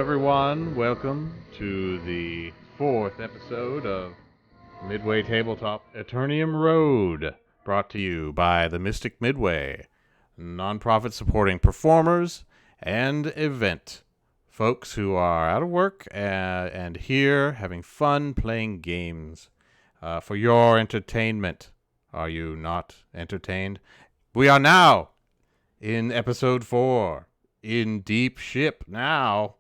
everyone. Welcome to the fourth episode of Midway Tabletop Aternium Road, brought to you by the Mystic Midway, nonprofit supporting performers and event folks who are out of work and here having fun playing games for your entertainment. Are you not entertained? We are now in episode 4, in Deep Ship now.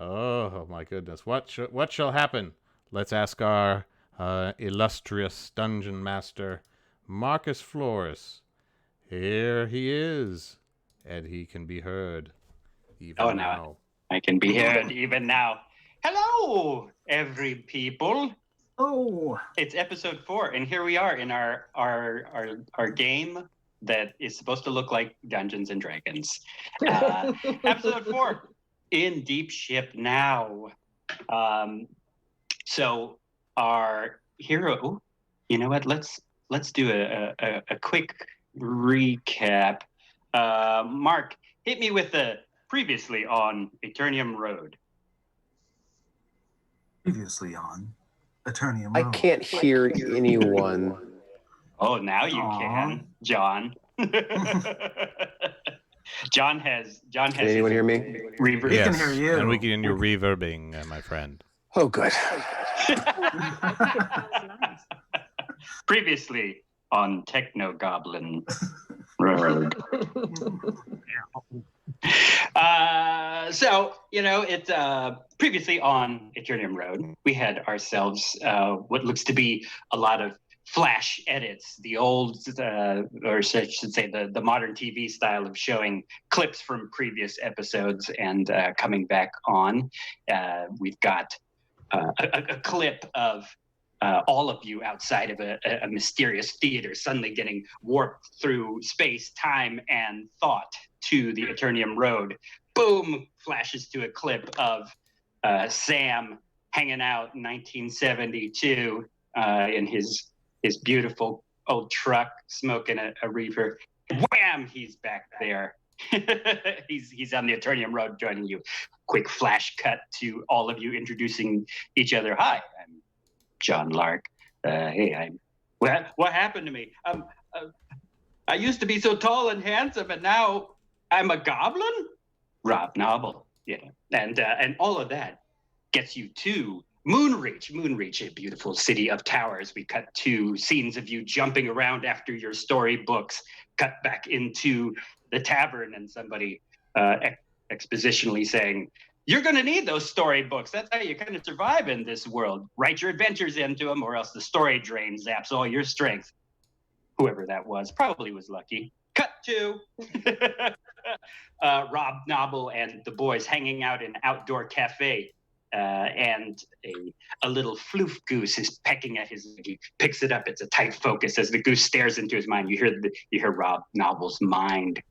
Oh my goodness! What shall happen? Let's ask our illustrious dungeon master, Marcus Flores. Here he is, and he can be heard even now. I can be heard even now. Hello, every people. Oh, It's episode 4, and here we are in our game that is supposed to look like Dungeons and Dragons. Episode 4. In Deep Ship now. So our hero, you know what? Let's do a quick recap. Mark, hit me with the previously on Aternium Road. previously on Aternium I Road. can't hear anyone. Oh, now you Aw. can, John. John has. Can anyone hear me? Reverb. Yes. can hear you. And we can hear reverbing, my friend. Oh, good. Previously on Techno Goblin Road. So, it's previously on Aternium Road. We had ourselves what looks to be a lot of flash edits, the old, or I should say the modern TV style of showing clips from previous episodes and coming back on. We've got a clip of all of you outside of a mysterious theater suddenly getting warped through space, time, and thought to the Aternium Road. Boom! Flashes to a clip of Sam hanging out in 1972 in his beautiful old truck, smoking a reefer. Wham! He's back there. he's on the Aternium Road joining you. Quick flash cut to all of you introducing each other. Hi, I'm John Lark. Hey, what happened to me? I used to be so tall and handsome, and now I'm a goblin? Rob Noble, and all of that gets you to Moonreach, a beautiful city of towers. We cut to scenes of you jumping around after your storybooks, cut back into the tavern and somebody expositionally saying, you're going to need those storybooks. That's how you kind of survive in this world. Write your adventures into them, or else the story drain zaps all your strength. Whoever that was probably was lucky. Cut to Rob Noble and the boys hanging out in an outdoor cafe. And a little floof goose is pecking at his leg. He picks it up. It's a tight focus as the goose stares into his mind. You hear Rob Noble's mind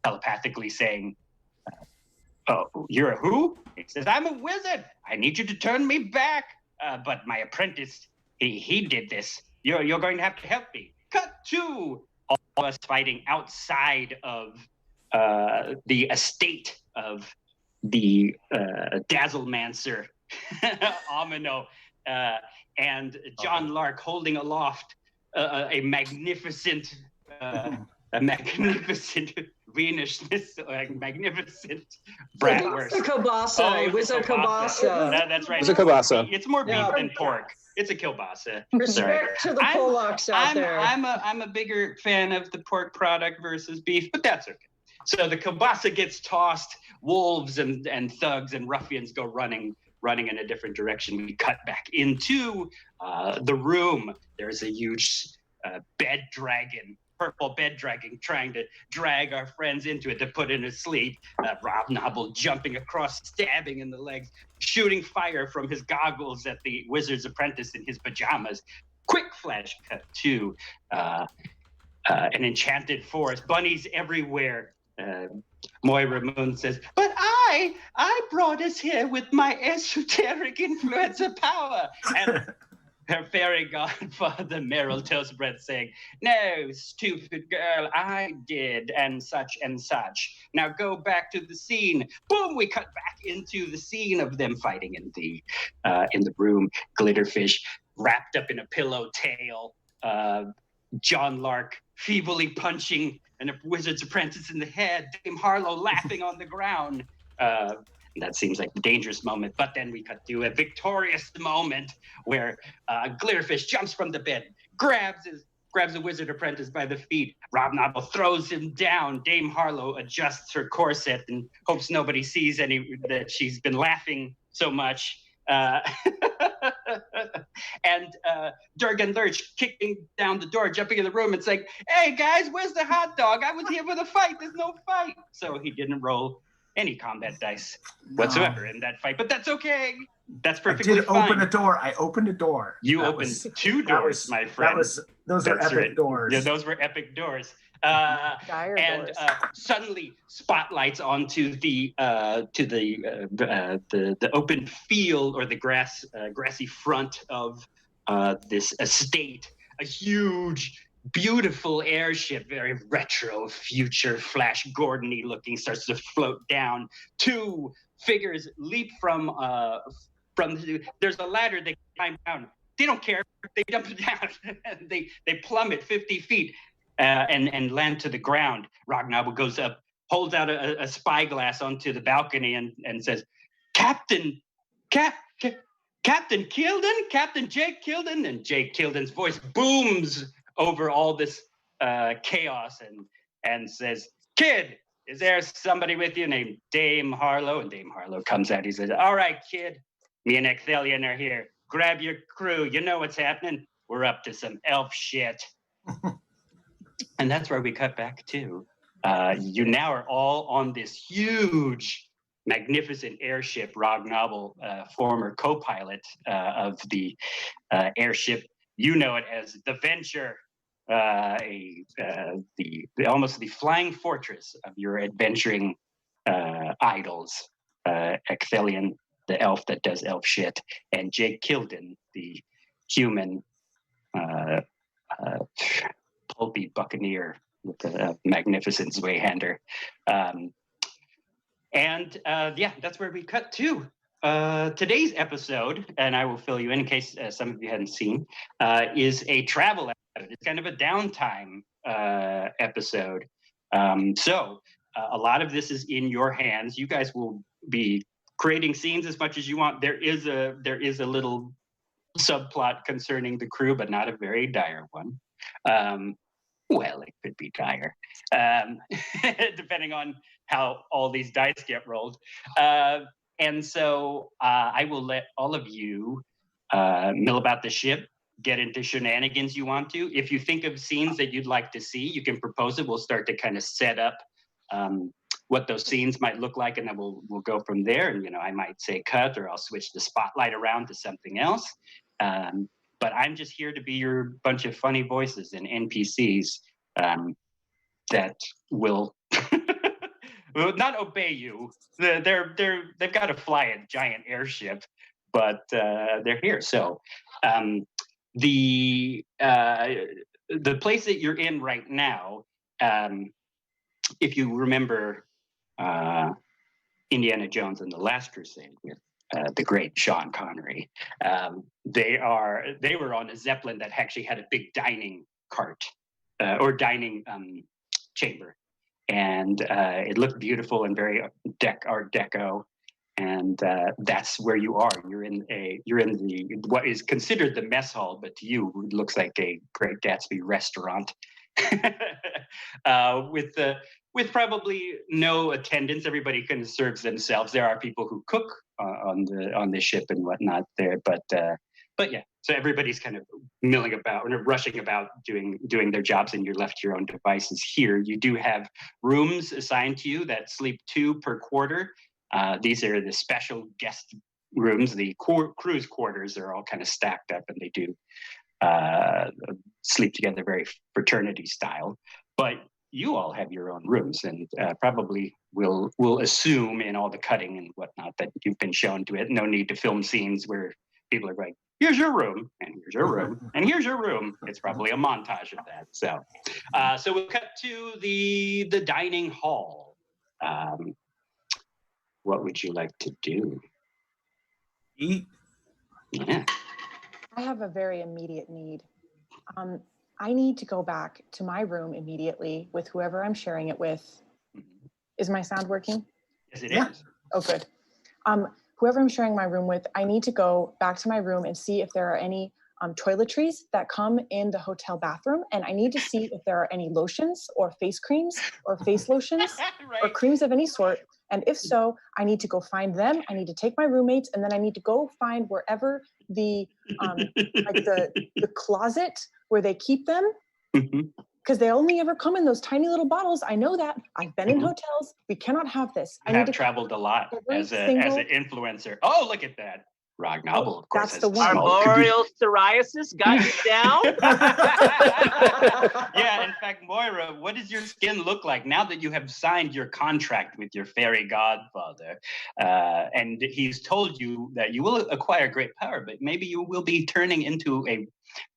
telepathically saying, "Oh, you're a who?" He says, "I'm a wizard. I need you to turn me back. But my apprentice, he did this. You're going to have to help me." Cut to all of us fighting outside of the estate of the Dazzlemancer, Amino, and John Lark holding aloft a magnificent Venus, magnificent bratwurst. It was a kielbasa. That's right. It's a kielbasa. It's more beef than pork. It's a kielbasa. Respect to the Polacks out there. I'm a bigger fan of the pork product versus beef, but that's okay. So the kielbasa gets tossed. Wolves and thugs and ruffians go running in a different direction. We cut back into the room. There's a huge purple bed dragon, trying to drag our friends into it to put in to sleep. Rob Noble jumping across, stabbing in the legs, shooting fire from his goggles at the wizard's apprentice in his pajamas. Quick flash cut to an enchanted forest, bunnies everywhere. Moira Moon says, "But I brought us here with my esoteric influencer power." And her fairy godfather Meryl Toastbread saying, "No, stupid girl, I did, and such and such. Now go back to the scene." Boom! We cut back into the scene of them fighting in the room. Glitterfish wrapped up in a pillow tail. John Lark feebly punching a wizard's apprentice in the head. Dame Harlow laughing on the ground. That seems like the dangerous moment, but then we cut to a victorious moment where Glitterfish jumps from the bed, grabs the wizard apprentice by the feet. Rob Novel throws him down. Dame Harlow adjusts her corset and hopes nobody sees that she's been laughing so much. And Durgan Lurch kicking down the door, jumping in the room and saying, "Hey guys, where's the hot dog? I was here for the fight. There's no fight." So he didn't roll any combat dice whatsoever in that fight, but that's okay. That's perfectly fine. I opened a door. You opened two doors, my friend. Those are epic doors. Yeah, those were epic doors. And suddenly spotlights onto the open field or the grassy front of this estate. A huge, beautiful airship, very retro, future, Flash Gordon-y looking, starts to float down. Two figures leap from there's a ladder they climb down. They don't care. They jump down. they plummet 50 feet. And land to the ground. Rognobble goes up, holds out a spyglass onto the balcony and says, Captain Kilden? Captain Jake Kilden? And Jake Kilden's voice booms over all this chaos and says, "Kid, is there somebody with you named Dame Harlow?" And Dame Harlow comes out. He says, "All right, kid, me and Ecthelion are here. Grab your crew. You know what's happening. We're up to some elf shit." And that's where we cut back to. You now are all on this huge, magnificent airship. Rognobble, former co-pilot of the airship, you know it as the Venture, almost the flying fortress of your adventuring idols. Ecthelion, the elf that does elf shit, and Jake Kilden, the human pulpy buccaneer with the magnificent Zweihander. That's where we cut to. Today's episode, and I will fill you in case some of you hadn't seen, is a travel episode. It's kind of a downtime episode. So a lot of this is in your hands. You guys will be creating scenes as much as you want. There is a little subplot concerning the crew, but not a very dire one. Well, it could be dire, depending on how all these dice get rolled. And so I will let all of you mill about the ship, get into shenanigans you want to. If you think of scenes that you'd like to see, you can propose it. We'll start to kind of set up what those scenes might look like, and then we'll go from there. And, I might say cut, or I'll switch the spotlight around to something else. But I'm just here to be your bunch of funny voices and NPCs that will not obey you. They've got to fly a giant airship, but they're here. So the place that you're in right now, if you remember Indiana Jones and the Last Crusade with the great Sean Connery, they were on a Zeppelin that actually had a big dining cart or dining chamber, and it looked beautiful and very Art Deco. And that's where you are. You're in the what is considered the mess hall, but to you it looks like a Great Gatsby restaurant with probably no attendants. Everybody kind of serves themselves. There are people who cook on the ship and whatnot there, but yeah. So everybody's kind of milling about or rushing about doing their jobs, and you're left to your own devices here. You do have rooms assigned to you that sleep 2 per quarter. These are the special guest rooms. The crew's quarters are all kind of stacked up, and they do sleep together very fraternity style. But you all have your own rooms, and probably will assume in all the cutting and whatnot that you've been shown to it. No need to film scenes where people are like here's your room, and here's your room, and here's your room. It's probably a montage of that. So we'll cut to the dining hall. What would you like to do? Eat. Yeah. I have a very immediate need. I need to go back to my room immediately with whoever I'm sharing it with. Is my sound working? Yes, it is. Oh, good. Whoever I'm sharing my room with, I need to go back to my room and see if there are any toiletries that come in the hotel bathroom. And I need to see if there are any lotions or face creams or face lotions or creams of any sort. And if so, I need to go find them. I need to take my roommates, and then I need to go find wherever the the closet where they keep them, because they only ever come in those tiny little bottles. I know that. I've been in hotels. We cannot have this. I have traveled a lot as an influencer. Oh, look at that. Rog Novel, of course. That's the one. Arboreal psoriasis got you down? Yeah, in fact, Moira, what does your skin look like now that you have signed your contract with your fairy godfather? And he's told you that you will acquire great power, but maybe you will be turning into a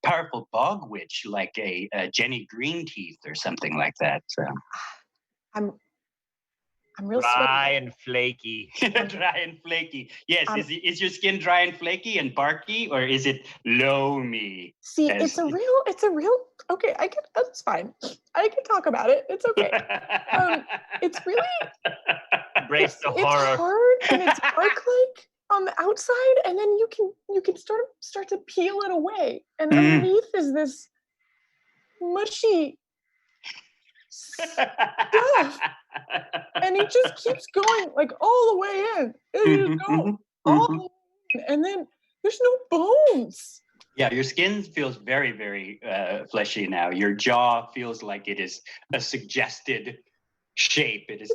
powerful bog witch like a Jenny Greenteeth or something like that. So. I'm real dry and flaky. Dry and flaky. Yes. Is your skin dry and flaky and barky, or is it loamy? See, it's a real. Okay, that's fine. I can talk about it. It's okay. It's really. Embrace the horror. It's hard and it's bark-like on the outside, and then you can start to peel it away, and underneath is this mushy stuff. And it just keeps going like all the way in. And you go all the way in, and then there's no bones. Yeah, your skin feels very, very fleshy now. Your jaw feels like it is a suggested shape. It is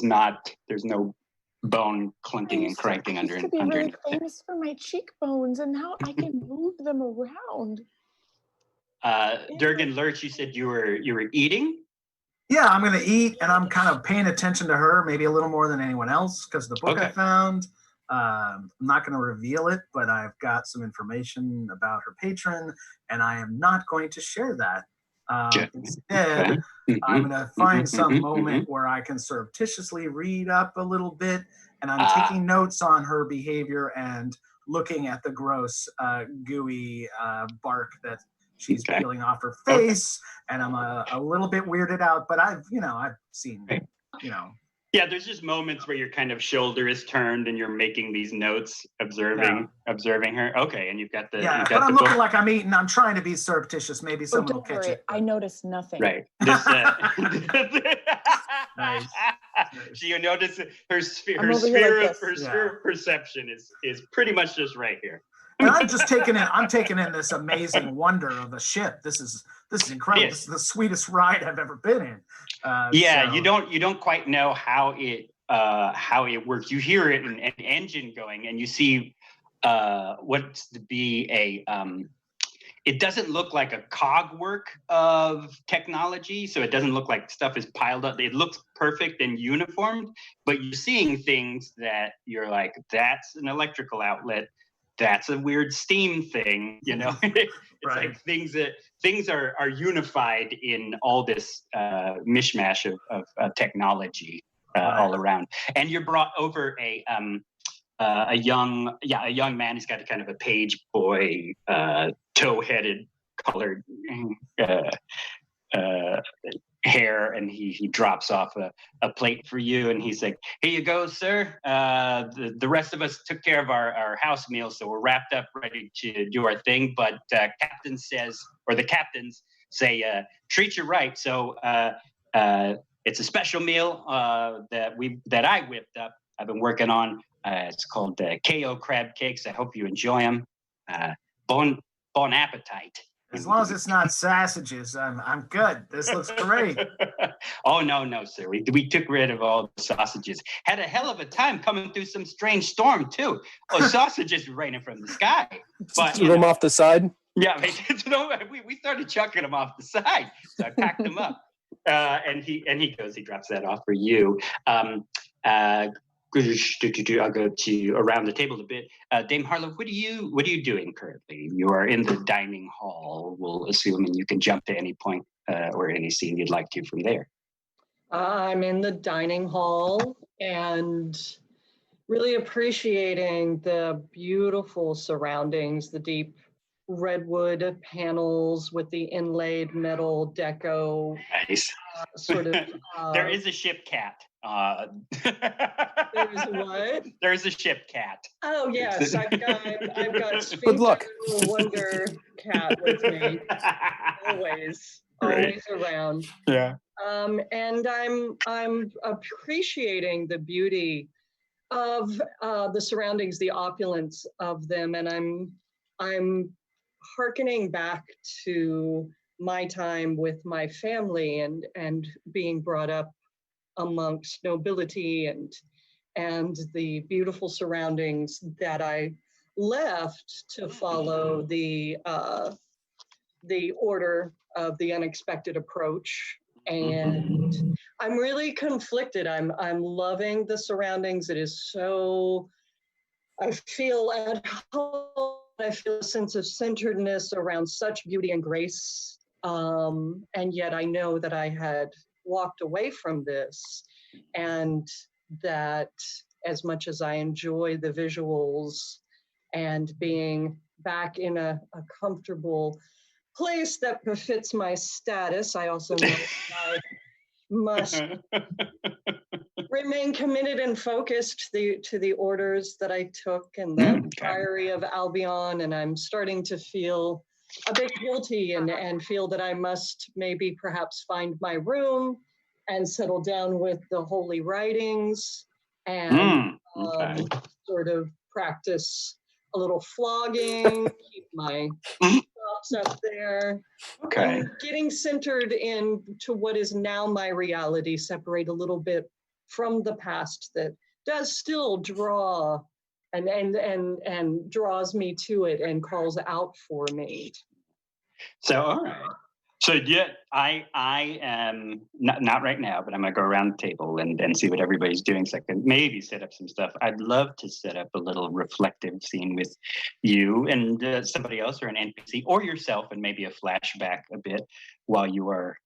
not. There's no bone clinking and cranking underneath. I used to be really famous for my cheekbones, and now I can move them around. Durgan Lurch, you said you were eating? Yeah, I'm going to eat, and I'm kind of paying attention to her, maybe a little more than anyone else, because the book I found, I'm not going to reveal it, but I've got some information about her patron, and I am not going to share that. Instead, I'm going to find some moment where I can surreptitiously read up a little bit, and I'm taking notes on her behavior and looking at the gross, gooey bark that she's peeling off her face, and I'm a little bit weirded out, but I've seen, Yeah, there's just moments where your kind of shoulder is turned and you're making these notes, observing her. Okay, and you've got the but I'm looking like I'm eating. I'm trying to be surreptitious. Maybe someone will catch it. I noticed nothing. Right. Nice. So you notice her sphere of perception is pretty much just right here. And I'm just taking in this amazing wonder of the ship. This is incredible. This is the sweetest ride I've ever been in. So. you don't quite know how it works. You hear it an engine going, and you see what's to be a. It doesn't look like a cogwork of technology, so it doesn't look like stuff is piled up. It looks perfect and uniformed, but you're seeing things that you're like, that's an electrical outlet. That's a weird steam thing, It's like things are unified in all this mishmash of technology all around. And you're brought over a young man. He's got a kind of a page boy, tow-headed, colored hair, and he drops off a plate for you, and he's like, here you go, sir. The rest of us took care of our house meal, so we're wrapped up, ready to do our thing, but the captains say treat you right, so it's a special meal that I whipped up. I've been working on. It's called KO crab cakes. I hope you enjoy them. Bon appetite. As long as it's not sausages, I'm good. This looks great. Oh, no, sir. We took rid of all the sausages. Had a hell of a time coming through some strange storm, too. Oh, sausages were raining from the sky. But threw them off the side? Yeah, we started chucking them off the side. So I packed them up. And he drops that off for you. I'll go to around the table a bit. Dame Harlow, what are you doing currently? You are in the dining hall, we'll assume, and you can jump to any point or any scene you'd like to from there. I'm in the dining hall and really appreciating the beautiful surroundings, the deep redwood panels with the inlaid metal deco. Nice. Sort of. There is a ship cat. There's what? There's a ship cat. Oh yes, I've got Good Sphinx luck. Wonder Cat with me, always around. Yeah. And I'm appreciating the beauty of the surroundings, the opulence of them, and I'm hearkening back to my time with my family and being brought up amongst nobility and the beautiful surroundings that I left to follow the order of the unexpected approach. And I'm really conflicted. I'm loving the surroundings. It is so, I feel at home. I feel a sense of centeredness around such beauty and grace. And yet I know that I had walked away from this, and that as much as I enjoy the visuals and being back in a comfortable place that befits my status, I also know I must remain committed and focused to the orders that I took in the Priory of Albion, and I'm starting to feel a bit guilty and feel that I must maybe perhaps find my room and settle down with the holy writings and sort of practice a little flogging, keep my thoughts up there. Okay. And getting centered into what is now my reality, separate a little bit from the past that does still draw and draws me to it and calls out for me. So, all right. So, yeah, I am not right now, but I'm gonna go around the table and see what everybody's doing. So I can maybe set up some stuff. I'd love to set up a little reflective scene with you and somebody else, or an NPC, or yourself, and maybe a flashback a bit while you are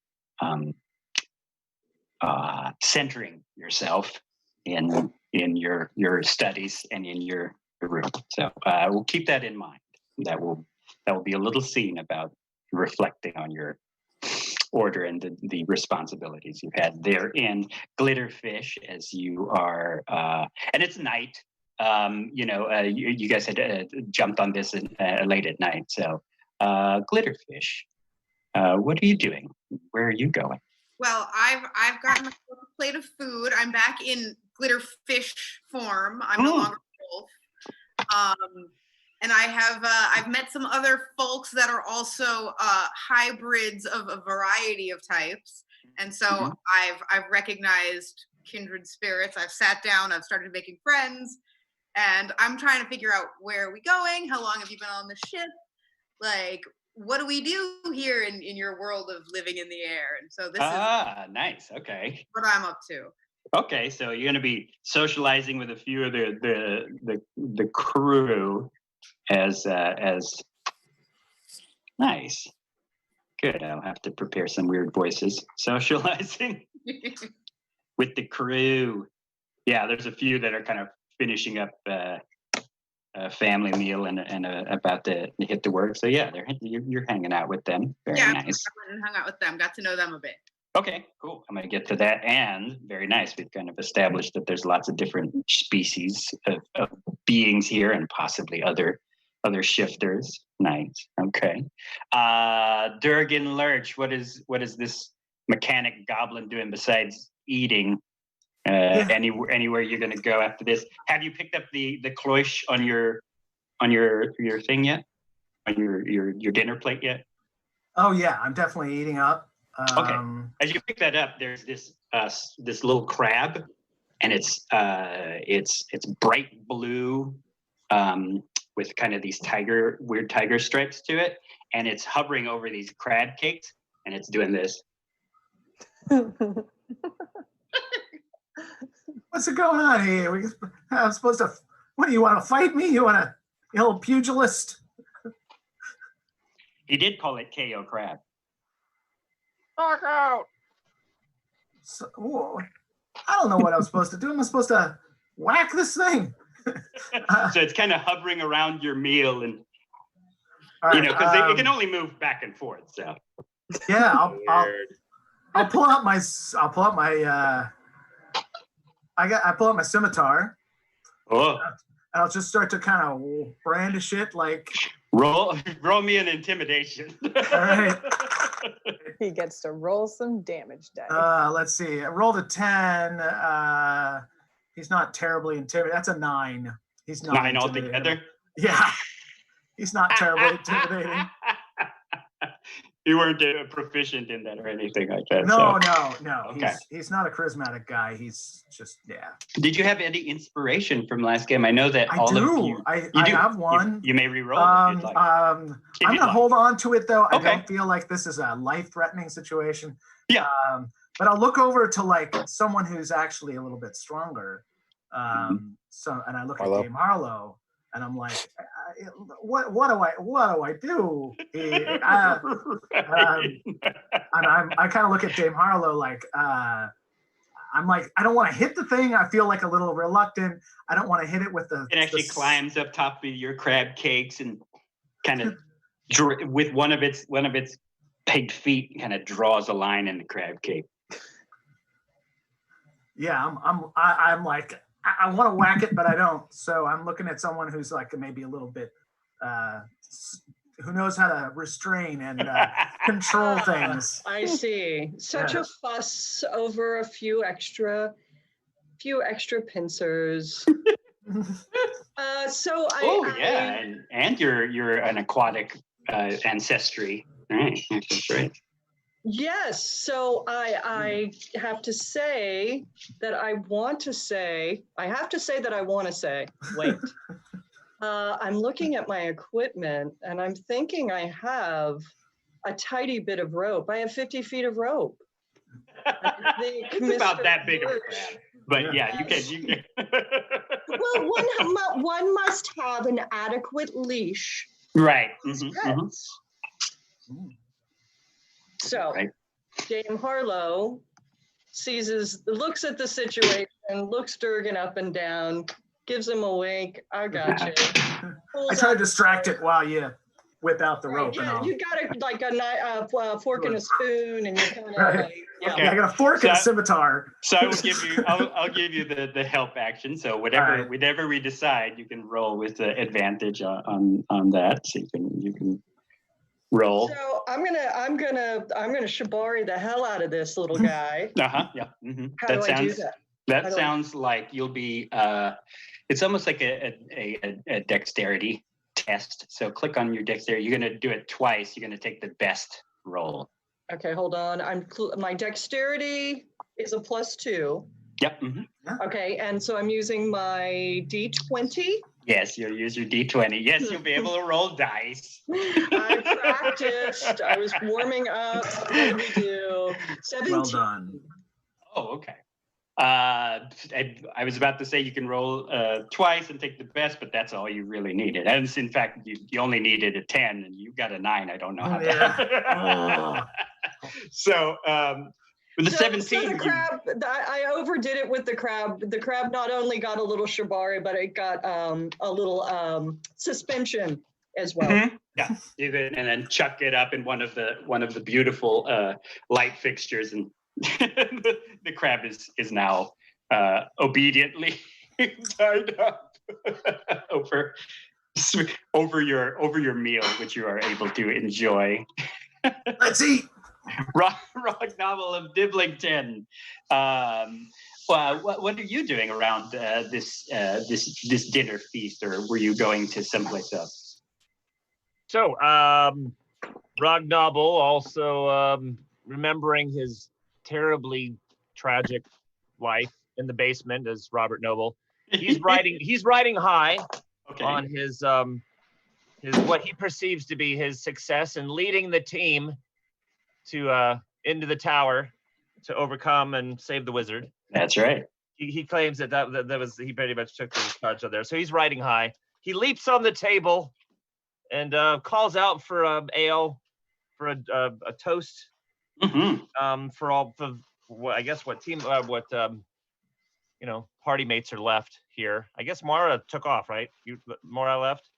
centering yourself in your studies and in your room. So we'll keep that in mind. That will be a little scene about reflecting on your order and the responsibilities you've had there in Glitterfish as you are, and it's night. You guys had jumped on this late at night. So Glitterfish, what are you doing? Where are you going? Well, I've gotten myself a plate of food. I'm back in Glitterfish form. I'm no longer a wolf. And I've met some other folks that are also hybrids of a variety of types. And so I've recognized kindred spirits. I've sat down, I've started making friends, and I'm trying to figure out, where are we going? How long have you been on the ship? Like, what do we do here in your world of living in the air? And so this is nice. Okay. what I'm up to. Okay, so you're going to be socializing with a few of the crew as nice. Good. I'll have to prepare some weird voices. Socializing with the crew. Yeah, there's a few that are kind of finishing up a family meal and about to hit the work. So yeah, you're hanging out with them. Very nice. I went and hung out with them. Got to know them a bit. Okay, cool. I'm going to get to that. And very nice. We've kind of established that there's lots of different species of beings here, and possibly other shifters. Nice. Okay. Durgan Lurch, what is this mechanic goblin doing besides eating? Anywhere you're going to go after this? Have you picked up the cloche on your thing yet? On your dinner plate yet? Oh yeah, I'm definitely eating up. Okay. As you pick that up, there's this little crab, and it's bright blue, with kind of these weird tiger stripes to it, and it's hovering over these crab cakes, and it's doing this. What's going on here? I'm supposed to. What do you want to fight me? You want to, you little pugilist? He did call it KO crab. Knockout. So, I don't know what I'm supposed to do. Am I supposed to whack this thing? So it's kind of hovering around your meal, and All you right, know, because it can only move back and forth. So yeah, I'll pull out my I pull out my scimitar. oh, And I'll just start to kind of brandish it like. roll me an intimidation. All right. He gets to roll some damage die. Let's see. I rolled a 10. He's not terribly intimidating. That's a 9. He's not 9 intimidating. altogether. Yeah. He's not terribly intimidating. You weren't proficient in that or anything like that. No, so. no. Okay. He's not a charismatic guy. He's just, yeah. Did you have any inspiration from last game? I know that I all do. of you. I do. have one. You may re-roll if you'd like. I'm going to hold on to it, though. Okay. I don't feel like this is a life-threatening situation. Yeah. But I'll look over to like someone who's actually a little bit stronger. And I look at Dame Harlow, and I'm like, what do I do? And I kind of look at Dame Harlow like, I'm like, I don't want to hit the thing. I feel like a little reluctant. I don't want to hit it with the. It actually climbs up top of your crab cakes and kind of with one of its peg feet kind of draws a line in the crab cake. Yeah, I'm like, I want to whack it, but I don't. So I'm looking at someone who's like maybe a little bit, who knows how to restrain and control things. I see. Such a fuss over a few extra pincers. And you're an aquatic ancestry. All right, that's great. Yes, so I have to say that I want to say. Wait. I'm looking at my equipment and I'm thinking I have a tidy bit of rope. I have 50 feet of rope. It's about that big of a crab. But yeah, you can. Well, one must have an adequate leash. Right. So, right. Dame Harlow looks at the situation, looks Durgan up and down, gives him a wink. I got you. I try to distract it while you whip out the rope. Yeah, and all. You got like a fork and a spoon, and you kind of right. Okay. I got a fork and a scimitar. So I will give you. I'll give you the help action. So whatever we decide, you can roll with the advantage on that. So you can roll. So I'm gonna shibari the hell out of this little guy. Yeah. How do I do that? That sounds like you'll be. It's almost like a dexterity test. So click on your dexterity. You're gonna do it twice. You're gonna take the best roll. Okay, hold on. My dexterity is a +2. Yep. Okay, and so I'm using my D20. Yes, you'll use your D20. Yes, you'll be able to roll dice. I practiced. I was warming up. What did we do? 17. Well done. Oh, okay. I was about to say you can roll twice and take the best, but that's all you really needed. And in fact, you only needed a 10, and you got a 9. I don't know how that. So with the 17, so the crab, I overdid it with the crab. The crab not only got a little shibari, but it got a little suspension as well. Mm-hmm. Yeah, you can, and then chuck it up in one of the beautiful light fixtures, and the crab is now obediently tied up over your meal, which you are able to enjoy. Let's eat. Rock novel of Diblington. What are you doing around this dinner feast, or were you going to someplace else? So, Ragnoble also remembering his terribly tragic life in the basement as Robert Noble. He's riding high on his what he perceives to be his success in leading the team to into the tower to overcome and save the wizard. That's right. he claims that was he pretty much took the charge of there. So he's riding high. He leaps on the table and calls out for ale, for a toast. For all the what I guess what team party mates are left here. I guess Mara took off, right? Mara left.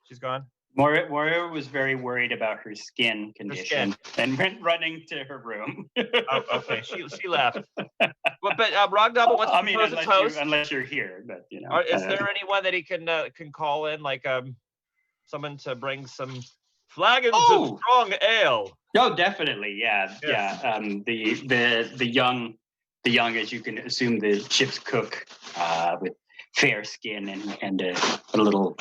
She's gone. Moira was very worried about her skin condition and went running to her room. Oh, okay, she left. But Ragdoll wants to propose a toast. Unless you're here, but Is there anyone that he can call in, like someone to bring some flagons of strong ale? Oh, definitely, yeah. The young, as you can assume, the ship's cook with fair skin and a little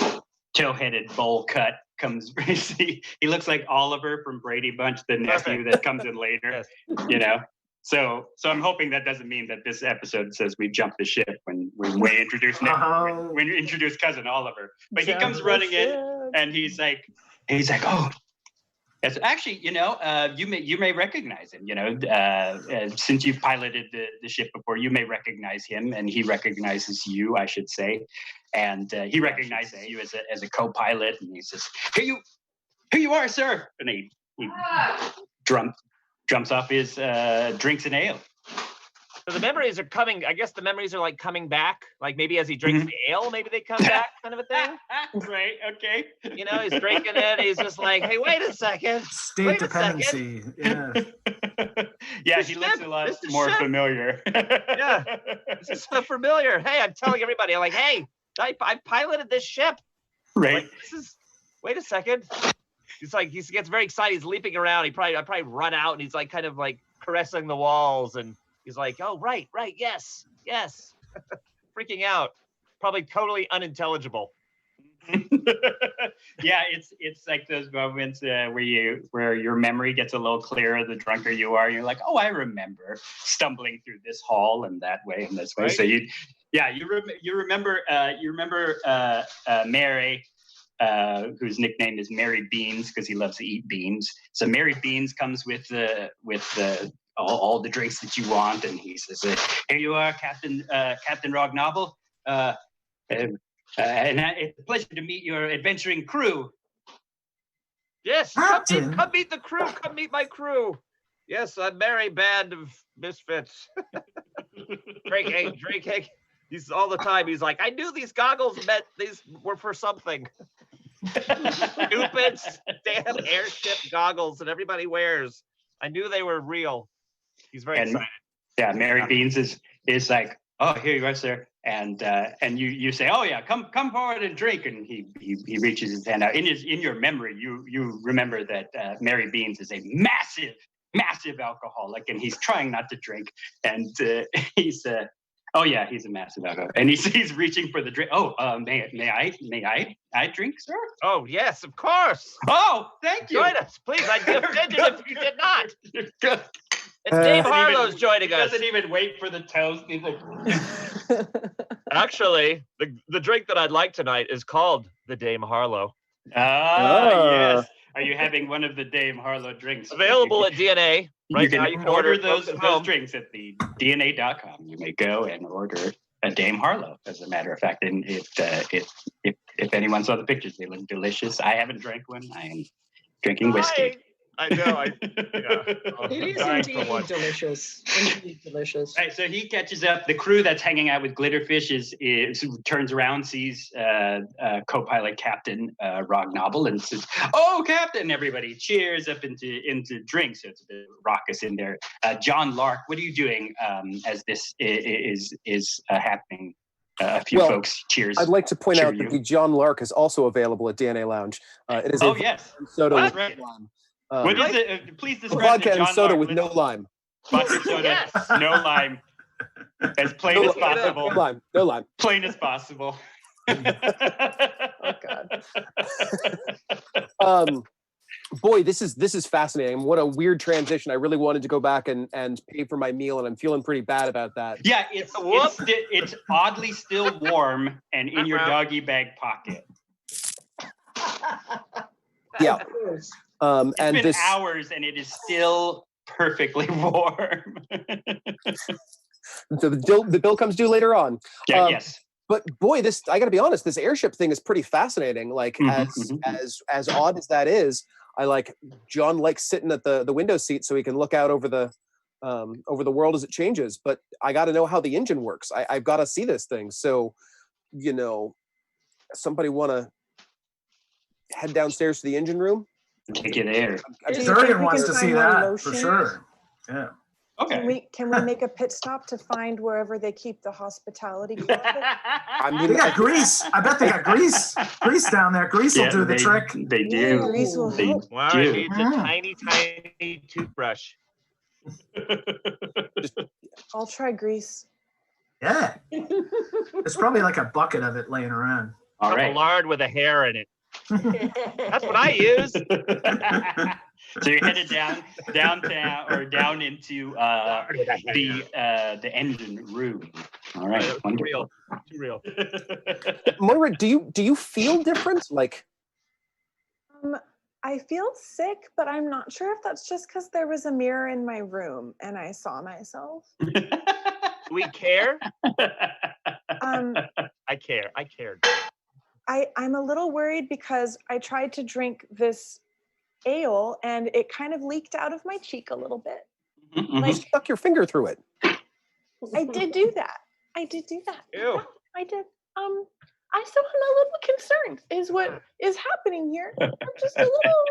toe-headed bowl cut comes. He looks like Oliver from Brady Bunch, the nephew that comes in later. So I'm hoping that doesn't mean that this episode says we jumped the ship when we introduce when you introduce cousin Oliver. But he comes running in and he's like, oh. Yes, actually, you may recognize him. Since you've piloted the ship before, you may recognize him, and he recognizes you, I should say, and he recognizes you as a co-pilot, and he says, "Here you are, sir," and he jumps off his drinks and ale. So the memories are coming. I guess the memories are like coming back. Like maybe as he drinks the ale, maybe they come back, kind of a thing. Right. Okay. He's drinking it. He's just like, hey, wait a second. State dependency. Yeah. Yeah. He looks a lot more familiar. Yeah. This is so familiar. Hey, I'm telling everybody. I'm like, hey, I piloted this ship. Right. Like, wait a second. He's like, he gets very excited. He's leaping around. I probably run out, and he's like kind of like caressing the walls, and he's like, oh, right, yes. Freaking out. Probably totally unintelligible. Yeah, it's like those moments where your memory gets a little clearer the drunker you are. You're like, oh, I remember stumbling through this hall and that way and this way. Right? So you remember Mary, whose nickname is Mary Beans because he loves to eat beans. So Mary Beans comes with all the drinks that you want, and he says, "Here you are, Captain Ragnoble, and it's a pleasure to meet your adventuring crew." Yes, come meet the crew. Come meet my crew. Yes, a merry band of misfits. Drake. He's all the time. He's like, I knew these goggles these were for something. Stupid damn airship goggles that everybody wears. I knew they were real. He's very excited. Yeah, Mary Beans is like, oh, here you are, sir. And you say, oh yeah, come forward and drink. And he reaches his hand out. In your memory, you remember that Mary Beans is a massive alcoholic, and he's trying not to drink. And he's oh yeah, he's a massive alcoholic. And he's reaching for the drink. Oh, may I drink, sir? Oh yes, of course. Oh, thank you. Join us, please. I'd be offended if you did not. It's Dave Harlow's joining us. He doesn't even wait for the toast. He's like, actually, the drink that I'd like tonight is called the Dame Harlow. Yes. Are you having one of the Dame Harlow drinks? Available at DNA. Right now, you can order those drinks at the DNA.com. You may go and order a Dame Harlow, as a matter of fact. And if anyone saw the pictures, they look delicious. I haven't drank one. I am drinking whiskey. I know. It is indeed delicious. Indeed delicious. Right, so he catches up. The crew that's hanging out with Glitterfish turns around, sees co-pilot Captain Ragnoble, and says, "Oh, Captain!" Everybody cheers up into drinks. So it's a bit raucous in there. John Lark, what are you doing as this is happening? A few folks cheers. I'd like to point out that the John Lark is also available at DNA Lounge. It is soda with right. lime. What is it? Please describe vodka the John and soda Lark with no lime. Vodka soda, no lime. As plain as possible. No lime. Plain as possible. Oh God. Boy, this is fascinating. What a weird transition. I really wanted to go back and pay for my meal, and I'm feeling pretty bad about that. Yeah, it's oddly still warm and in your doggy bag pocket. Yeah. It's been hours and it is still perfectly warm. So the bill comes due later on. Yeah, yes. But boy, I got to be honest, this airship thing is pretty fascinating. Like as odd as that is, John likes sitting at the window seat so he can look out over the world as it changes. But I got to know how the engine works. I've got to see this thing. So, somebody want to head downstairs to the engine room? Take you there. Durgan wants to see that for lotion? sure. Yeah. Okay. Can we make a pit stop to find wherever they keep the hospitality closet? I mean, They got grease. I bet they got grease. Grease down there. Grease will do the trick. They do. Yeah, grease will They help. Wow, do. it needs a tiny toothbrush. I'll try grease. Yeah. There's probably like a bucket of it laying around. All Cup of right. lard with a hair in it. That's what I use. So you're headed downtown or down into the engine room. All right. Too real. Too real. Moira, do you feel different? Like, I feel sick, but I'm not sure if that's just because there was a mirror in my room and I saw myself. Do we care? Um, I care. I cared. I'm a little worried because I tried to drink this ale and it kind of leaked out of my cheek a little bit. like stuck your finger through it. I did do that. Ew. I did. I still am a little concerned is what is happening here. I'm just a little,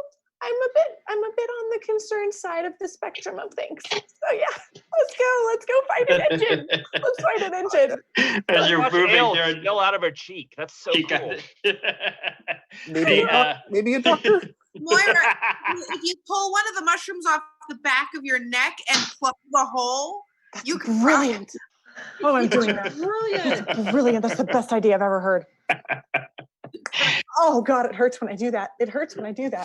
I'm a bit on the concerned side of the spectrum of things. So yeah, let's go find an engine. Let's find an engine. As you're Much moving, ale you're spill out of her cheek. That's so cool. Maybe a doctor. Moira, if you pull one of the mushrooms off the back of your neck and plug the hole, you can Brilliant. Oh, I'm doing that. Brilliant. Brilliant. That's the best idea I've ever heard. Oh God, it hurts when I do that.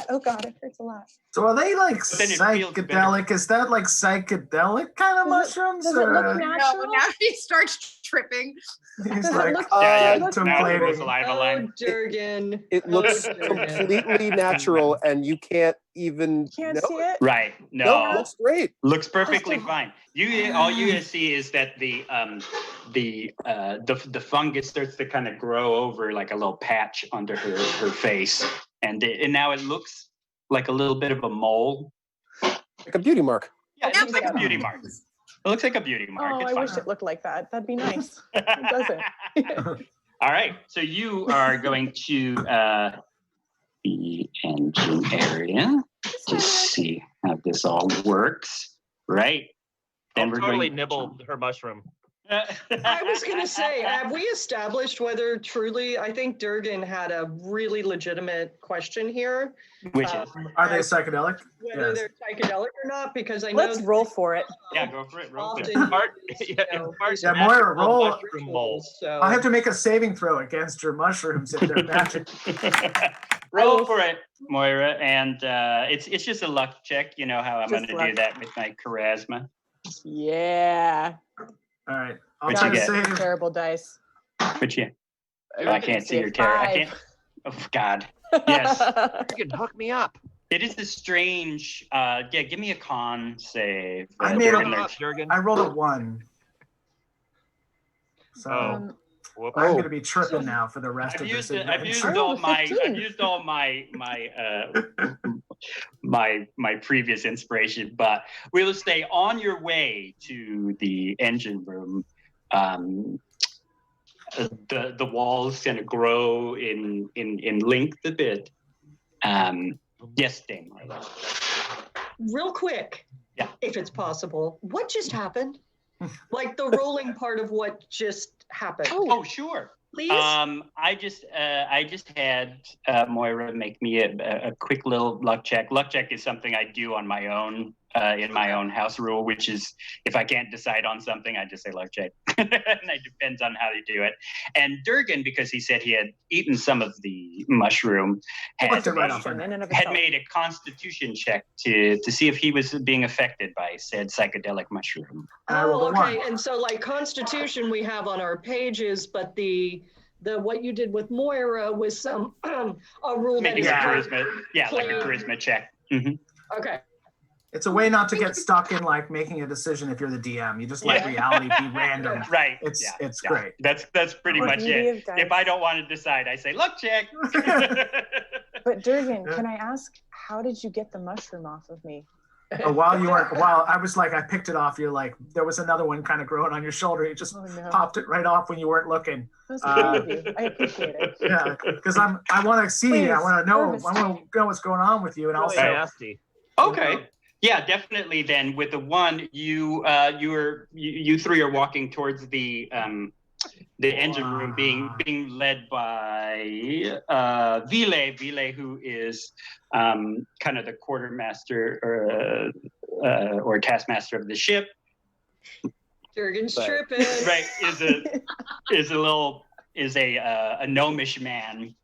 Oh God, it hurts a lot. So are they like But then it feels psychedelic? Is that like psychedelic kind of mushrooms? Does it look or- natural? No, now she starts tripping. He's Does it like, look- Yeah. contemplating. Saliva Oh, line. Durgan. It looks completely natural, and you can't even. Can't no, see it. Right. No, No. it looks great. Looks perfectly fine. All you gonna see is that the fungus starts to kind of grow over like a little patch under her face, and now it looks like a little bit of a mole. Like a beauty mark. Yeah, it looks like a beauty mark. It looks like a beauty mark. Oh, It's I fine. wish it looked like that. That'd be nice. It doesn't. All right. So you are going to the engine area to see how this all works, right? I'll we're totally going- nibble her mushroom. I was going to say, have we established whether truly, I think Durgan had a really legitimate question here. Which is Are they psychedelic? Whether Yes. they're psychedelic or not, because I know Let's roll for it. yeah, go for it. Roll for it. often Part, you yeah, know, part Yeah, Moira, magical roll. mushroom mold. So I have to make a saving throw against your mushrooms if they're magic. Roll for it, Moira, and it's just a luck check. You know how I'm going Just to do luck. that with my charisma. Yeah. All right. I'll What'd try you to get? save. Terrible dice. But yeah, I can't see your terror. I 5. can't. Oh God. Yes. You can hook me up. It is a strange. Yeah, give me a con save. I made a- Durgan Hook Lurch. up, Durgan. I rolled a 1. So Oh. Whoop. I'm going to be tripping now for the rest I've of this used it. I've used adventure. all my. 15. I've used all my my previous inspiration, but we'll say on your way to the engine room, the walls kind of grow in length a bit. Yes, Dame. Marla. real quick, Yeah. if it's possible, what just happened? Like the rolling part of what just happened. Oh, sure. Please. I just had Moira make me a quick little luck check. Luck check is something I do on my own in my own house rule, which is if I can't decide on something, I just say luck check, and it depends on how you do it. And Durgan, because he said he had eaten some of the mushroom, had What's it right off? In and of had itself. made a Constitution check to see if he was being affected by said psychedelic mushroom. I rolled a okay. 1. And so like Constitution we have on our pages, but the what you did with Moira was some a rule that Making is a Yeah. charisma, like a charisma check. Mhm. okay. It's a way not to get stuck in like making a decision if you're the DM. You just let reality be random. Right. It's great. That's pretty The much beauty it. of dice. If I don't want to decide, I say, look, chick. But Durgan, can I ask, how did you get the mushroom off of me? While I was like, I picked it off. You're like, there was another one kind of growing on your shoulder. You just popped it right off when you weren't looking. That's kind of you. I appreciate it. Yeah, because I want to see. Please, I want to know. service I want to know what's going on with you, and Really also. nasty. Okay. Yeah, definitely. Then with the one, you three are walking towards the engine room, being led by Vile, who is kind of the quartermaster or taskmaster of the ship. Durgan's tripping. Right, is a gnomish man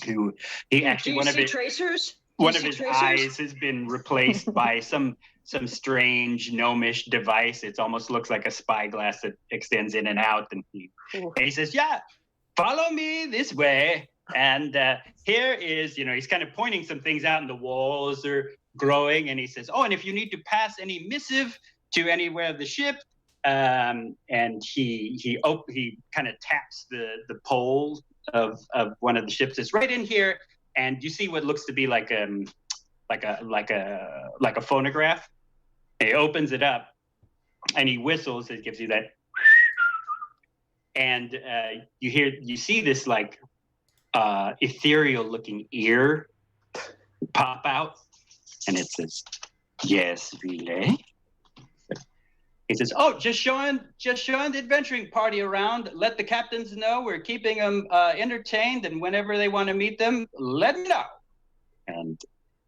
who he actually Do you see tracers? One of his eyes has been replaced by some strange gnomish device. It almost looks like a spyglass that extends in and out. And he says, yeah, follow me this way. And here is, he's kind of pointing some things out, and the walls are growing. And he says, oh, and if you need to pass any missive to anywhere of the ship, and he kind of taps the pole of one of the ships. It's right in here. And you see what looks to be like a phonograph. And he opens it up, and he whistles. It gives you that, and you see this like ethereal-looking ear pop out, and it says, "Yes, Vile." He says, "Oh, just showing the adventuring party around. Let the captains know we're keeping them entertained, and whenever they want to meet them, let me know." And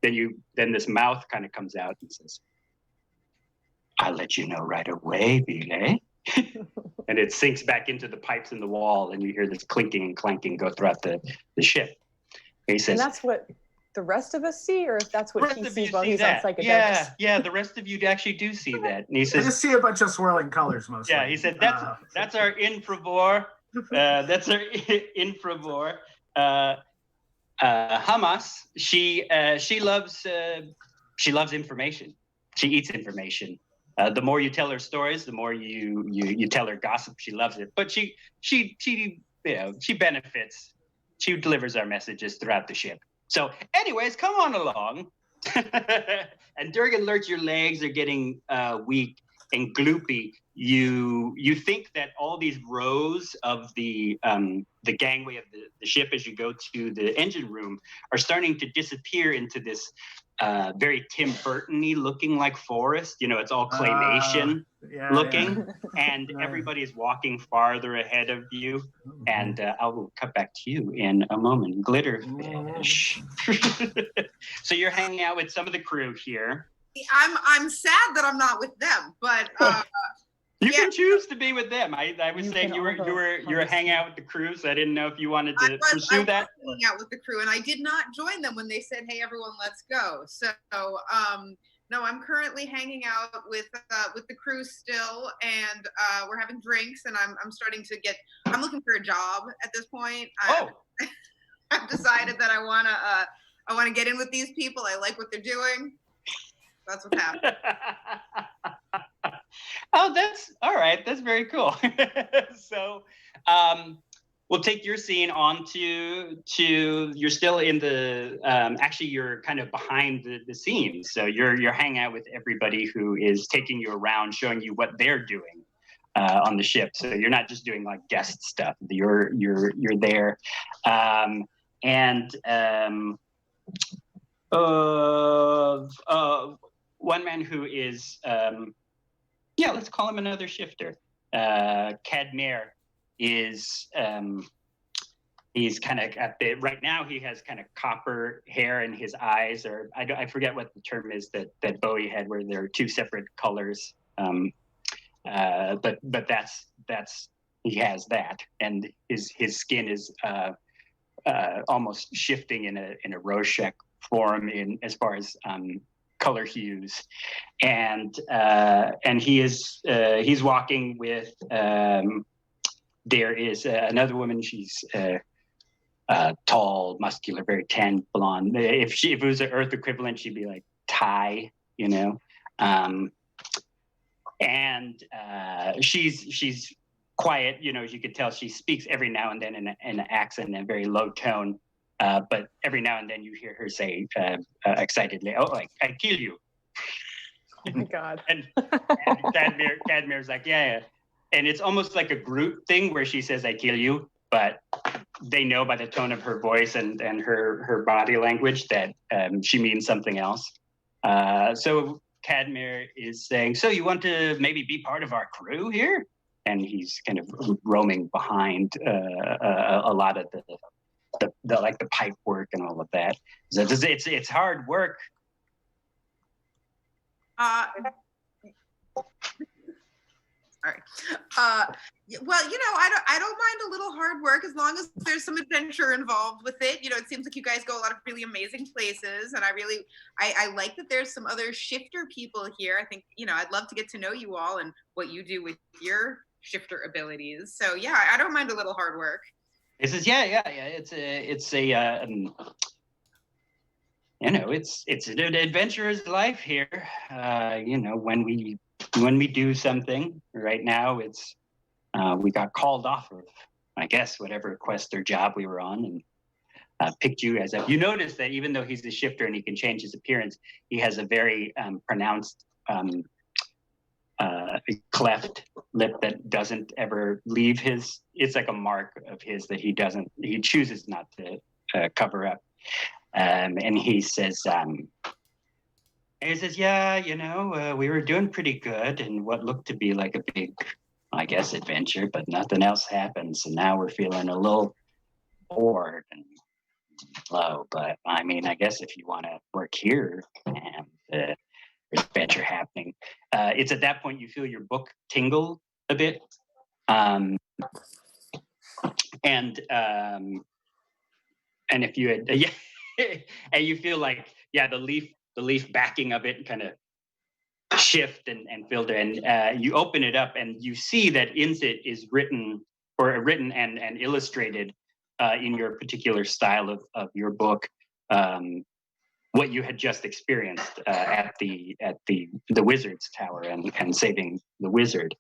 then this mouth kind of comes out and says, "I'll let you know right away, Vile." And it sinks back into the pipes in the wall, and you hear this clinking and clanking go throughout the ship. He says, and that's what the rest of us see, or if that's what he sees while he's on psychedelics? Yeah, the rest of you actually do see that. And he says, I just see a bunch of swirling colors mostly. Yeah, he said, that's our infravor. That's our infravor. Hamas, she loves information. She eats information. The more you tell her stories, the more you tell her gossip. She loves it. But she benefits. She delivers our messages throughout the ship. So, anyways, come on along. And Durgan alerts your legs are getting weak and gloopy. You think that all these rows of the gangway of the ship as you go to the engine room are starting to disappear into this very Tim Burton-y looking like forest. It's all claymation looking. Yeah. And everybody's walking farther ahead of you. And I will cut back to you in a moment. Glitterfish. So you're hanging out with some of the crew here. I'm sad that I'm not with them, but you can choose to be with them. I was saying you were hanging out with the crew, so I didn't know if you wanted to pursue that. Hanging out with the crew, and I did not join them when they said, "Hey, everyone, let's go." So, no, I'm currently hanging out with the crew still, and we're having drinks, and I'm starting to I'm looking for a job at this point. I've decided that I wanna get in with these people. I like what they're doing. That's what's happening. Oh, that's all right. That's very cool. So we'll take your scene on to you're still in the actually you're kind of behind the scenes. So you're hanging out with everybody who is taking you around, showing you what they're doing on the ship. So you're not just doing like guest stuff. You're there. One man who is let's call him another shifter. Cadmere is he's kind of right now he has kind of copper hair in his eyes, or I forget what the term is that Bowie had, where there are two separate colors. But that's he has that, and his skin is almost shifting in a Rorschach form in as far as color hues, and he is he's walking with there is another woman. She's tall, muscular, very tan, blonde. If it was an Earth equivalent, she'd be like Ty, you know. And she's quiet, you know, as you could tell. She speaks every now and then in an accent, in a very low tone. But every now and then you hear her say excitedly, "Oh, I kill you." Oh my God. And Cadmir's like, yeah. And it's almost like a group thing where she says, "I kill you," but they know by the tone of her voice and her body language that she means something else. So Cadmir is saying, "So you want to maybe be part of our crew here?" And he's kind of roaming behind a lot of the like the pipe work and all of that. So it's hard work. Sorry. Well, you know, I don't mind a little hard work as long as there's some adventure involved with it. You know, it seems like you guys go a lot of really amazing places, and I like that there's some other shifter people here. I think, you know, I'd love to get to know you all and what you do with your shifter abilities. So yeah, I don't mind a little hard work. He says, yeah. It's a you know, it's an adventurer's life here. You know, when we do something. Right now, it's we got called off of, I guess, whatever quest or job we were on, and picked you as a. You notice that even though he's a shifter and he can change his appearance, he has a very pronounced cleft lip that doesn't ever leave his. It's like a mark of his that he chooses not to cover up. And he says, yeah, you know, we were doing pretty good in what looked to be like a big, I guess, adventure, but nothing else happened. So now we're feeling a little bored and low. But I mean, I guess if you want to work here and there's adventure happening, it's at that point you feel your book tingle a bit. And if you had, and you feel like, yeah, the leaf backing of it kind of shift and filter, and you open it up and you see that in it is written and illustrated in your particular style of your book, what you had just experienced at the wizard's tower and saving the wizard.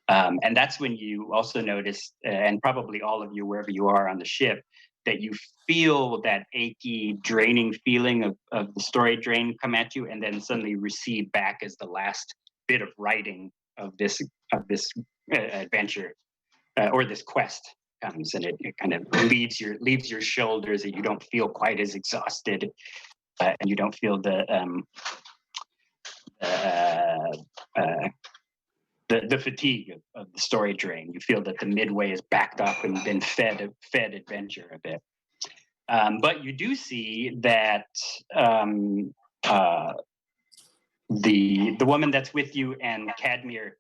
And that's when you also notice, and probably all of you, wherever you are on the ship, that you feel that achy, draining feeling of the story drain come at you, and then suddenly recede back as the last bit of writing of this adventure or this quest comes, and it kind of leaves your shoulders, and you don't feel quite as exhausted, and you don't feel the fatigue of the story drain. You feel that the midway is backed up and been fed adventure a bit. But you do see that the woman that's with you and Cadmir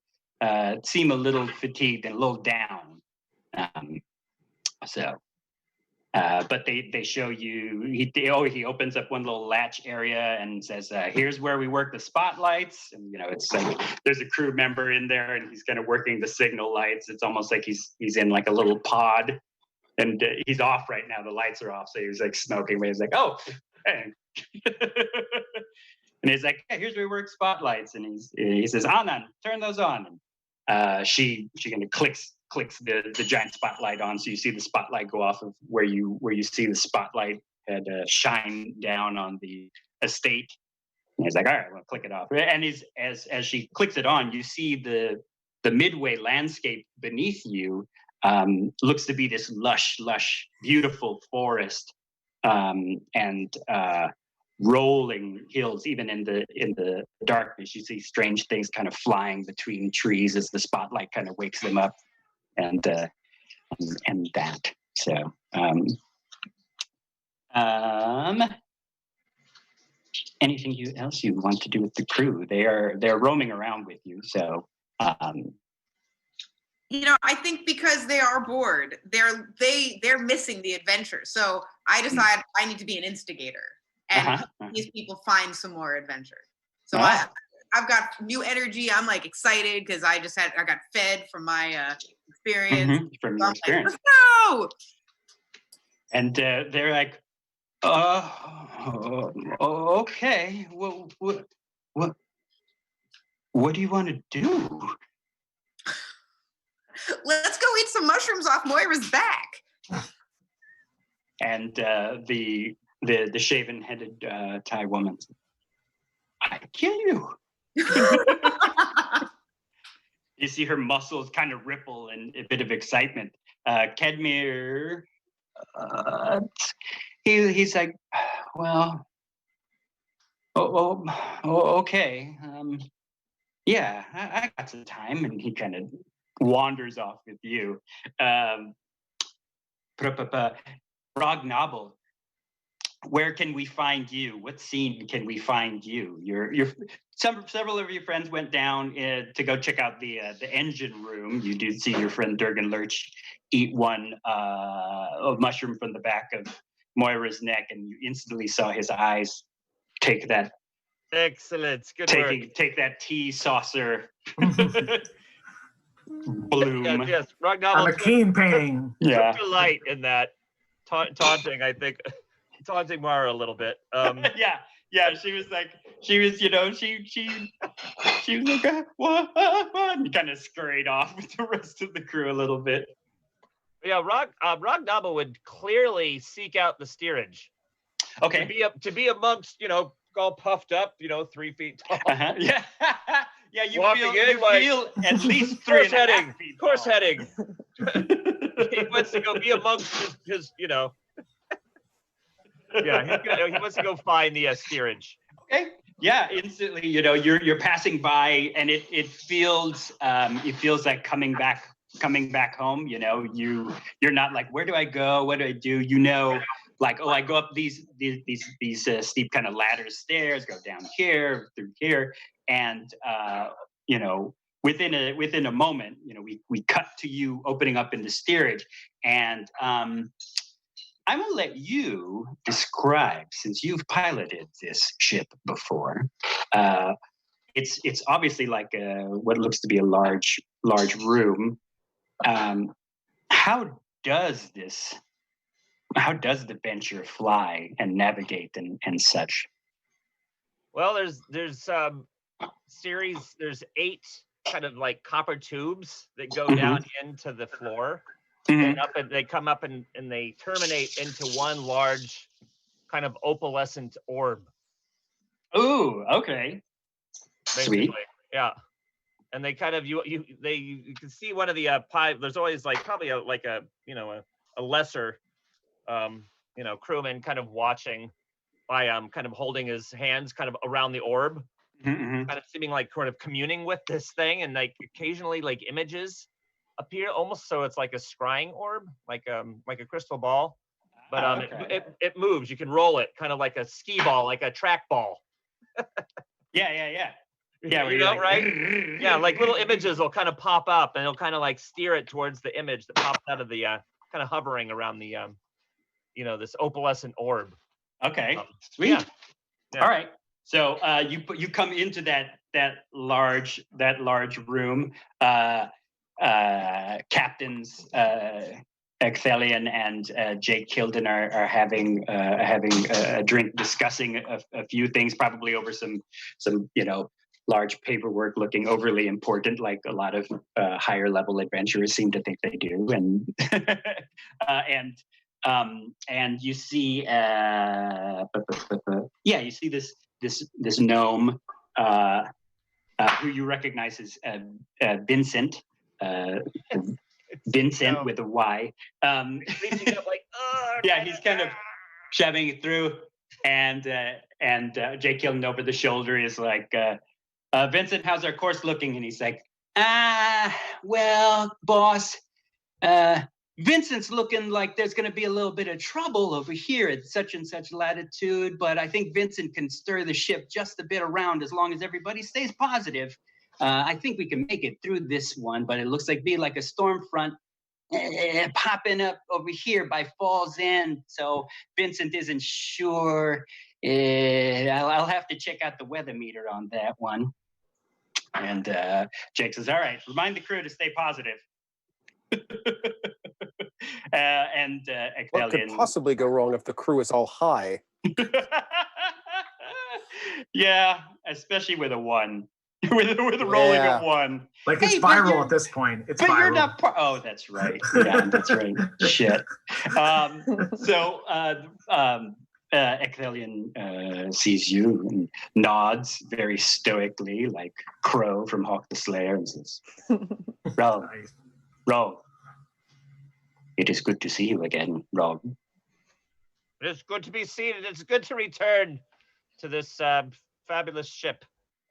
seem a little fatigued and a little down. But they show you, he opens up one little latch area and says, here's where we work the spotlights. And, you know, it's like there's a crew member in there and he's kind of working the signal lights. It's almost like he's in like a little pod, and he's off right now. The lights are off. So he's like smoking, but he's like, oh, hey. And he's like, hey, here's where we work spotlights. And he says, Anand, turn those on. And she kind of clicks the giant spotlight on, so you see the spotlight go off of where you see the spotlight had shine down on the estate. And he's like, all right, well, click it off. And as she clicks it on, you see the midway landscape beneath you looks to be this lush, beautiful forest and rolling hills. Even in the darkness, you see strange things kind of flying between trees as the spotlight kind of wakes them up. And that. So anything else you want to do with the crew? They're roaming around with you. So you know, I think because they are bored, they're missing the adventure. So I decide I need to be an instigator and help these people find some more adventure. So I've got new energy. I'm like excited because I got fed from my experience. From your experience. Like, let's go. And they're like, okay. Well, What do you want to do? Let's go eat some mushrooms off Moira's back. And the shaven-headed Thai woman, I'd kill you. You see her muscles kind of ripple in a bit of excitement. Kedmir, he's like, well, okay. Yeah, I got some time. And he kind of wanders off with you. Rog Nobble, where can we find you? What scene can we find you? Several of your friends went down to go check out the engine room. You did see your friend Durgan Lurch eat one mushroom from the back of Moira's neck, and you instantly saw his eyes take that. Excellent. Good work. Take that tea saucer bloom. Yes. Rog I'm Nobble a keen painting. Yeah. took delight in that taunting. I think taunting Mara a little bit. Yeah. She was, you know, she was like, what? And kind of scurried off with the rest of the crew a little bit. Yeah, Rog Nobble would clearly seek out the steerage. Okay. To be amongst, you know, all puffed up, you know, 3 feet tall. Uh-huh. Yeah. Yeah, you Walking feel, in like, feel at least course 3.5 feet course tall. heading. He wants to go be amongst his you know. Yeah, he wants to go find the steerage. Okay. Yeah, instantly, you know, you're passing by, and it feels like coming back home. You know, you're not like, where do I go? What do I do? You know, like, oh, I go up these steep kind of ladder stairs, go down here, through here, and you know, within a moment, you know, we cut to you opening up in the steerage, and I'm gonna let you describe, since you've piloted this ship before. It's obviously like what looks to be a large room. How does the Venture fly and navigate and such? Well, there's 8 kind of like copper tubes that go down into the floor. And they come up and they terminate into one large kind of opalescent orb. Ooh, okay. Basically. Sweet. Yeah. And they kind of you can see one of the pipe. There's always like probably a lesser crewman kind of watching by kind of holding his hands kind of around the orb, kind of seeming like sort of communing with this thing, and like occasionally like images appear, almost so it's like a scrying orb, like a crystal ball, but okay. it moves. You can roll it kind of like a skee ball, like a track ball. Yeah. You know, like, right? Yeah, like little images will kind of pop up, and it'll kind of like steer it towards the image that pops out of the kind of hovering around the this opalescent orb. Okay, sweet. Yeah. All right. So you come into that large room. Captains Ecthelion and Jake Kilden are having a drink, discussing a few things, probably over some large paperwork looking overly important, like a lot of higher level adventurers seem to think they do, and you see you see this gnome who you recognize as Vincent. Vincent with a Y. Reaching up like, yeah, he's kind of shoving it through, and Jake Kilden over the shoulder is like, Vincent, how's our course looking? And he's like, well, boss, Vincent's looking like there's going to be a little bit of trouble over here at such and such latitude, but I think Vincent can stir the ship just a bit around as long as everybody stays positive. I think we can make it through this one, but it looks like be like a storm front popping up over here by Fall's End. So Vincent isn't sure. I'll have to check out the weather meter on that one. And Jake says, all right, remind the crew to stay positive. What could possibly go wrong if the crew is all high? Yeah, especially with a 1. with rolling a 1. Like it's Hey, but viral you're- at this point. It's But viral. you're not part. Oh, that's right. Yeah, that's right. Shit. So Ecthelion sees you and nods very stoically, like Crow from Hawk the Slayer, and says, "Rob, Nice. Rob, it is good to see you again, Rob." It's good to be seen, and it's good to return to this fabulous ship.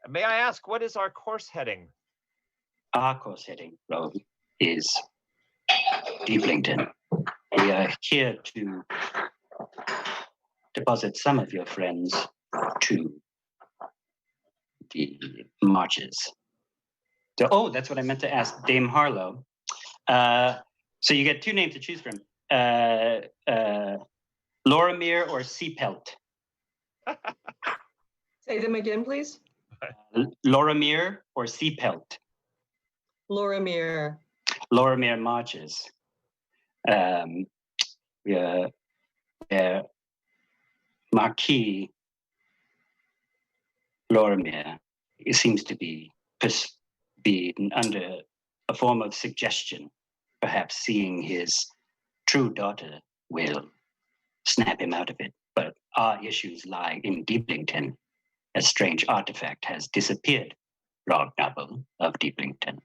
May I ask, what is our course heading? Our course heading, Rob, is Deeplington. We are here to deposit some of your friends to the marches. Oh, that's what I meant to ask Dame Harlow. So you get 2 names to choose from. Loramir or Seapelt? Say them again, please. Loramir or Seapelt? Loramir. Loramir marches. Marquis Loramir, it seems to be under a form of suggestion. Perhaps seeing his true daughter will snap him out of it. But our issues lie in Deeplington. A strange artifact has disappeared, Rognabel of Deeplington.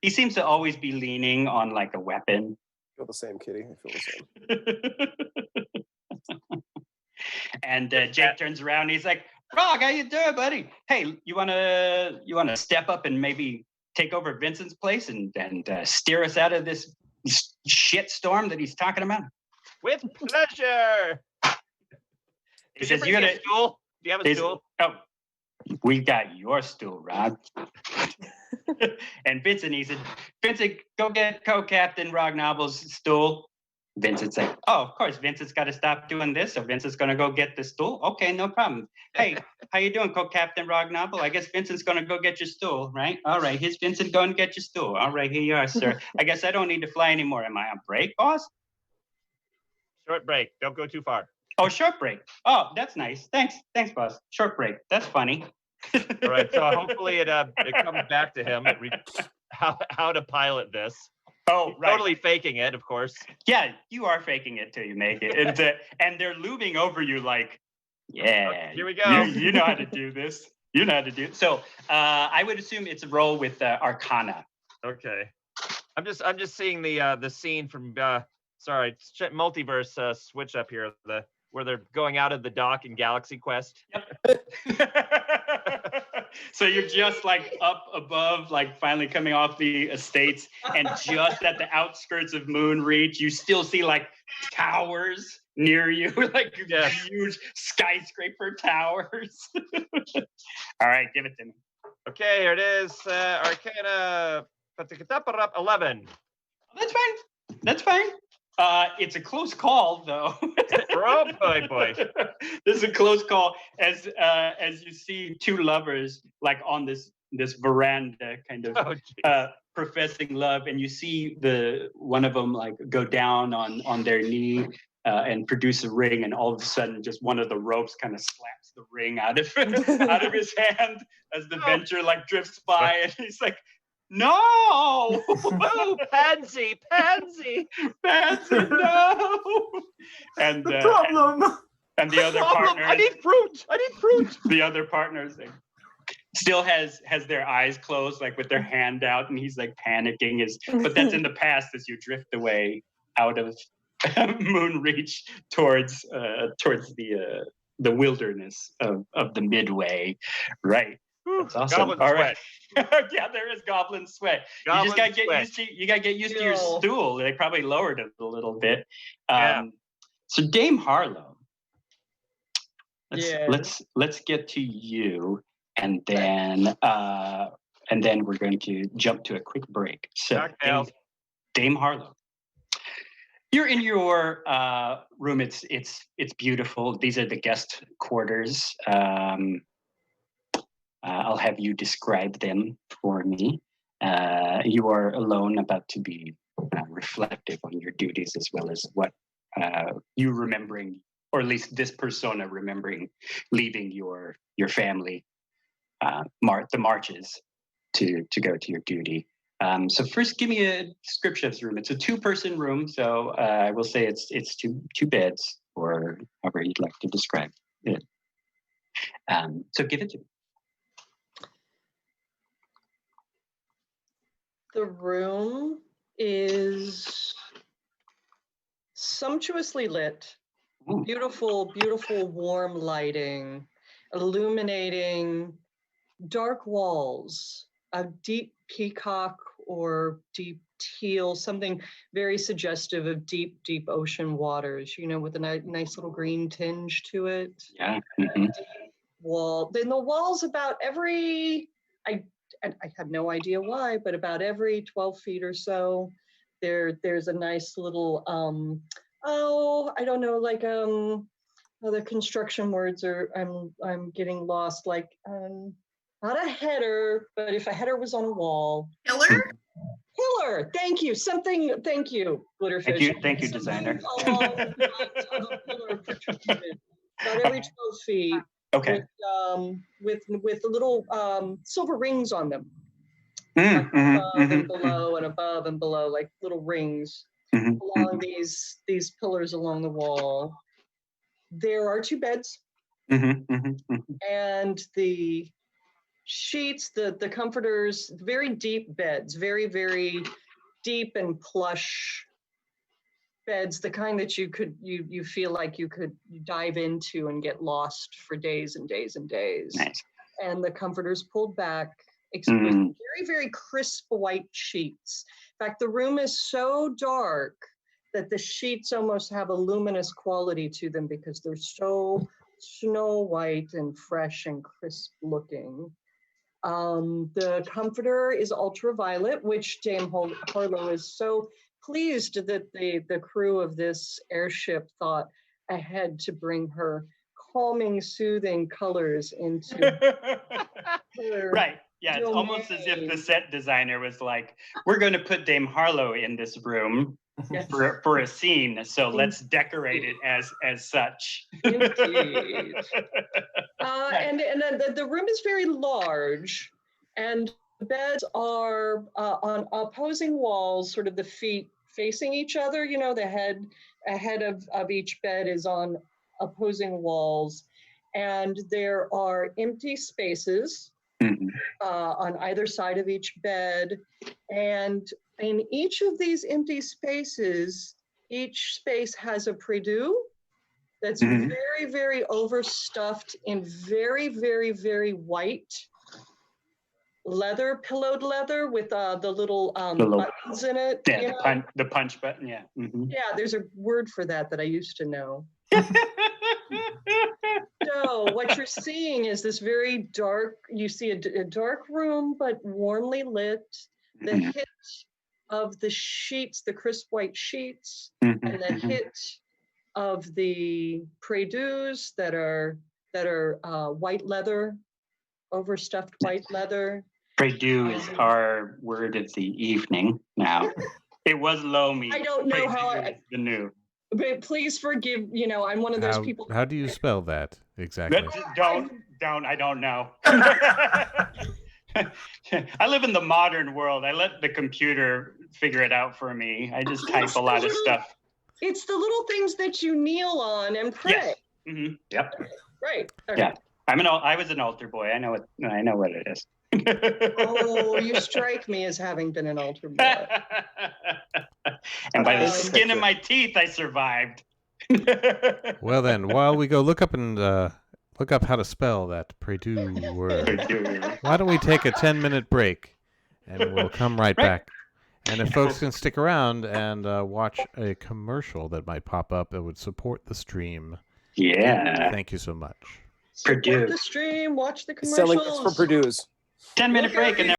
He seems to always be leaning on like a weapon. I feel the same, Kitty. I feel the same. And Jake turns around and he's like, "Rog, how you doing, buddy? Hey, you wanna step up and maybe take over Vincent's place and steer us out of this shit storm that he's talking about?" With pleasure. He says, "You gotta stool? Do you have a stool?" Oh, we got your stool, Rog." And Vincent, he said, "Vincent, go get co-captain Rognabel's stool." Vincent's like, "Oh, of course, Vincent's got to stop doing this, so Vincent's going to go get the stool. Okay, no problem. Hey, how you doing, co-captain Rognabel? I guess Vincent's going to go get your stool, right? All right, here's Vincent going to get your stool. All right, here you are, sir. I guess I don't need to fly anymore. Am I on break, boss?" Short break. Don't go too far. "Oh, short break. Oh, that's nice. Thanks, boss. Short break. That's funny." All right, so hopefully it comes back to him how to pilot this. Oh, He's right. Totally faking it, of course. Yeah, you are faking it till you make it. And they're looming over you like, yeah, Okay, here we go. You know how to do this. You know how to do it. So I would assume it's a roll with Arcana. Okay. I'm just seeing the scene from multiverse switch up here, where they're going out of the dock in Galaxy Quest. So you're just like up above, like finally coming off the estates, and just at the outskirts of Moonreach, you still see like towers near you, like huge skyscraper towers. All right, give it to me. Okay, here it is. Arcana 11. That's fine. It's a close call, though. Oh boy. This is a close call as you see 2 lovers like on this veranda, kind of professing love, and you see one of them like go down on their knee and produce a ring, and all of a sudden, just one of the ropes kind of slaps the ring out of his hand as the venture like drifts by, and he's like, "No, oh, pansy, no!" And the problem. And the other partner, I need fruit. The other partner still has their eyes closed, like with their hand out, and he's like panicking. But that's in the past as you drift away out of Moonreach towards the wilderness of the Midway, right? That's awesome. Goblin All sweat. Right. Yeah, there is goblin sweat. You just gotta get used to your stool. They probably lowered it a little bit. So Dame Harlow, let's get to you, and then we're going to jump to a quick break. So Dame Harlow, you're in your room. It's beautiful. These are the guest quarters. I'll have you describe them for me. You are alone, about to be reflective on your duties, as well as what you remembering or at least this persona remembering leaving your family, the marches to go to your duty. So first, give me a description of this room. It's a 2-person room, so I will say it's two beds, or however you'd like to describe it. So give it to me. The room is sumptuously lit. Ooh. Beautiful, beautiful warm lighting, illuminating dark walls, a deep peacock or deep teal, something very suggestive of deep, deep ocean waters, with a nice little green tinge to it. Yeah. Wall. Then the walls about every, I have no idea why, but about every 12 feet or so, there's a nice little, I don't know, like, the construction words are, I'm getting lost, like, not a header, but if a header was on a wall. Pillar, thank you, thank you, Glitterfish. Thank you, designer. Along the lines of a pillar protrusion, about every 12 feet. Okay. With the little silver rings on them. Above and below and above and below, like little rings along these pillars along the wall. There are 2 beds. And the sheets, the comforters, very deep beds, very, very deep and plush beds, the kind that you feel like you could dive into and get lost for days and days and days. Nice. And the comforters pulled back, exposing very, very crisp white sheets. In fact, the room is so dark that the sheets almost have a luminous quality to them because they're so snow white and fresh and crisp looking. The comforter is ultraviolet, which Dame Harlow is so pleased that the crew of this airship thought ahead to bring her calming, soothing colors into her. Right. Yeah, it's almost as if the set designer was like, we're going to put Dame Harlow in this room for a scene, so let's decorate it as such. Indeed. And the room is very large, and the beds are on opposing walls, sort of the feet facing each other. The head of each bed is on opposing walls, and there are empty spaces on either side of each bed. And in each of these empty spaces, each space has a prie-dieu that's very, very overstuffed in very, very, very white leather, pillowed leather with the little buttons in it. Yeah, the punch button, yeah. Yeah, there's a word for that I used to know. So what you're seeing is this very dark, you see a dark room, but warmly lit. The hit of the sheets, the crisp white sheets, and the hit of the prie-dieus that are white leather, overstuffed white leather. Prie-dieu is our word of the evening now. It was Lomi. I don't know how the new. But please forgive, I'm one of those people. How do you spell that exactly? I don't know. I live in the modern world. I let the computer figure it out for me. I just type a lot of stuff. It's the little things that you kneel on and pray. Yes. Yep. Right. Okay. Yeah. I was an altar boy. I know what it is. Oh, you strike me as having been an altar boy. And by the skin of my teeth, I survived. Well then, while we go look up how to spell that prie-dieu word, why don't we take a 10-minute break, and we'll come right back. And if folks can stick around and watch a commercial that might pop up that would support the stream. Yeah. Thank you so much. Support the stream, watch the commercials. Selling this for prie-dieus. 10-minute break and then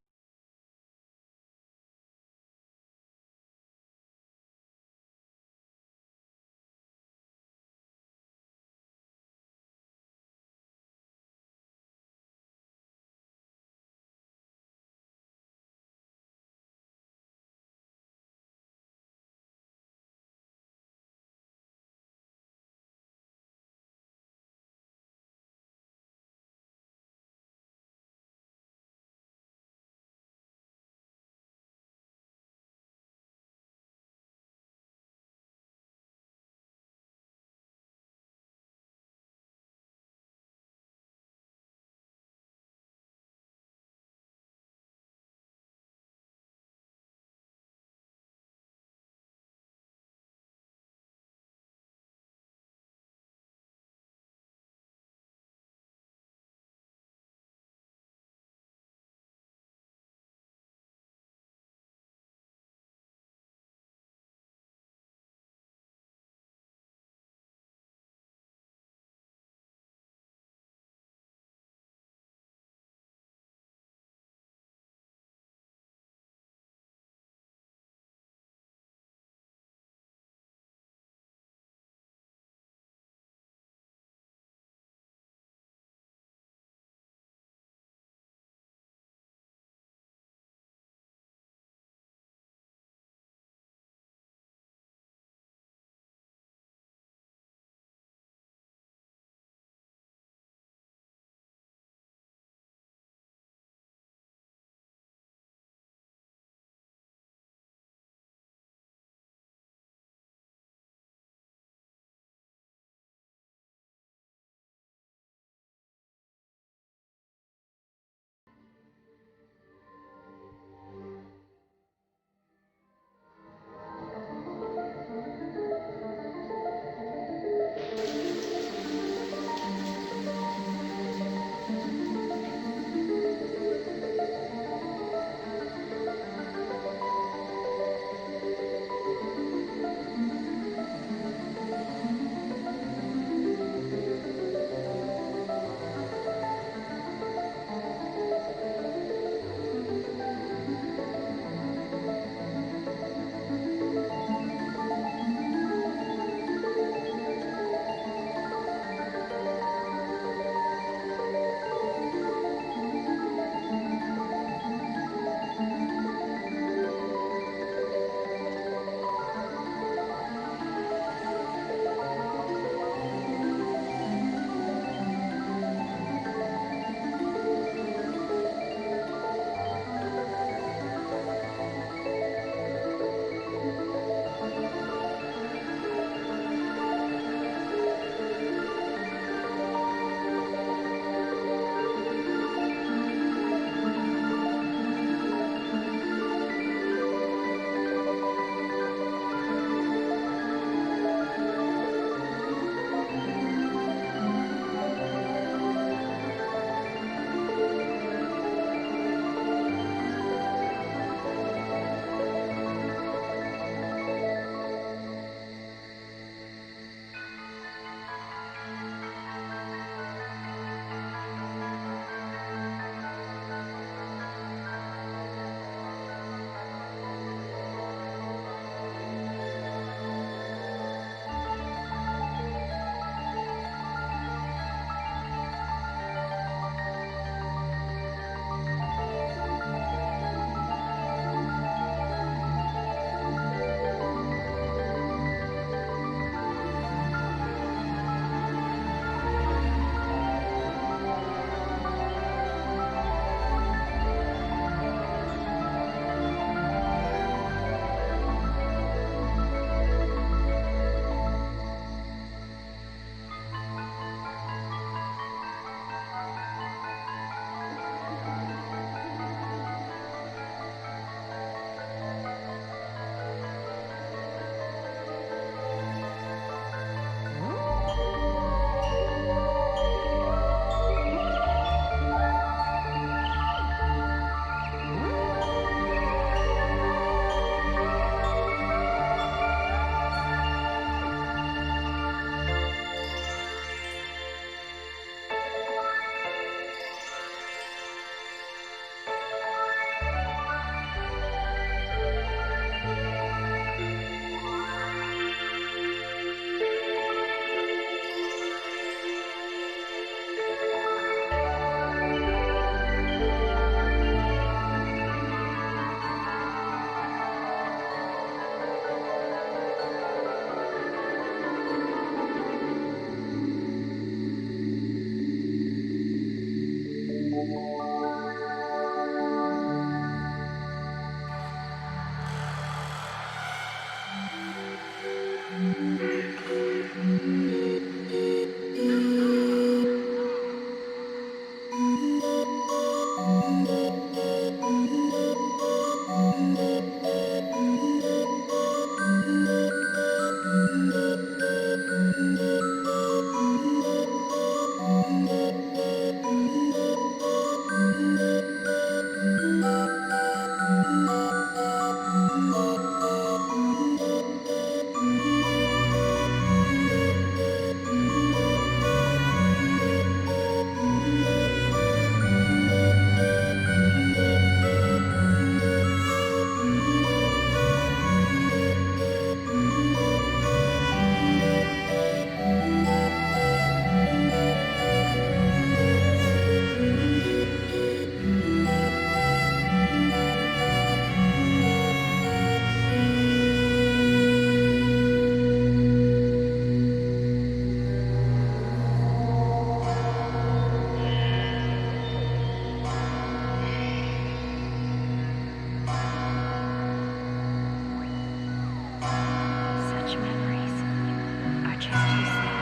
Such memories are just too sad.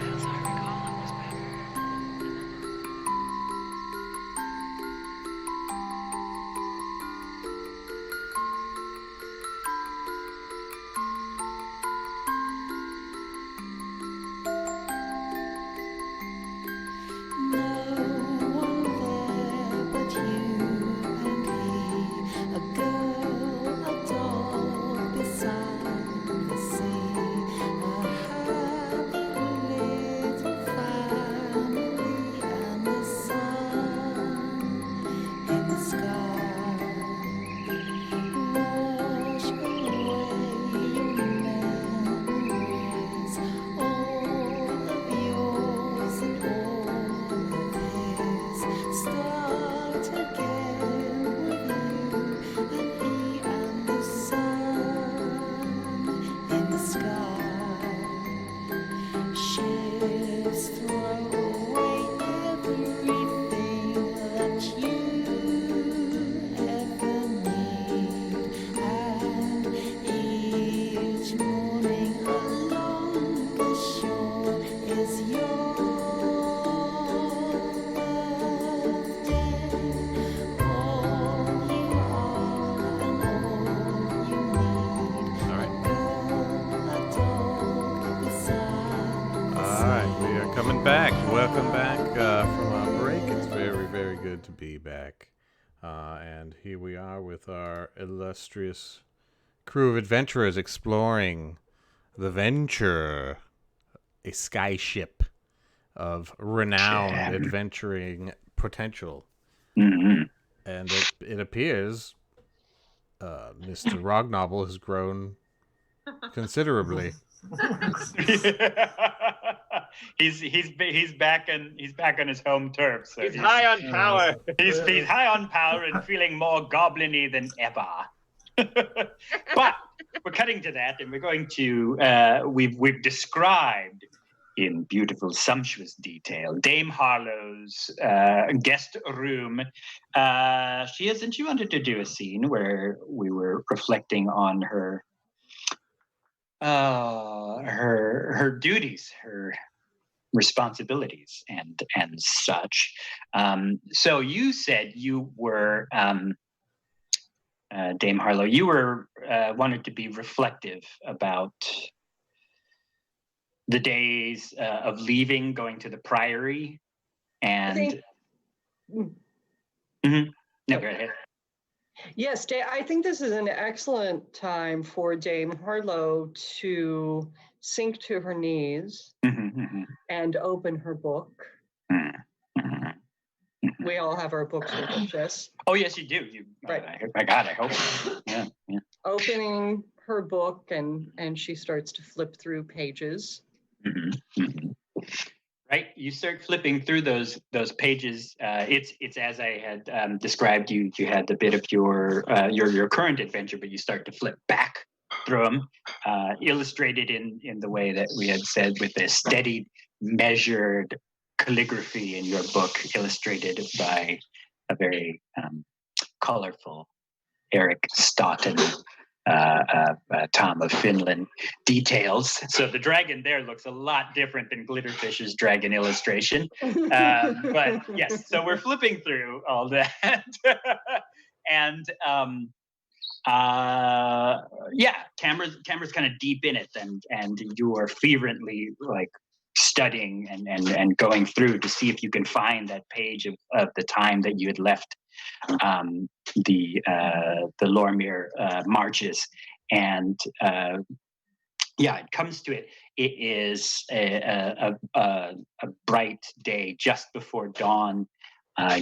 As I recall, it was better. Welcome back from our break. It's very, very good to be back. And here we are with our illustrious crew of adventurers exploring the Venture, a skyship of renowned adventuring potential. Mm-hmm. And it appears Mr. Rognobble has grown considerably. he's back on his home turf. So he's high on power. He's high on power and feeling more goblin-y than ever. But we're cutting to that, and we're going to we've described in beautiful, sumptuous detail. Dame Harlow's guest room. She has sent you wanted to do a scene where we were reflecting on her duties, her responsibilities, and such. So you said you were Dame Harlow. You were wanted to be reflective about the days of leaving, going to the Priory, and. Mm-hmm. No, go ahead. Yes, I think this is an excellent time for Dame Harlow to sink to her knees and open her book. We all have our books with us, yes? Oh, yes, you do. Right. I hope. Yeah. Opening her book, and she starts to flip through pages. Right, you start flipping through those pages. It's as I had described. You had a bit of your current adventure, but you start to flip back through them, illustrated in the way that we had said, with a steady, measured calligraphy in your book, illustrated by a very colorful Eric Stoughton. Tom of Finland details. So the dragon there looks a lot different than Glitterfish's dragon illustration. But yes, so we're flipping through all that. And camera's kind of deep in it, and you are fervently like studying and going through to see if you can find that page of the time that you had left the Lormir marches, and it comes to it. It is a bright day just before dawn.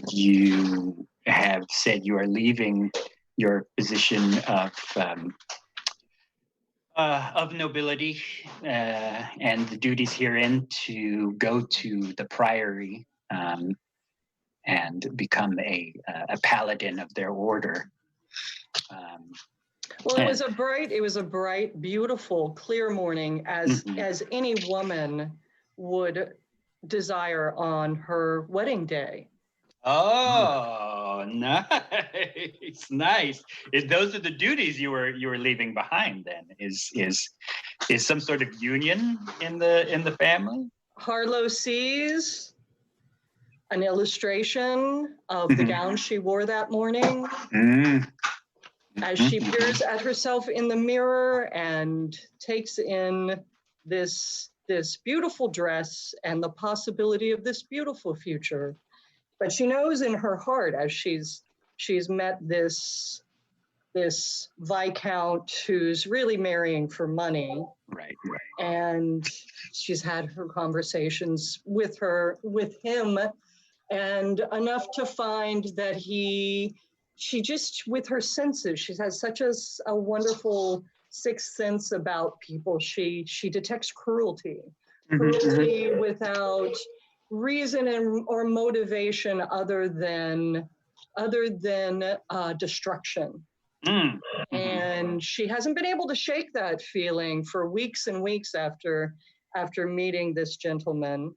You have said you are leaving your position of nobility and the duties herein to go to the Priory and become a paladin of their order. Well, it was a bright, beautiful, clear morning, as any woman would desire on her wedding day. Oh, nice. Those are the duties you were leaving behind. Then is some sort of union in the family. Harlow sees an illustration of the gown she wore that morning. As she peers at herself in the mirror and takes in this beautiful dress and the possibility of this beautiful future. But she knows in her heart, as she's met this Viscount who's really marrying for money. Right. And she's had her conversations with him, and enough to find that she just, with her senses, she has such a wonderful sixth sense about people. She detects cruelty without reason or motivation other than destruction. And she hasn't been able to shake that feeling for weeks and weeks after meeting this gentleman.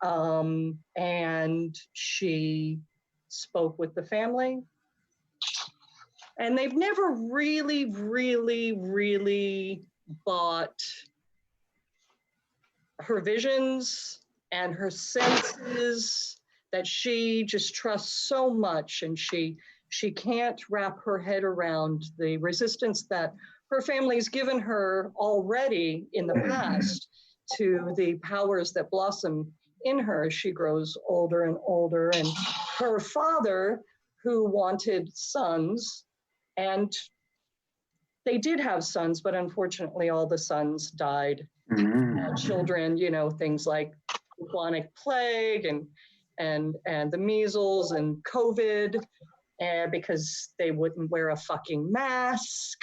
And she spoke with the family, and they've never really, really, really bought her visions and her senses that she just trusts so much, and she can't wrap her head around the resistance that her family's given her already in the past to the powers that blossom in her as she grows older and older. And her father, who wanted sons, and they did have sons, but unfortunately all the sons died. Children, things like bubonic plague and the measles and COVID, because they wouldn't wear a fucking mask.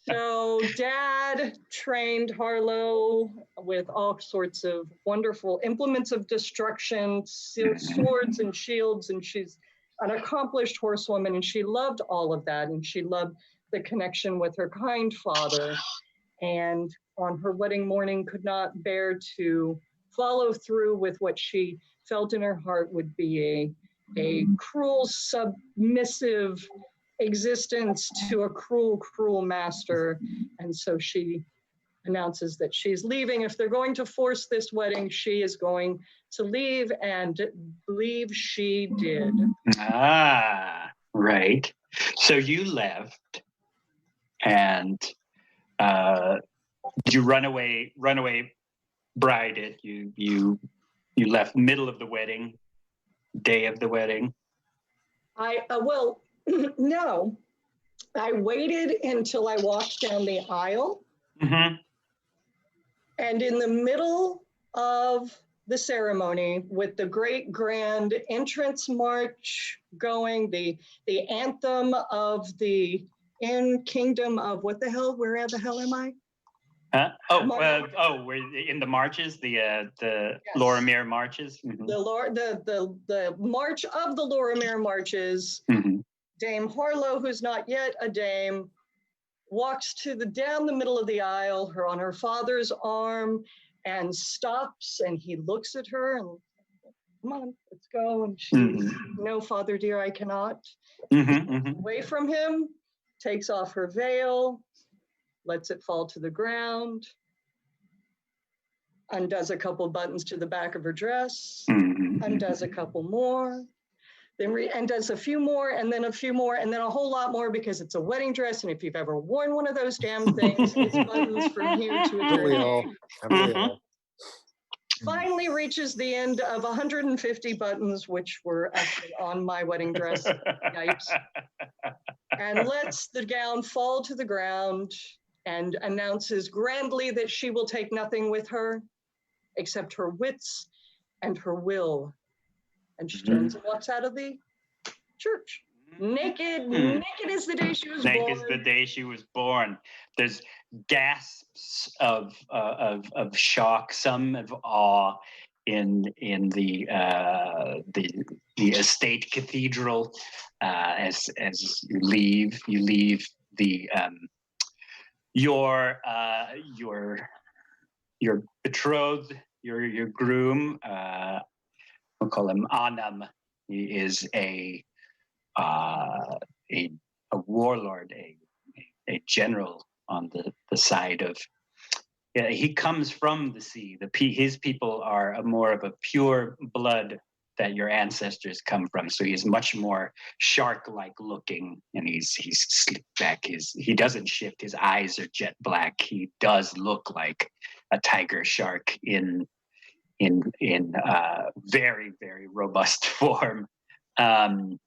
So Dad trained Harlow with all sorts of wonderful implements of destruction, swords and shields, and she's an accomplished horsewoman, and she loved all of that, and she loved the connection with her kind father. and on her wedding morning could not bear to follow through with what she felt in her heart would be a cruel, submissive existence to a cruel, cruel master. And so she announces that she's leaving. If they're going to force this wedding, she is going to leave, and believe she did. Ah, right. So you left, and you runaway brided. You left middle of the wedding, day of the wedding. Well, no. I waited until I walked down the aisle. Mm-hmm. And in the middle of the ceremony, with the great grand entrance march going, the anthem of the kingdom of what the hell? Where the hell am I? We're in the marches, the yes. Lorimir marches. Mm-hmm. The march of the Lorimir marches. Mm-hmm. Dame Harlow, who's not yet a dame, walks down the middle of the aisle, her on her father's arm, and stops, and he looks at her and, come on, let's go. And she's, no, father dear, I cannot. Away from him, takes off her veil, lets it fall to the ground, undoes a couple buttons to the back of her dress, undoes a couple more, and does a few more, and then a few more, and then a whole lot more, because it's a wedding dress, and if you've ever worn one of those damn things, it's buttons from here to eternity. Finally reaches the end of 150 buttons, which were actually on my wedding dress. Yipes. And lets the gown fall to the ground and announces grandly that she will take nothing with her except her wits and her will. And she turns and walks out of the church. Naked as the day she was born. Naked as the day she was born. There's gasps of shock, some of awe in the estate cathedral as you leave the your betrothed, your groom. We'll call him Anam. He is a warlord, a general on the side of. He comes from the sea. His people are more of a pure blood that your ancestors come from. So he's much more shark-like looking, and he's slicked back. He doesn't shift. His eyes are jet black. He does look like a tiger shark in very, very robust form. And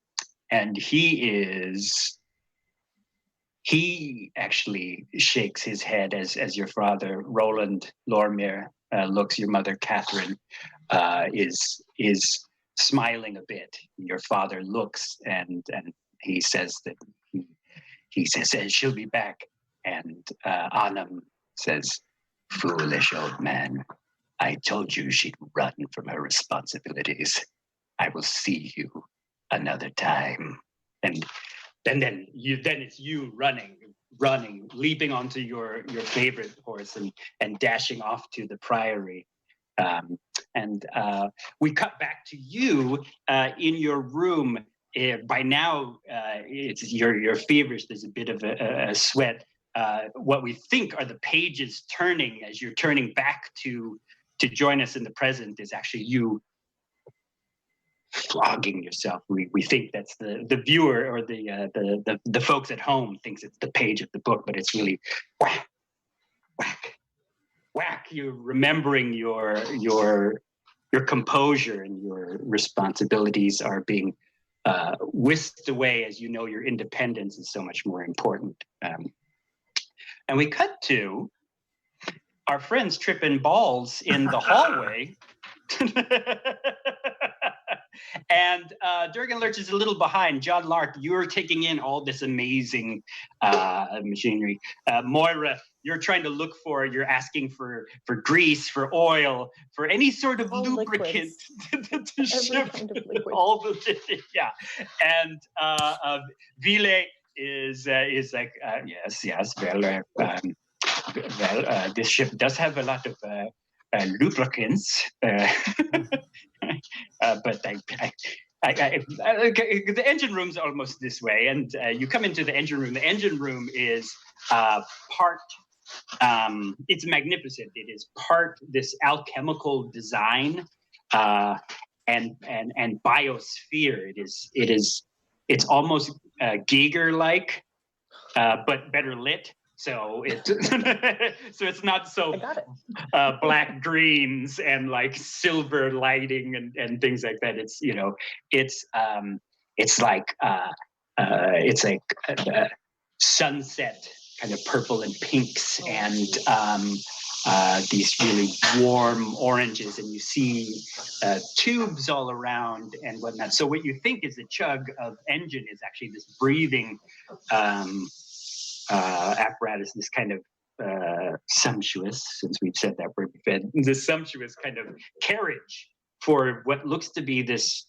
he actually shakes his head as your father, Roland Lorimir, looks. Your mother, Catherine, is smiling a bit. Your father looks, and he says that he says she'll be back. And Anam says, "Foolish old man. I told you she'd run from her responsibilities. I will see you another time." And then it's you running, leaping onto your favorite horse and dashing off to the priory. And we cut back to you in your room. By now, you're feverish. There's a bit of a sweat. What we think are the pages turning as you're turning back to join us in the present is actually you flogging yourself. We think that's the viewer or the folks at home thinks it's the page of the book, but it's really whack, whack, whack. You're remembering your composure, and your responsibilities are being whisked away as you know your independence is so much more important. And we cut to our friends tripping balls in the hallway. And Durgan Lurch is a little behind. John Lark, you're taking in all this amazing machinery. Moira, you're trying to look you're asking for grease, for oil, for any sort of lubricant to ship all the yeah. And Ville is like yes, well, this ship does have a lot of lubricants, but the engine room's almost this way, and you come into the engine room. The engine room is part. It's magnificent. It is part this alchemical design and biosphere. It's almost Giger-like, but better lit. So it's not so black greens and like silver lighting and things like that. It's like sunset kind of purple and pinks and these really warm oranges, and you see tubes all around and whatnot. So what you think is a chug of engine is actually this breathing apparatus, this kind of sumptuous, since we've said that word before, this sumptuous kind of carriage for what looks to be this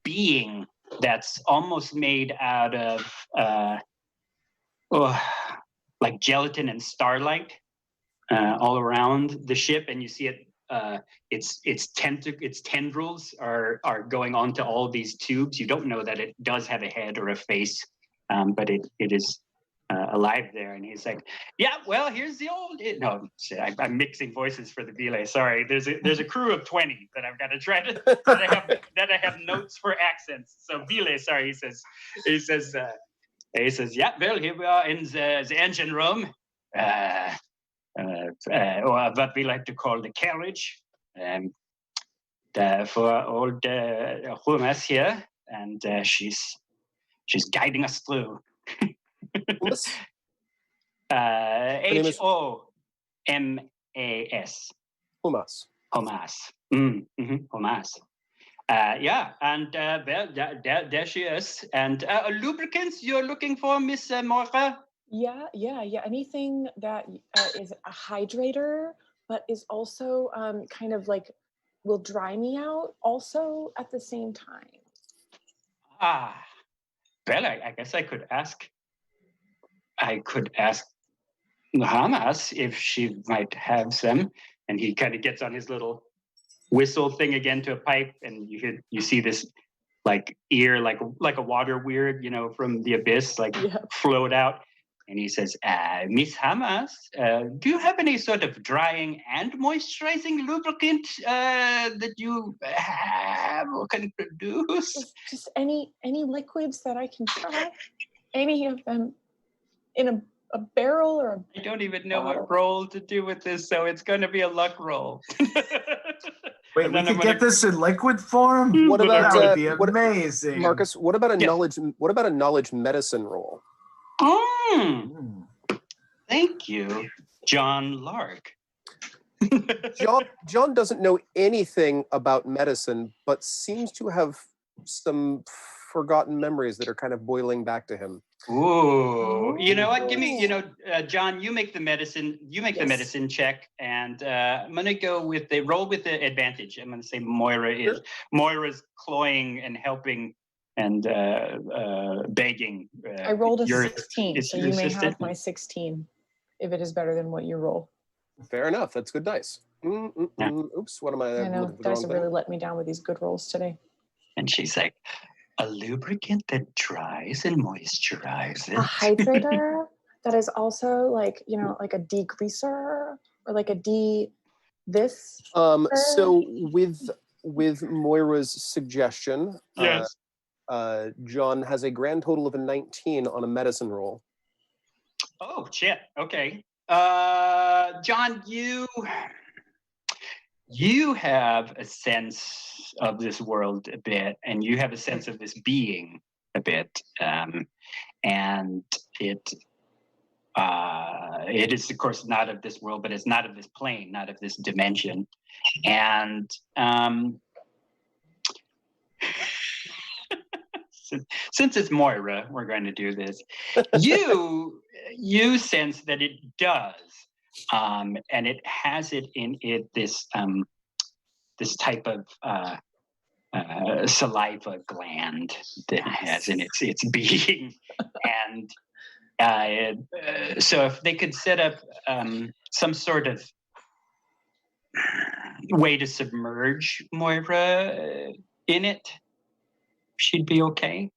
being that's almost made out of like gelatin and starlight all around the ship, and you see it. Its tendrils are going onto all these tubes. You don't know that it does have a head or a face, but it is alive there. And he's like, "Yeah, well, here's the old." No, I'm mixing voices for the Vile. Sorry, there's a crew of 20 that I've got to try to that I have notes for accents. So Vile, sorry, he says, "Yeah, well, here we are in the engine room, or what we like to call the carriage, for old Humas here, and she's guiding us through." Homas. Humas. Humas. Yeah, and there she is. And lubricants you're looking for, Miss Moira? Yeah. Anything that is a hydrator, but is also kind of like will dry me out also at the same time. Well, I guess I could ask Hamas if she might have some. And he kind of gets on his little whistle thing again to a pipe, and you see this like ear, like a water weird, from the abyss, float out. And he says, "Miss Hamas, do you have any sort of drying and moisturizing lubricant that you have or can produce?" Just any liquids that I can try. Any of them in a barrel or I don't even know what roll to do with this, so it's going to be a luck roll. Wait, we could get this in liquid form? What about that would be amazing, Marcus? What about a knowledge? What about a knowledge medicine roll? Thank you, John Lark. John doesn't know anything about medicine, but seems to have some forgotten memories that are kind of boiling back to him. Ooh, you know what? Give me, John, you make the medicine. You make the medicine check, and I'm gonna go with the roll with the advantage. I'm gonna say Moira's clawing and helping and begging. I rolled a 16, so you may have my 16 if it is better than what you roll. Fair enough. That's good dice. Oops, what am I? I know dice have really let me down with these good rolls today. And she's like, "A lubricant that dries and moisturizes. A hydrator that is also like a degreaser or like a this. So with Moira's suggestion, yes. John has a grand total of a 19 on a medicine roll. Oh shit! Okay, John, you have a sense of this world a bit, and you have a sense of this being a bit, and it is of course not of this world, but it's not of this plane, not of this dimension, and since it's Moira, we're going to do this. You sense that it does, and it has it in it this type of saliva gland that it has in its being, and So if they could set up some sort of way to submerge Moira in it, she'd be okay.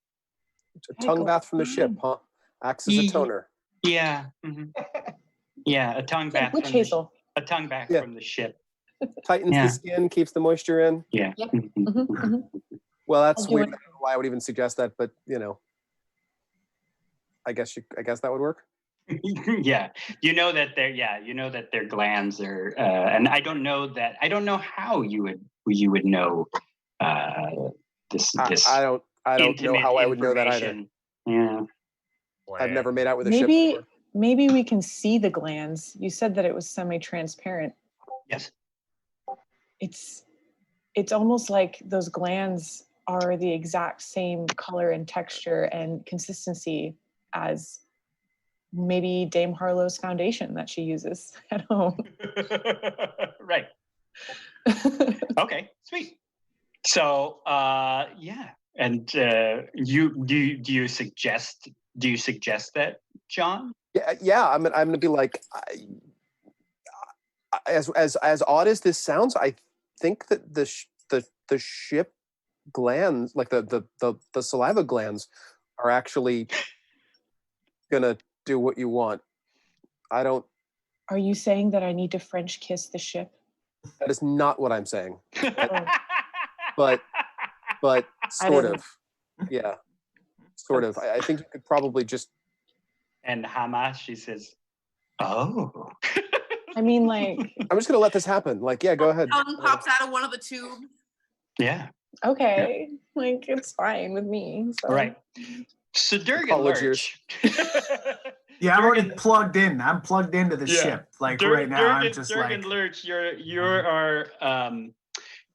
A tongue bath from the ship, huh? Acts as a toner. Yeah. Yeah, a tongue bath Witch hazel. A tongue bath Yeah. from the ship. Tightens the skin, keeps the moisture in. Yeah. Yep. Well, that's I'll do weird. it. I don't know why I would even suggest that, but I guess that would work. Yeah, you know that their glands are, and I don't know how you would know this I don't know how I would know that either. information. Yeah. I've never made out with a ship before. Maybe we can see the glands. You said that it was semi-transparent. Yes. It's almost like those glands are the exact same color and texture and consistency as maybe Dame Harlow's foundation that she uses at home. Right. Okay, sweet. So yeah, and do you suggest that, John? Yeah. I'm gonna be like, as odd as this sounds, I think that the ship glands, like the saliva glands, are actually gonna do what you want. I don't. Are you saying that I need to French kiss the ship? That is not what I'm saying. But sort of. Yeah. Sort of. I think you could probably just. And Hama, she says, "Oh." I mean, like. I'm just gonna let this happen. Like, yeah, go ahead. Tongue pops out of one of the tubes. Yeah. Okay. Like, it's fine with me. So. Right. So Durgan College Lurch. Yeah, I'm already plugged in. I'm plugged into the ship. Like right now, I'm just Durgan like. Lurch, you're our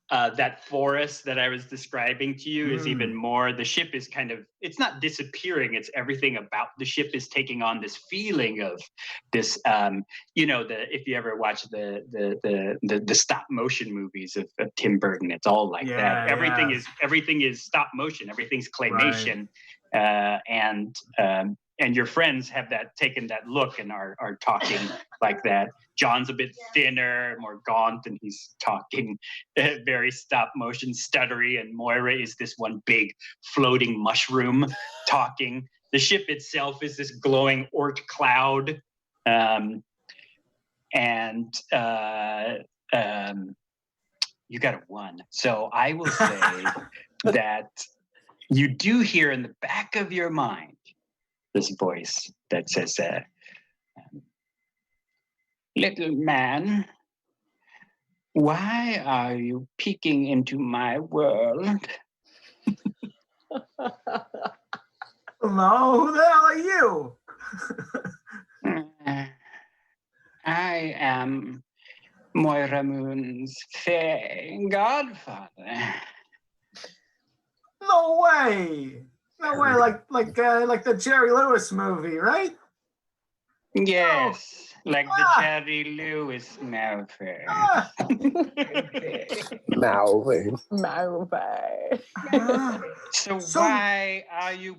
that forest that I was describing to you is even more. The ship is kind of, it's not disappearing. It's everything about the ship is taking on this feeling of this. If you ever watch the stop motion movies of Tim Burton, it's all like that. Everything is stop motion. Everything's claymation, and your friends have taken that look and are talking like that. John's a bit thinner, more gaunt, and he's talking very stop motion, stuttery. And Moira is this one big floating mushroom talking. The ship itself is this glowing Oort cloud. You got a 1. So I will say that you do hear in the back of your mind this voice that says, "Little man, why are you peeking into my world?" Hello, who the hell are you? I am Moira Moon's fair godfather. No way. No way, like the Jerry Lewis movie, right? Yes, like the Jerry Lewis Malfoy. So why are you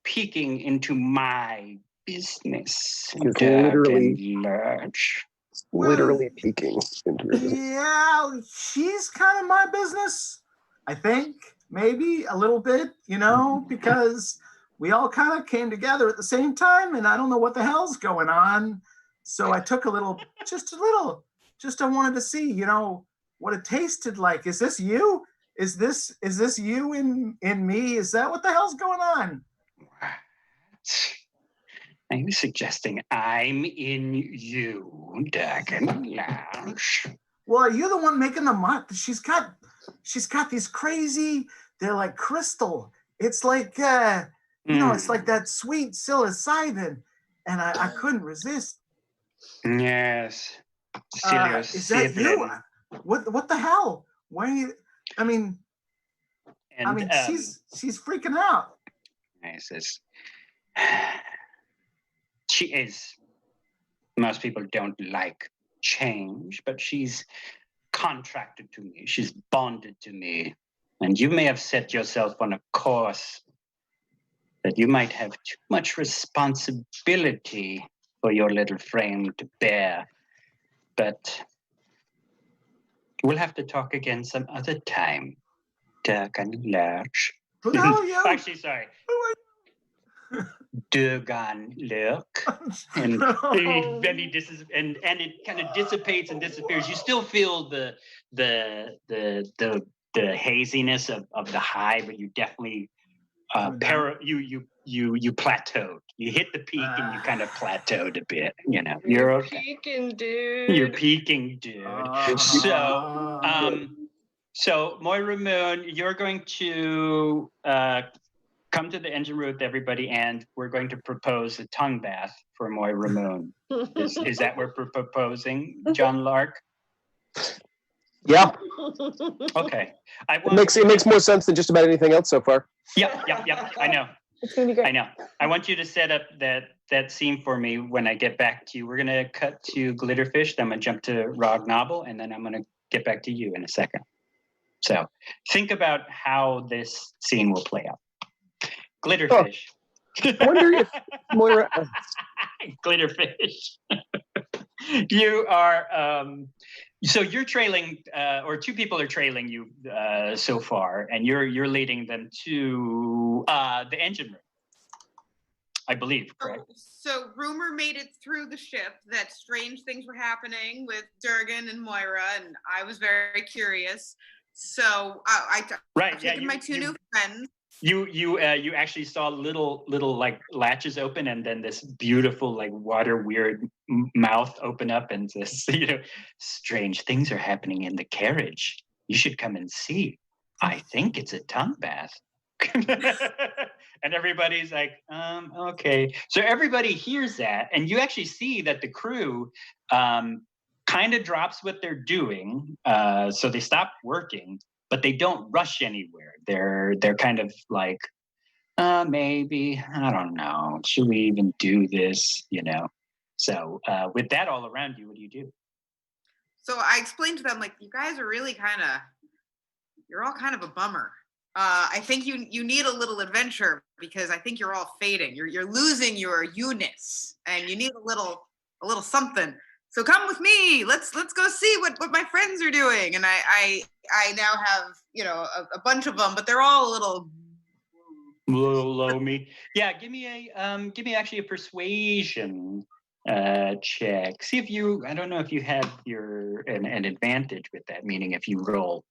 peeking into my business, Durgan Lurch? Literally peeking into your business. Yeah, she's kind of my business, I think. Maybe a little bit, because we all kind of came together at the same time, and I don't know what the hell's going on. So I took just I wanted to see, what it tasted like. Is this you? Is this you in me? Is that what the hell's going on? Are you suggesting I'm in you, Durgan Lurch? Well, are you the one making the mud? She's got these crazy. They're like crystal. It's like it's like that sweet psilocybin, and I couldn't resist. Yes, is that you? What the hell? Why are you? She's freaking out. He says, she is. Most people don't like change, but she's contracted to me. She's bonded to me. And you may have set yourself on a course that you might have too much responsibility for your little frame to bear. But we'll have to talk again some other time. Durgan Lurch. Who the hell are you? Actually, sorry. Who are Durgan Lurk. And then he and it kind of dissipates and disappears. You still feel the haziness of the high, but you definitely you plateaued. You hit the peak and you kind of plateaued a bit. You know, you're okay. Peaking, dude. You're peaking, dude. So Moira Moon, you're going to come to the engine room with everybody, and we're going to propose a tongue bath for Moira Moon. Is that what we're proposing, John Lark? Yeah, Okay. it makes more sense than just about anything else so far. Yep. I know. It's gonna be great. I know. I want you to set up that scene for me when I get back to you. We're gonna cut to Glitterfish, then I'm gonna jump to Rog Novel, and then I'm gonna get back to you in a second. So think about how this scene will play out. Glitterfish. I wonder if Moira. Glitterfish. You are so you're trailing, or two people are trailing you so far, and you're leading them to the engine room, I believe, correct? So rumor made it through the ship that strange things were happening with Durgan and Moira, and I was very curious. So I've taken my two new friends. You actually saw little like latches open, and then this beautiful like water weird mouth open up, and this strange things are happening in the carriage. You should come and see. I think it's a tongue bath. And everybody's like, okay. So everybody hears that, and you actually see that the crew kind of drops what they're doing. So they stop working, but they don't rush anywhere. They're kind of like, maybe, I don't know. Should we even do this? So with that all around you, what do you do? So I explained to them, like, you guys are really you're all kind of a bummer. I think you need a little adventure, because I think you're all fading. You're losing your you-ness, and you need a little something. So come with me. Let's go see what my friends are doing. And I now have a bunch of them, but they're all a little low me. Yeah, give me actually a persuasion check. See if you. I don't know if you have an advantage with that. Meaning if you roll.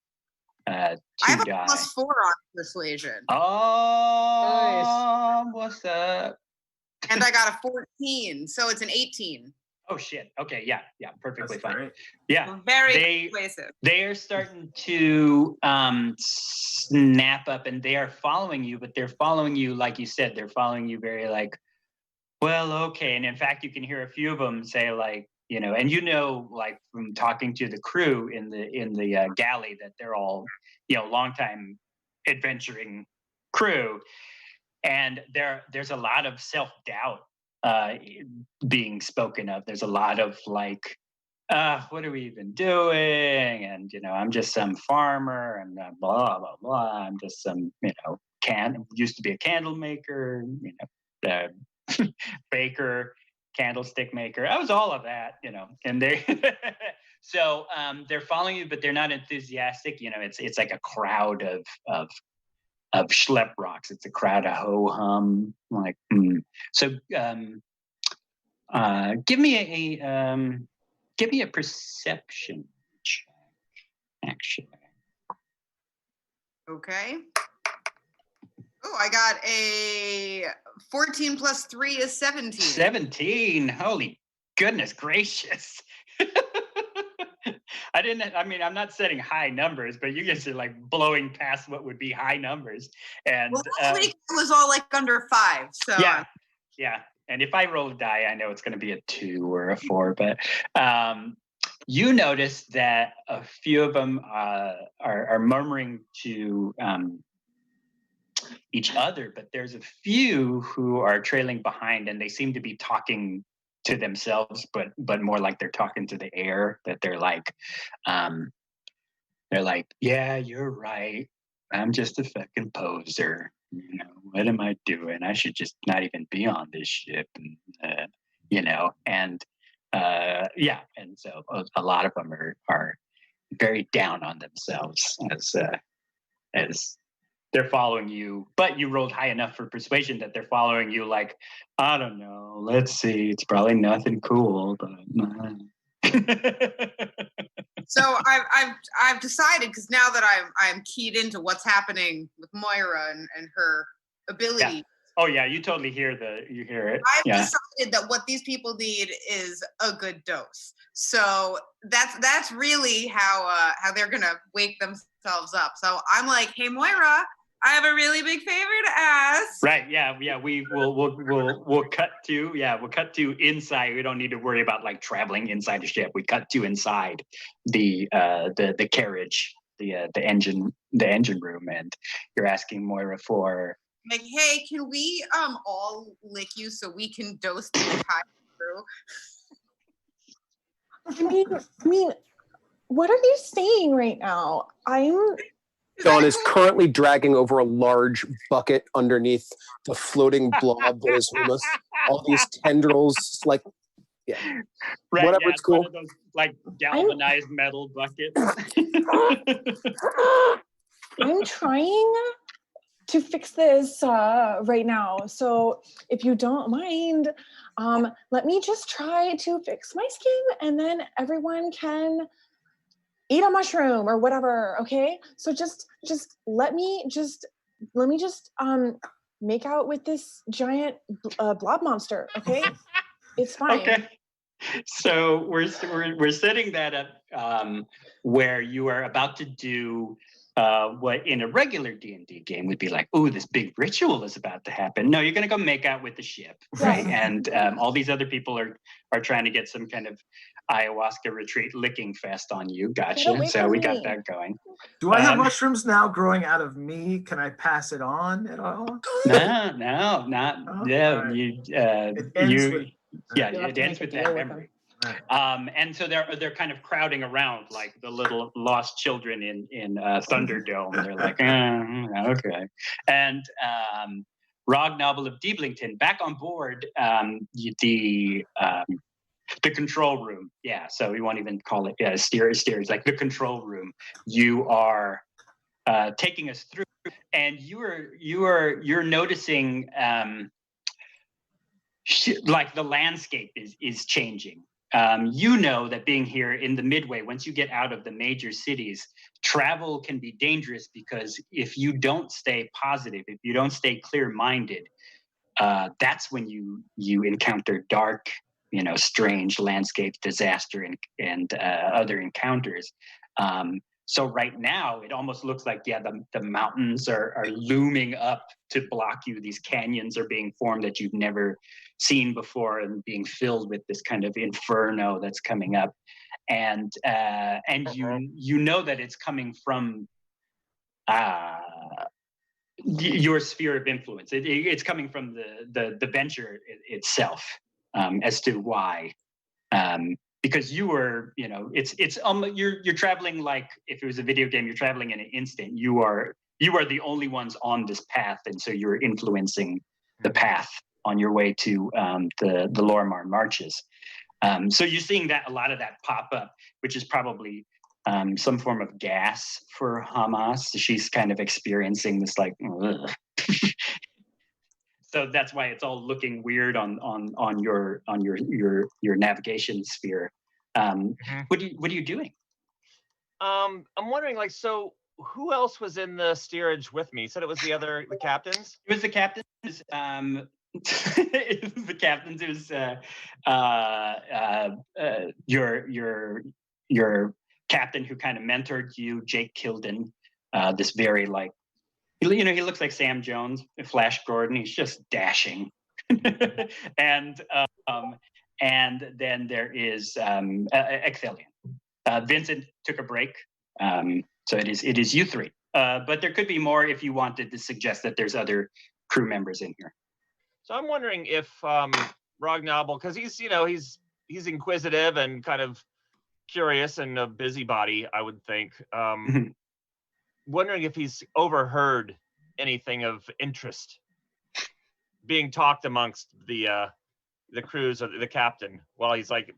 I have die. a +4 on persuasion. Oh, nice. What's up? And I got a 14, so it's an 18. Oh shit. Okay, yeah, perfectly That's fine. great. Yeah, very persuasive. They are starting to snap up, and they are following you, but they're following you like you said. They're following you very like, well, okay. And in fact, you can hear a few of them say like, and like from talking to the crew in the galley that they're all, longtime adventuring crew, and there's a lot of self-doubt being spoken of. There's a lot of like, what are we even doing? And I'm just some farmer, and blah blah blah. I'm just some used to be a candle maker, baker, candlestick maker. I was all of that, and they so they're following you, but they're not enthusiastic. It's like a crowd of schlep rocks. It's a crowd of ho hum. Like, So give me a perception check, actually. Okay. Oh, I got a 14 + 3 is 17. 17. Holy goodness gracious. I'm not setting high numbers, but you guys are like blowing past what would be high numbers. And last week it was all like under 5. So yeah. And if I roll a die, I know it's going to be a 2 or a 4. But you notice that a few of them are murmuring to each other, but there's a few who are trailing behind, and they seem to be talking to themselves, but more like they're talking to the air. That they're like, yeah, you're right. I'm just a fucking poser. what am I doing? I should just not even be on this ship, and and and so a lot of them are very down on themselves as they're following you, but you rolled high enough for persuasion that they're following you. Like, I don't know. Let's see. It's probably nothing cool, but. So I've decided, because now that I'm keyed into what's happening with Moira and her ability. Yeah. Oh yeah, you totally hear it. I've decided that what these people need is a good dose. So that's really how they're gonna wake themselves up. So I'm like, hey Moira, I have a really big favor to ask. Right. Yeah. We'll cut to inside. We don't need to worry about like traveling inside the ship. We cut to inside the carriage, the engine room, and you're asking Moira for. Like, hey, can we all lick you so we can dose the entire crew? I mean, what are you saying right now? John is currently dragging over a large bucket underneath the floating blob that is Humus. All these tendrils, like, right, whatever, it's cool. One of those, like, galvanized metal buckets. I'm trying to fix this right now. So if you don't mind, let me just try to fix my skin, and then everyone can eat a mushroom or whatever. Okay. So just let me just make out with this giant blob monster. Okay. It's fine. Okay. So we're setting that up where you are about to do what in a regular D&D game would be like, oh, this big ritual is about to happen. No, you're going to go make out with the ship, right? And all these other people are trying to get some kind of ayahuasca retreat licking fest on you. Gotcha. So we got that going. Do I have mushrooms now growing out of me? Can I pass it on at all? No, not. Oh, Yeah, right. it ends with that memory. Right. And so they're kind of crowding around like the little lost children in Thunderdome. They're like, okay. And Rog Noble of Deeblington back on board the control room. Yeah, so we won't even call it steerage, like the control room. You are taking us through, and you're noticing like the landscape is changing. You know that being here in the Midway, once you get out of the major cities, travel can be dangerous because if you don't stay positive, if you don't stay clear-minded, that's when you encounter dark, strange landscapes, disaster, and other encounters. So right now, it almost looks like, the mountains are looming up to block you. These canyons are being formed that you've never seen before and being filled with this kind of inferno that's coming up. And you know that it's coming from your sphere of influence. It's coming from the venture itself as to why. Because you were, you're traveling like if it was a video game, you're traveling in an instant. You are the only ones on this path, and so you're influencing the path on your way to the Lorimar marches. So you're seeing a lot of that pop up, which is probably some form of gas for Hamas. She's kind of experiencing this like. So that's why it's all looking weird on your navigation sphere. What are you doing? I'm wondering, like, so who else was in the steerage with me? You said it was the captains? It was the captains. It was the captains. It was your captain who kind of mentored you, Jake Kilden. This very like. He looks like Sam Jones, Flash Gordon. He's just dashing, and then there is Ecthelion. Vincent took a break, so it is you three. But there could be more if you wanted to suggest that there's other crew members in here. So I'm wondering if Rognobble, because he's inquisitive and kind of curious and a busybody, I would think. Wondering if he's overheard anything of interest being talked amongst the crews of the captain while he's like,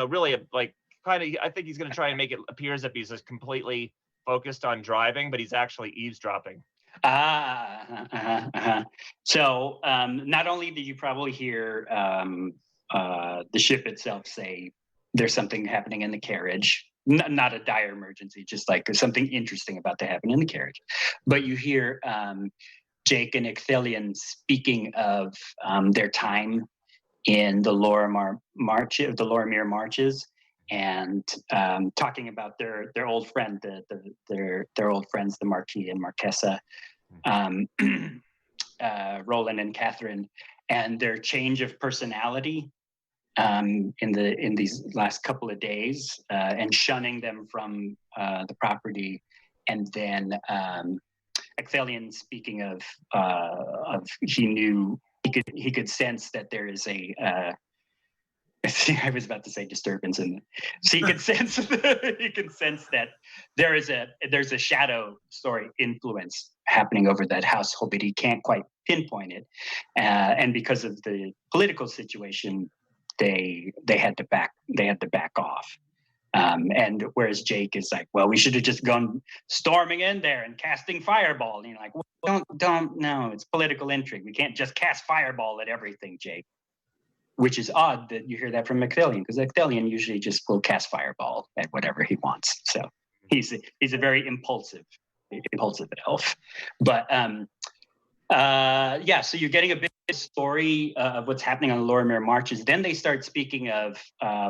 really like kind of. I think he's going to try and make it appear as if he's just completely focused on driving, but he's actually eavesdropping. So not only did you probably hear the ship itself say there's something happening in the carriage, not a dire emergency, just like something interesting about to happen in the carriage, but you hear Jake and Icthelion speaking of their time in the Lorimar marches, and talking about their old friend, their old friends, the Marquis and Marquesa, Roland and Catherine, and their change of personality in these last couple of days, and shunning them from the property, and then Icthelion speaking of he could sense that there is a I was about to say disturbance, and so he can sense that there's a shadow story influence happening over that household, but he can't quite pinpoint it, and because of the political situation, they had to back off. And whereas Jake is like, well, we should have just gone storming in there and casting fireball. And you're like, well, don't, no, it's political intrigue. We can't just cast fireball at everything, Jake. Which is odd that you hear that from Icthelion, because Icthelion usually just will cast fireball at whatever he wants. So he's a very impulsive elf. But so you're getting a bit of story of what's happening on the Lorimar marches. Then they start speaking of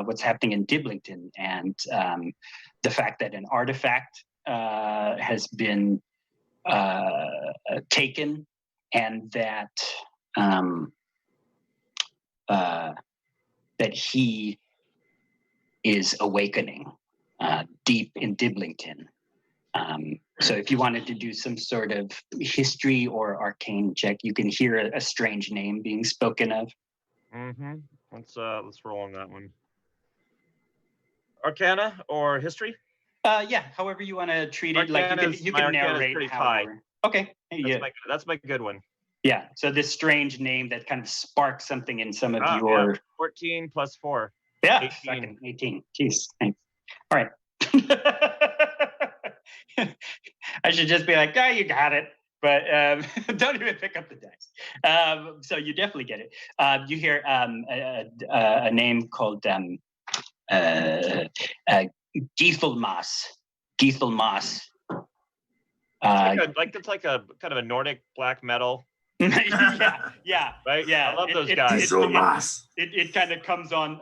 what's happening in Diblington, and the fact that an artifact has been taken, and that that he is awakening deep in Diblington. So if you wanted to do some sort of history or arcane check, you can hear a strange name being spoken of. Mm-hmm. Let's roll on that one. Arcana or history? Yeah, however you want to treat it. You can narrate how. High. Okay. That's my good one. Yeah, so this strange name that kind of sparks something in some of your... Yeah. 14 plus 4. Yeah, 18. Jeez, thanks. All right. I should just be like, you got it. But don't even pick up the dice. So you definitely get it. You hear a name called Githelmas. Githelmas. It's like a kind of a Nordic black metal. yeah, right. Yeah, I love those guys. It kind of comes on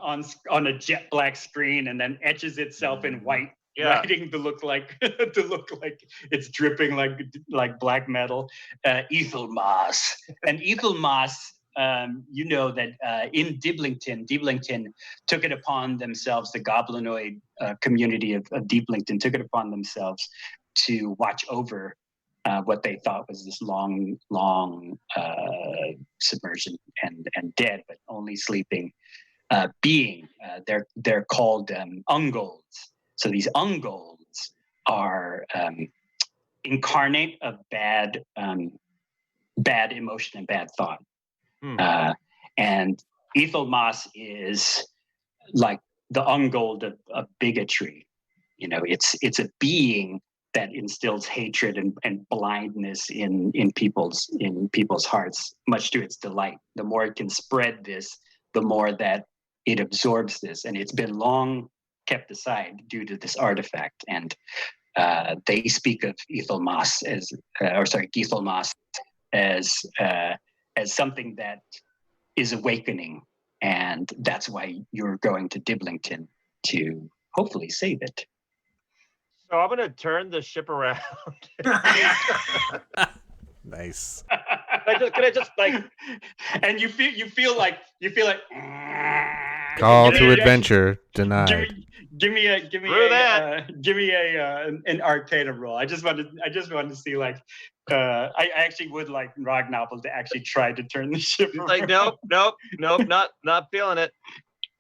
a jet black screen and then etches itself in white writing to look like it's dripping like black metal. Ethelmas, and Ethelmas. You know that in Diblington took it upon themselves. The goblinoid community of Diblington took it upon themselves to watch over what they thought was this long submersion and dead, but only sleeping being. They're called Ungolds. So these Ungolds are incarnate of bad emotion and bad thought. And Ethelmas is like the Ungold of bigotry. It's a being that instills hatred and blindness in people's hearts, much to its delight. The more it can spread this, the more that it absorbs this, and it's been long kept aside due to this artifact. And they speak of Githelmas as something that is awakening, and that's why you're going to Diblington to hopefully save it. So I'm gonna turn the ship around. Nice. Can I just like? And you feel like. Call to adventure denied. Give me an Arcana roll. I just wanted to see I actually would like Ragnovel to actually try to turn the ship around. Like nope, not feeling it.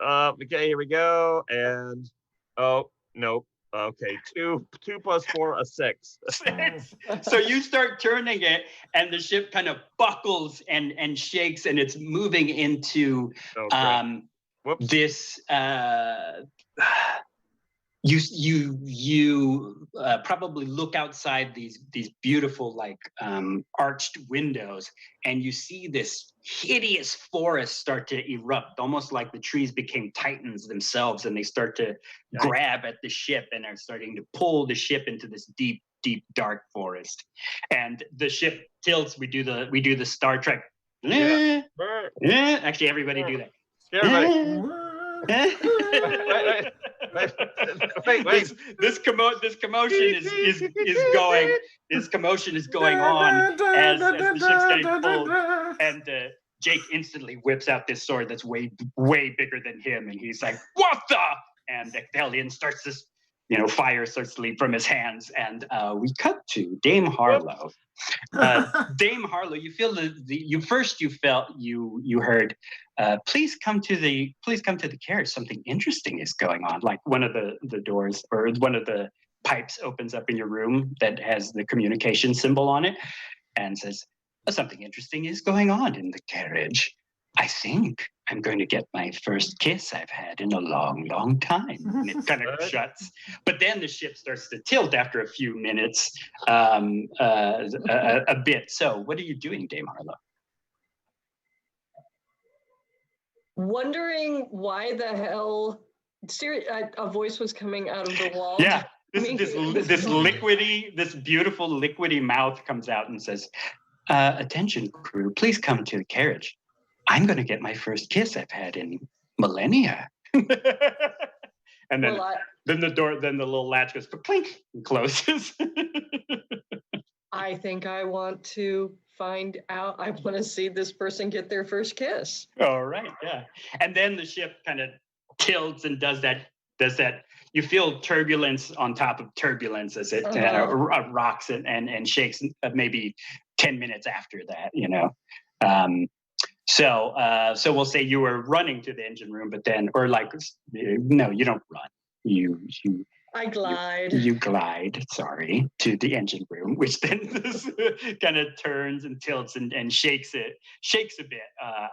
Okay, here we go, and nope. Okay, two plus 4, a 6. So you start turning it, and the ship kind of buckles and shakes, and it's moving into Whoops. this. You probably look outside these beautiful arched windows, and you see this hideous forest start to erupt, almost like the trees became titans themselves, and they start to grab at the ship and are starting to pull the ship into this deep dark forest. And the ship tilts. We do the Star Trek. Yeah. Actually, everybody do that. Everybody. Wait. This commotion is going. This commotion is going on as the ship's getting pulled, and Jake instantly whips out this sword that's way bigger than him, and he's like, "What the?" And the alien starts this, fire starts to leap from his hands, and we cut to Dame Harlow. Dame Harlow, you feel you heard, please come to the carriage. Something interesting is going on. Like one of the doors or one of the pipes opens up in your room that has the communication symbol on it, and says, something interesting is going on in the carriage. I think I'm going to get my first kiss I've had in a long time. And it kind of shuts. But then the ship starts to tilt after a few minutes, a bit. So what are you doing, Dame Harlow? Wondering why the hell a voice was coming out of the wall. Yeah, this beautiful liquidy mouth comes out and says, attention crew, please come to the carriage. I'm going to get my first kiss I've had in millennia. And then, then the little latch goes clink and closes. I think I want to find out. I want to see this person get their first kiss. All right, yeah. And then the ship kind of tilts and does that. You feel turbulence on top of turbulence as it rocks and shakes. Maybe 10 minutes after that, So we'll say you were running to the engine room, but then, no, you don't run. I glide. You glide, to the engine room, which then kind of turns and tilts and shakes a bit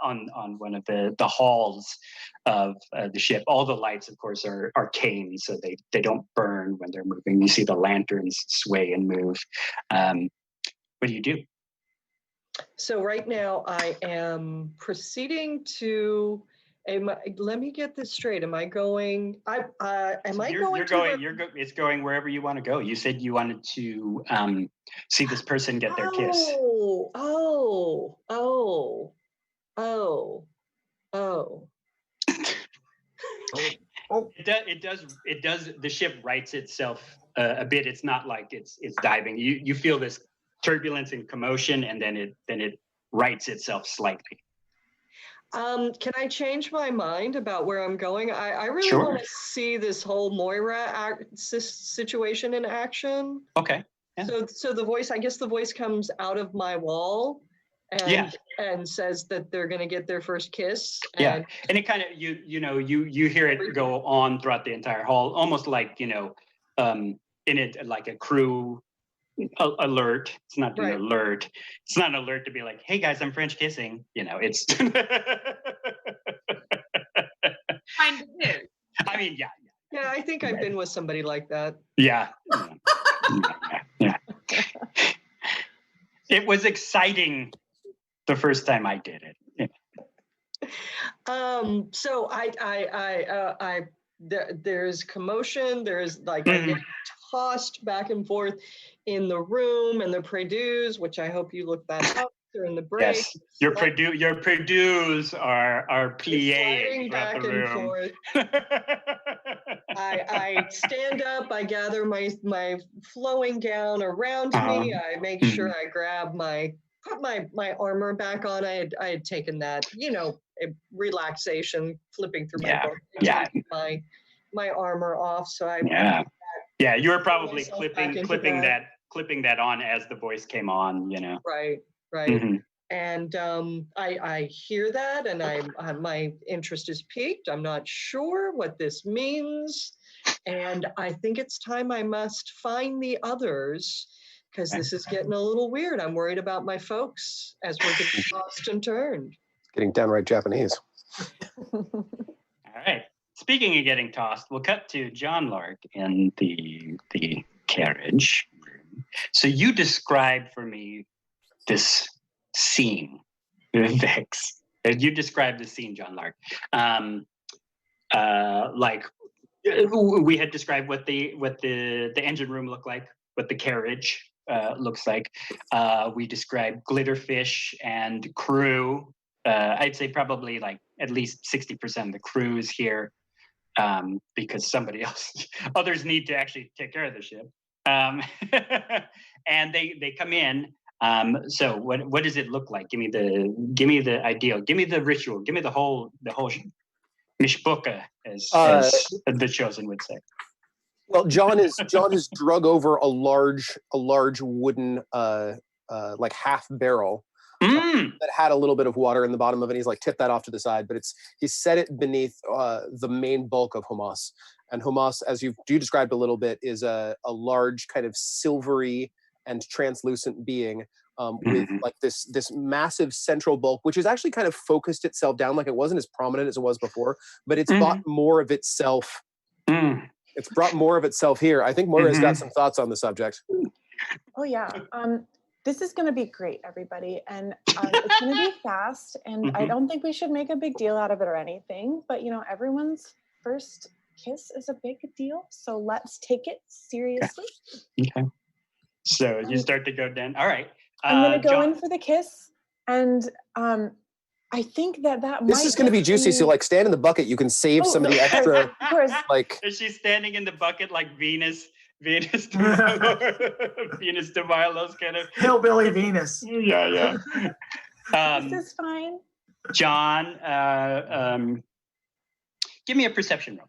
on one of the halls of the ship. All the lights, of course, are arcane, so they don't burn when they're moving. You see the lanterns sway and move. What do you do? So right now I am proceeding to. Let me get this straight. Am I going? It's going wherever you want to go. You said you wanted to see this person get their kiss. It does. The ship rights itself a bit. It's not like it's diving. You feel this turbulence and commotion, and then it rights itself slightly. Can I change my mind about where I'm going? I really want to see this whole Moira situation in action. Okay. Yeah. So the voice, I guess the voice comes out of my wall and says that they're going to get their first kiss. And it kind of, you hear it go on throughout the entire hall, almost like, in it, like a crew alert. It's not an alert. It's not an alert to be like, hey guys, I'm French kissing. It's kind of is. I mean, yeah. Yeah, I think I've been with somebody like that. Yeah. Yeah. It was exciting the first time I did it. Yeah. So there's commotion. There's I get tossed back and forth in the room and the produce, which I hope you look that up during the break. Yes, your produce are plié back the and forth. I stand up. I gather my flowing gown around me. I make sure I put my armor back on. I had taken that, a relaxation, flipping through my book. My armor off. So yeah, you were probably clipping that on as the voice came on, Right. Mm-hmm. And I hear that, and my interest is piqued. I'm not sure what this means, And I think it's time I must find the others, because this is getting a little weird. I'm worried about my folks as we're getting tossed and turned. Getting downright Japanese. All right. Speaking of getting tossed, we'll cut to John Lark in the carriage room. So you describe for me this scene, Vex. You described the scene, John Lark. Like we had described what the engine room looked like, what the carriage looks like. We described glitterfish and crew. I'd say probably like at least 60% of the crew is here because others need to actually take care of the ship. And they come in. So what does it look like? Give me the ideal. Give me the ritual. Give me the whole mishpucha, as the chosen would say. Well, John has drug over a large wooden like half barrel that had a little bit of water in the bottom of it. He's like tipped that off to the side, but he's set it beneath the main bulk of Hamas. And Hamas, as you described a little bit, is a large kind of silvery and translucent being with like this massive central bulk, which has actually kind of focused itself down. Like it wasn't as prominent as it was before, but it's brought more of itself. It's brought more of itself here. I think Moira's got some thoughts on the subject. Oh yeah. This is going to be great, everybody. And it's going to be fast. And I don't think we should make a big deal out of it or anything. But, everyone's first kiss is a big deal. So let's take it seriously. Okay. So you start to go down. All right. I'm going to go in for the kiss. And I think that this is going to be juicy. So like stand in the bucket. You can save some of the extra. Of course. Like, is she standing in the bucket like Venus de Milo's kind of hillbilly Venus? Yeah. This is fine. John, give me a perception roll.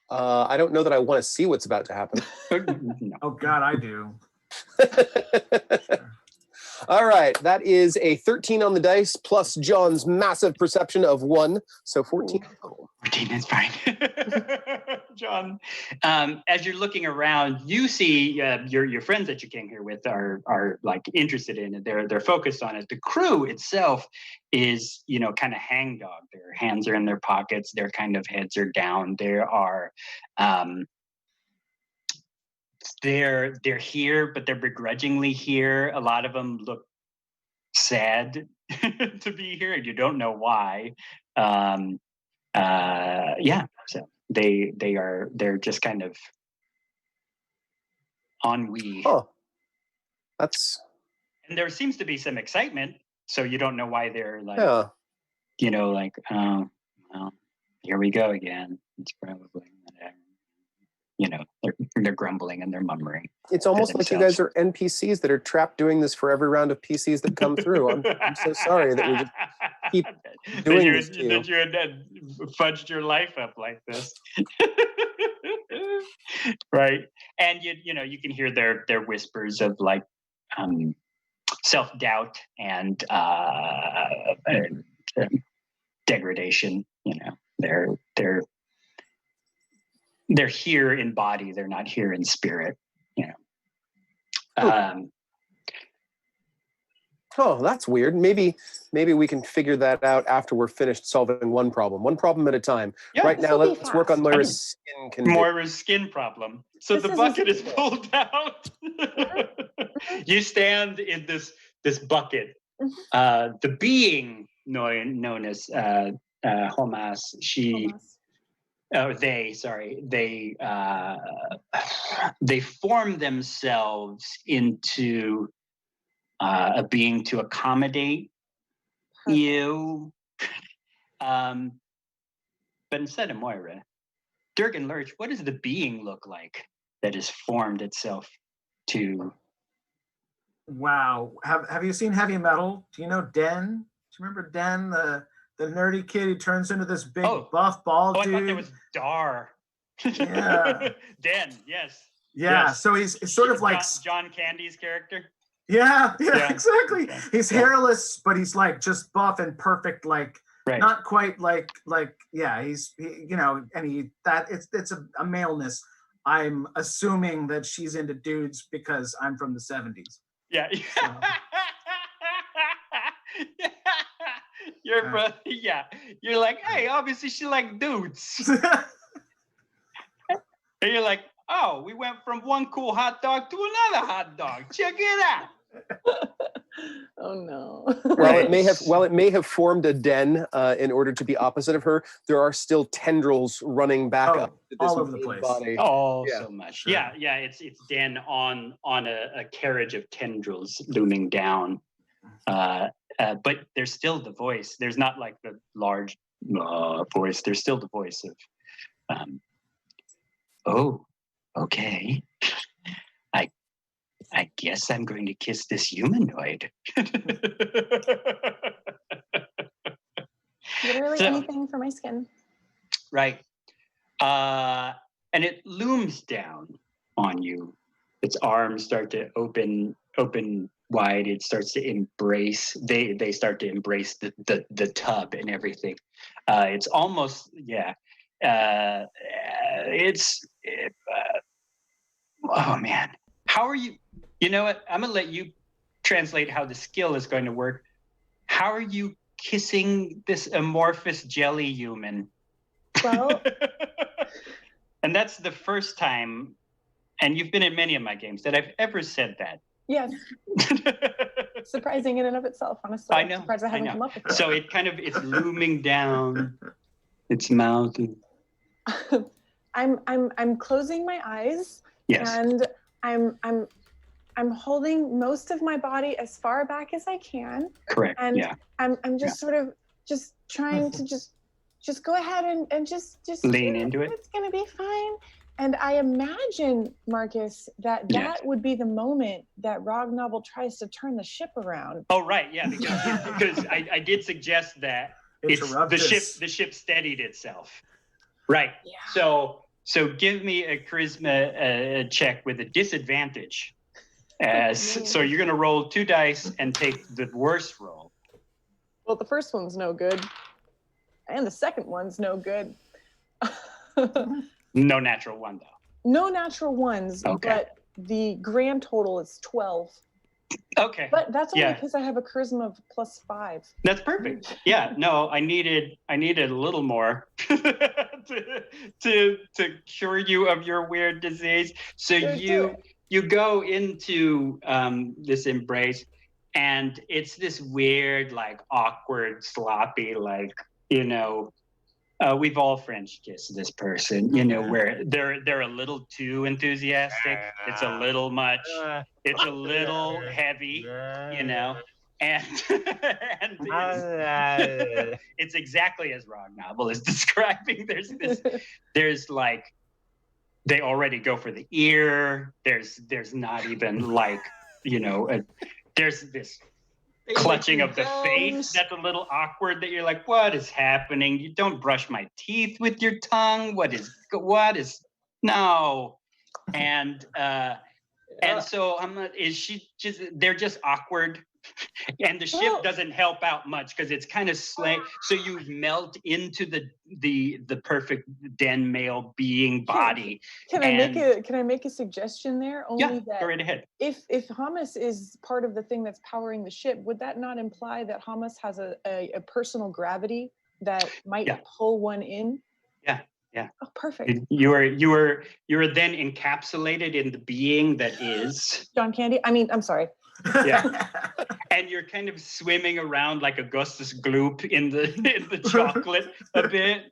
I don't know that I want to see what's about to happen. No. Oh God, I do. All right, that is a 13 on the dice plus John's massive perception of 1, so 14. 14 is fine. John, as you're looking around, you see your friends that you came here with are like interested in it. They're focused on it. The crew itself is kind of hangdog. Their hands are in their pockets. Their kind of heads are down. There are. They're here, but they're begrudgingly here. A lot of them look sad to be here. You don't know why. So they're just kind of ennui. Oh, and there seems to be some excitement. So you don't know why they're like, oh, well, here we go again. It's probably. They're grumbling and they're murmuring. It's almost like you guys are NPCs that are trapped doing this for every round of PCs that come through. I'm so sorry that we just keep doing this to you. That you fudged your life up like this. Right. And you can hear their whispers of like self-doubt and degradation. They're here in body. They're not here in spirit. Oh, that's weird. Maybe we can figure that out after we're finished solving one problem at a time. Yeah, right now, let's work on Moira's skin condition. Moira's skin problem. So the bucket is pulled out. You stand in this bucket. The being known as Hamas, they form themselves into a being to accommodate you. But instead of Moira, Durgan Lurch, what does the being look like that has formed itself to? Wow. Have you seen Heavy Metal? Do you know Den? Do you remember Den, the nerdy kid who turns into this big buff bald dude? I thought it was Dar. Yeah. Den, yes. Yeah, yes. So he's sort of like John Candy's character. Yeah, exactly. Okay. He's hairless, but he's like just buff and perfect, like Right. Not quite like yeah, it's a maleness. I'm assuming that she's into dudes because I'm from the 70s. Yeah. So. You're like, hey, obviously she like dudes. And you're like, oh, we went from one cool hot dog to another hot dog. Check it out. Oh no. While it may have formed a den in order to be opposite of her, there are still tendrils running back up to this all over the main place. body. Oh, Yeah. so much. Sure. Yeah. It's den on a carriage of tendrils looming down. But there's still the voice. There's not like the large voice. There's still the voice of, oh, okay. I guess I'm going to kiss this humanoid. Literally So- anything for my skin. Right. And it looms down on you. Its arms start to open wide. It starts to embrace. They start to embrace the tub and everything. It's almost oh man. How are you? You know what? I'm gonna let you translate how the skill is going to work. How are you kissing this amorphous jelly human? Well, And that's the first time, and you've been in many of my games, that I've ever said that. yes, surprising in and of itself, honestly. I I'm know, surprised I haven't come up with it. So it's looming down its mouth. I'm closing my eyes, Yes. and I'm holding most of my body as far back as I can, Correct. and Yeah. I'm just sort of just trying to just go ahead and just Lean into it. It's gonna be fine. And I imagine, Marcus, that Yes. would be the moment that Rognoble tries to turn the ship around. Oh, right. Yeah. Because I did suggest that Interrupt us. the ship steadied itself. Right. Yeah. So give me a charisma check with a disadvantage. So you're gonna roll 2 dice and take the worst roll. Well, the first one's no good, and the second one's no good. No natural one though. No natural ones, Okay. but the grand total is 12. Okay. But that's only Yeah. because I have a charisma of +5. That's perfect. Yeah, no, I needed a little more to cure you of your weird disease. So Sure, you go into this embrace, and it's this weird, like awkward, sloppy, like we've all French kissed this person, where they're a little too enthusiastic. It's a little much. It's a little heavy, and it's exactly as Rognoble is describing. There's like, they already go for the ear. There's not even like, there's this clutching of the face that's a little awkward, that you're like, what is happening? You don't brush my teeth with your tongue. What is no? And so I'm not, they're just awkward. And the ship doesn't help out much because it's kind of so you melt into the perfect den male being body. Can I make a suggestion there? Only that go right ahead. If Hamas is part of the thing that's powering the ship, would that not imply that Hamas has a personal gravity that might pull one in? Yeah. Oh, perfect. You are then encapsulated in the being that is John Candy. I mean, I'm sorry. Yeah. And you're kind of swimming around like Augustus Gloop in the chocolate a bit.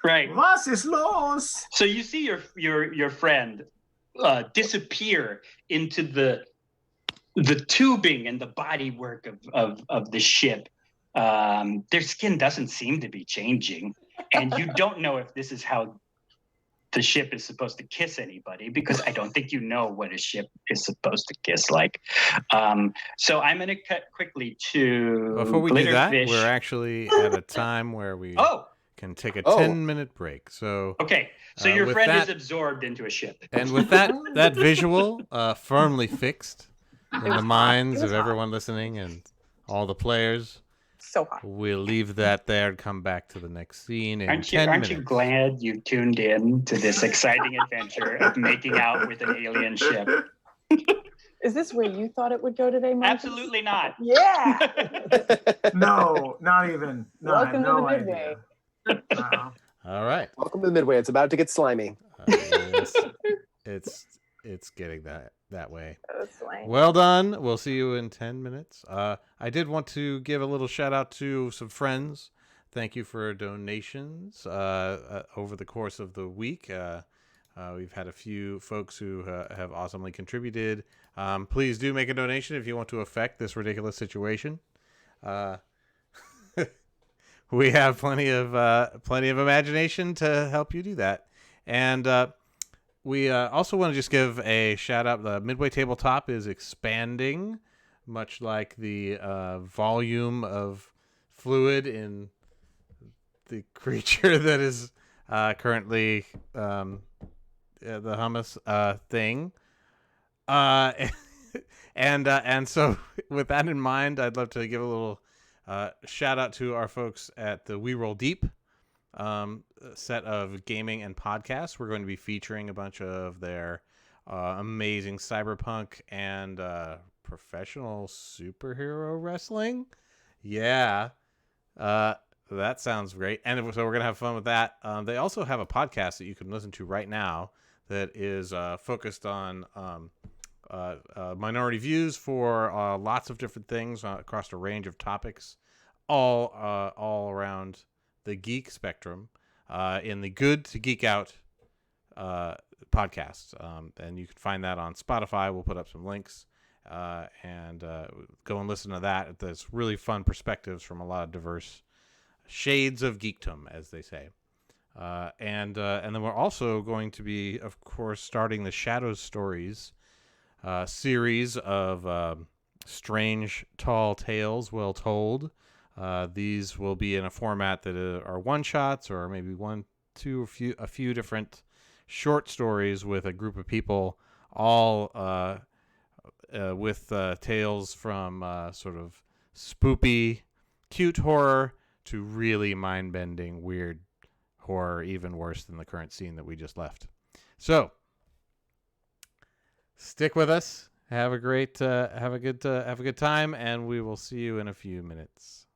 Right. Was ist los? So you see your friend disappear into the tubing and the bodywork of the ship. Their skin doesn't seem to be changing, and you don't know if this is how the ship is supposed to kiss anybody, because I don't think you know what a ship is supposed to kiss like. So I'm going to cut quickly to Before we do that, Glitterfish. we're actually at a time where we can take a 10-minute break. So okay. So your with friend that- is absorbed into a ship. And with that visual firmly fixed in the minds of everyone listening and all the players, So hot. We'll leave that there and come back to the next scene in 10 Aren't you minutes. glad you tuned in to this exciting adventure of making out with an alien ship? Is this where you thought it would go today, Mike? Absolutely not. Yeah. No, not even. No, I have Welcome to no the Midway. idea. All right. Welcome to the Midway. It's about to get slimy. Yes, it's getting that way. That's fine. Well done. We'll see you in 10 minutes. I did want to give a little shout out to some friends. Thank you for donations over the course of the week. We've had a few folks who have awesomely contributed. Please do make a donation if you want to affect this ridiculous situation. We have plenty of imagination to help you do that. And we also want to just give a shout out. The Midway Tabletop is expanding, much like the volume of fluid in the creature that is currently the hummus thing. And so with that in mind, I'd love to give a little shout out to our folks at the We Roll Deep set of gaming and podcasts. We're going to be featuring a bunch of their amazing cyberpunk and professional superhero wrestling. Yeah. That sounds great. And so we're going to have fun with that. They also have a podcast that you can listen to right now that is focused on minority views for lots of different things across a range of topics, all around the geek spectrum, in the Good to Geek Out podcast. And you can find that on Spotify. We'll put up some links and go and listen to that. There's really fun perspectives from a lot of diverse shades of geekdom, as they say. And then we're also going to be, of course, starting the Shadows Stories series of strange, tall tales well told. These will be in a format that are one-shots or maybe a few different short stories with a group of people, all with tales from sort of spoopy, cute horror to really mind-bending, weird horror, even worse than the current scene that we just left. So stick with us. Have a good time, and we will see you in a few minutes.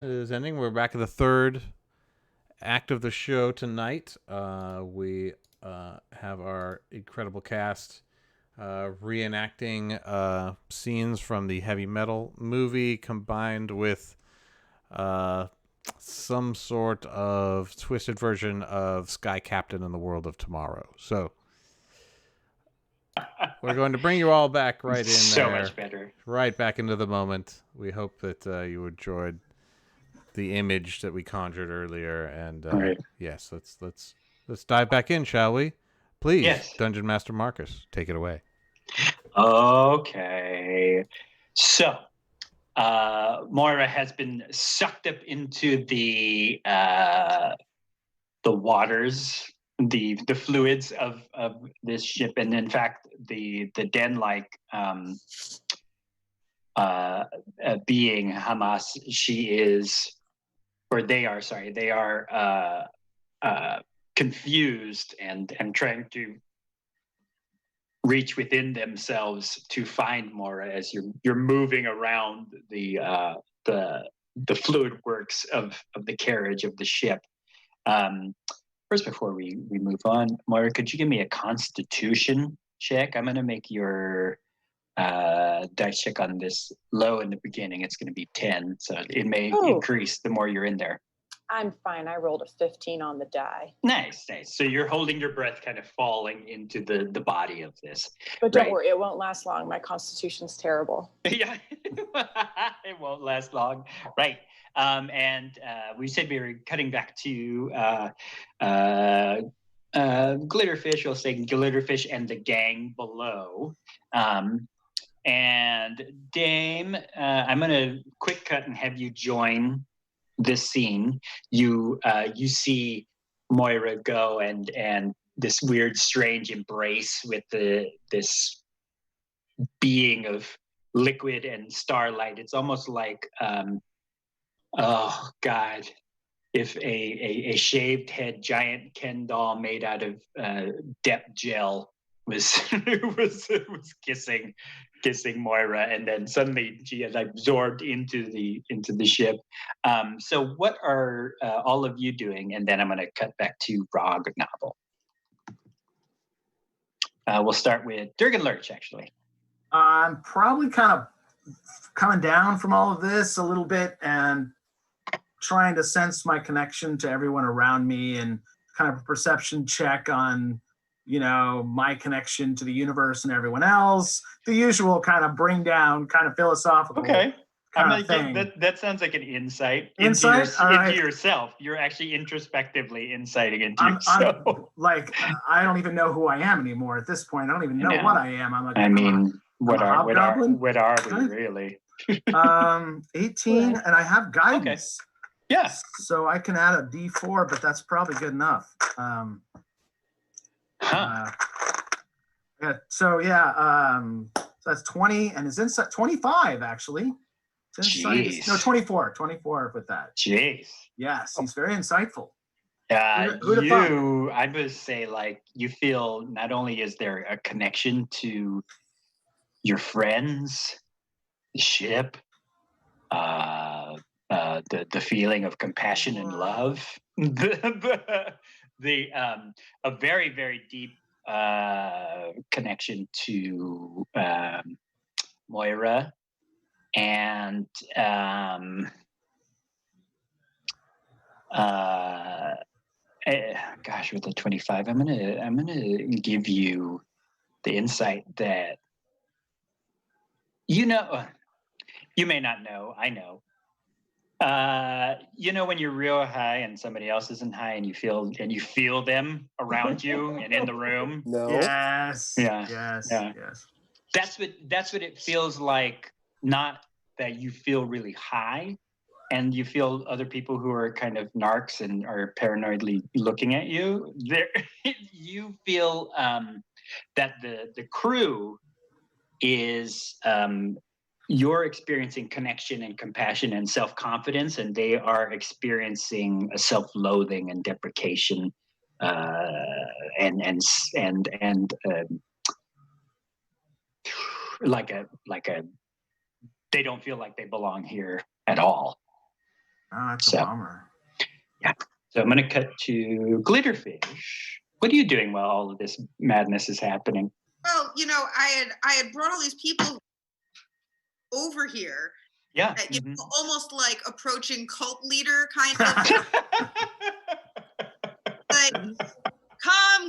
is ending. We're back at the third act of the show tonight. We have our incredible cast reenacting scenes from the heavy metal movie combined with some sort of twisted version of Sky Captain in the World of Tomorrow. So we're going to bring you all back right in so there. much better. Right back into the moment. We hope that you enjoyed the image that we conjured earlier. And Right. yes, let's dive back in, shall we? Please, Yes. Dungeon Master Marcus, take it away. Okay. So, Moira has been sucked up into the waters, the fluids of this ship, and in fact, the den-like being Hamas, she is, or they are, sorry, they are confused and trying to reach within themselves to find Moira as you're moving around the fluid works of the carriage of the ship. First, before we move on, Moira, could you give me a Constitution check? I'm going to make your dice check on this low in the beginning. It's going to be 10, so it may increase the more you're in there. I'm fine. I rolled a 15 on the die. Nice. So you're holding your breath, kind of falling into the body of this. But don't worry, it won't last long. My constitution's terrible. Yeah, it won't last long. Right. And we said we were cutting back to Glitterfish. We'll say Glitterfish and the gang below. And Dame, I'm going to quick cut and have you join this scene. You see Moira go and this weird, strange embrace with this being of liquid and starlight. It's almost like, oh God, if a shaved head giant Ken doll made out of Dep gel was kissing Moira, and then suddenly she is absorbed into the ship. So what are all of you doing? And then I'm going to cut back to Rog Novel. We'll start with Durgan Lurch, actually. I'm probably kind of coming down from all of this a little bit and trying to sense my connection to everyone around me and kind of a perception check on, my connection to the universe and everyone else. The usual kind of bring down, kind of philosophical. Okay. Thing. That sounds like an insight. Insight into yourself. You're actually introspectively inciting into yourself. I don't even know who I am anymore at this point. I don't even know what I am. I'm like, what are we really? 18, and I have guidance. Okay. Yeah. So I can add a D4, but that's probably good enough. So that's 20, and his insight 25 actually. Jeez. No, 24 with that. Jeez. Yes, he's very insightful. I would say you feel not only is there a connection to your friends, the ship, the feeling of compassion and love, a very, very deep connection to Moira, and gosh, with the 25, I'm gonna give you the insight that you may not know. I know. When you're real high and somebody else isn't high, and you feel them around you and in the room. No. Yes. Yeah. Yes. Yeah. Yes. That's what it feels like. Not that you feel really high, and you feel other people who are kind of narcs and are paranoidly looking at you. You feel that the crew is. You're experiencing connection and compassion and self-confidence, and they are experiencing a self-loathing and deprecation, and like a they don't feel like they belong here at all. Oh, that's So. a bummer. Yeah. So I'm going to cut to Glitterfish. What are you doing while all of this madness is happening? Well, I had brought all these people over here. Yeah. Almost like approaching cult leader kind of. Like,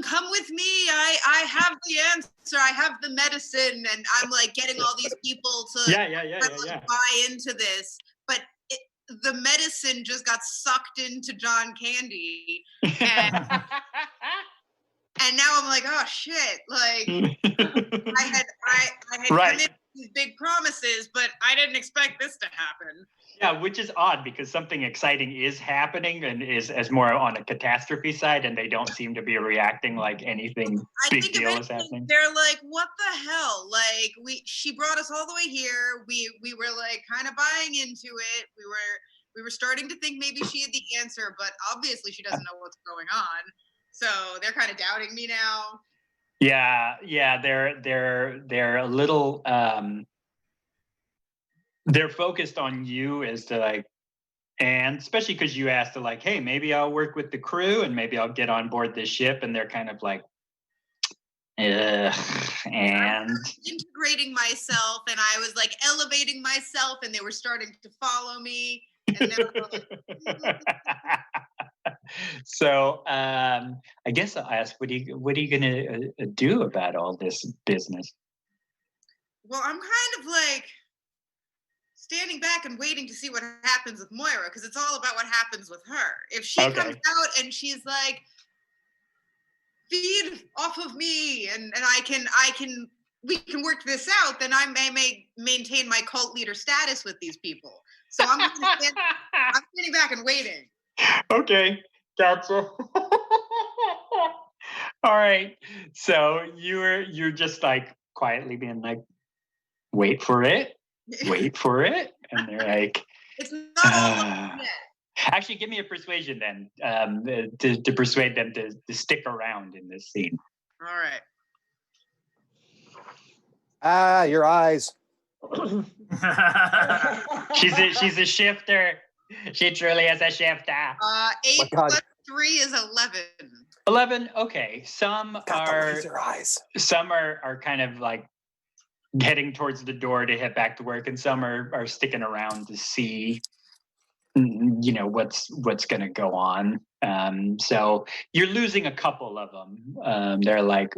come with me. I have the answer. I have the medicine, and I'm like getting all these people to buy into this. But the medicine just got sucked into John Candy, and now I'm like, oh shit! Like I had committed these big promises, but I didn't expect this to happen. Yeah, which is odd because something exciting is happening and is as more on a catastrophe side, and they don't seem to be reacting like anything big deal is happening. They're like, what the hell? Like she brought us all the way here. We were like kind of buying into it. We were starting to think maybe she had the answer, but obviously she doesn't know what's going on. So they're kind of doubting me now. Yeah, they're a little they're focused on you as to like, and especially because you asked to like, hey, maybe I'll work with the crew and maybe I'll get on board this ship, and they're kind of like, and I'm integrating myself, and I was like elevating myself, and they were starting to follow me. And now so I guess I'll ask, what are you gonna do about all this business? Well, I'm kind of like standing back and waiting to see what happens with Moira, because it's all about what happens with her. If she comes out and she's like, feed off of me, and we can work this out, then I may maintain my cult leader status with these people. So I'm standing back and waiting. Okay, gotcha. All right. So you're just like quietly being like, wait for it, and they're like, it's not all yet. Actually, give me a persuasion then, to persuade them to stick around in this scene. All right. Ah, your eyes. She's a shifter. She truly is a shifter. 8 plus 3 is 11. 11. Okay. Some are kind of like heading towards the door to head back to work, and some are sticking around to see, what's going to go on. So you're losing a couple of them. They're like,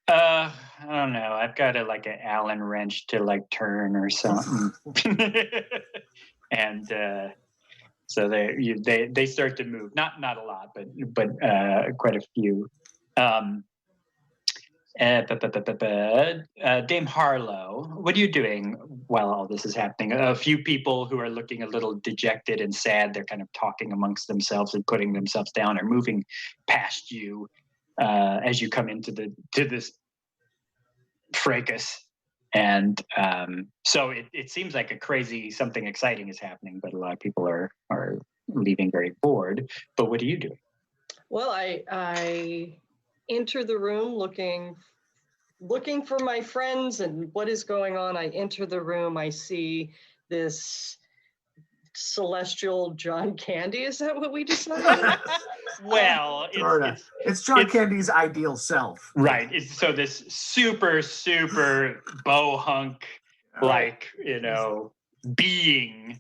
I don't know. I've got an Allen wrench to turn or something. And so they start to move. Not a lot, but quite a few. Dame Harlow, what are you doing while all this is happening? A few people who are looking a little dejected and sad, they're kind of talking amongst themselves and putting themselves down, are moving past you as you come into this fracas. And so it seems like something exciting is happening, but a lot of people are leaving very bored. But what are you doing? Well, I enter the room looking for my friends and what is going on. I enter the room. I see this celestial John Candy. Is that what we decided? Well, it's John Candy's ideal self. Right. So this super bow hunk, being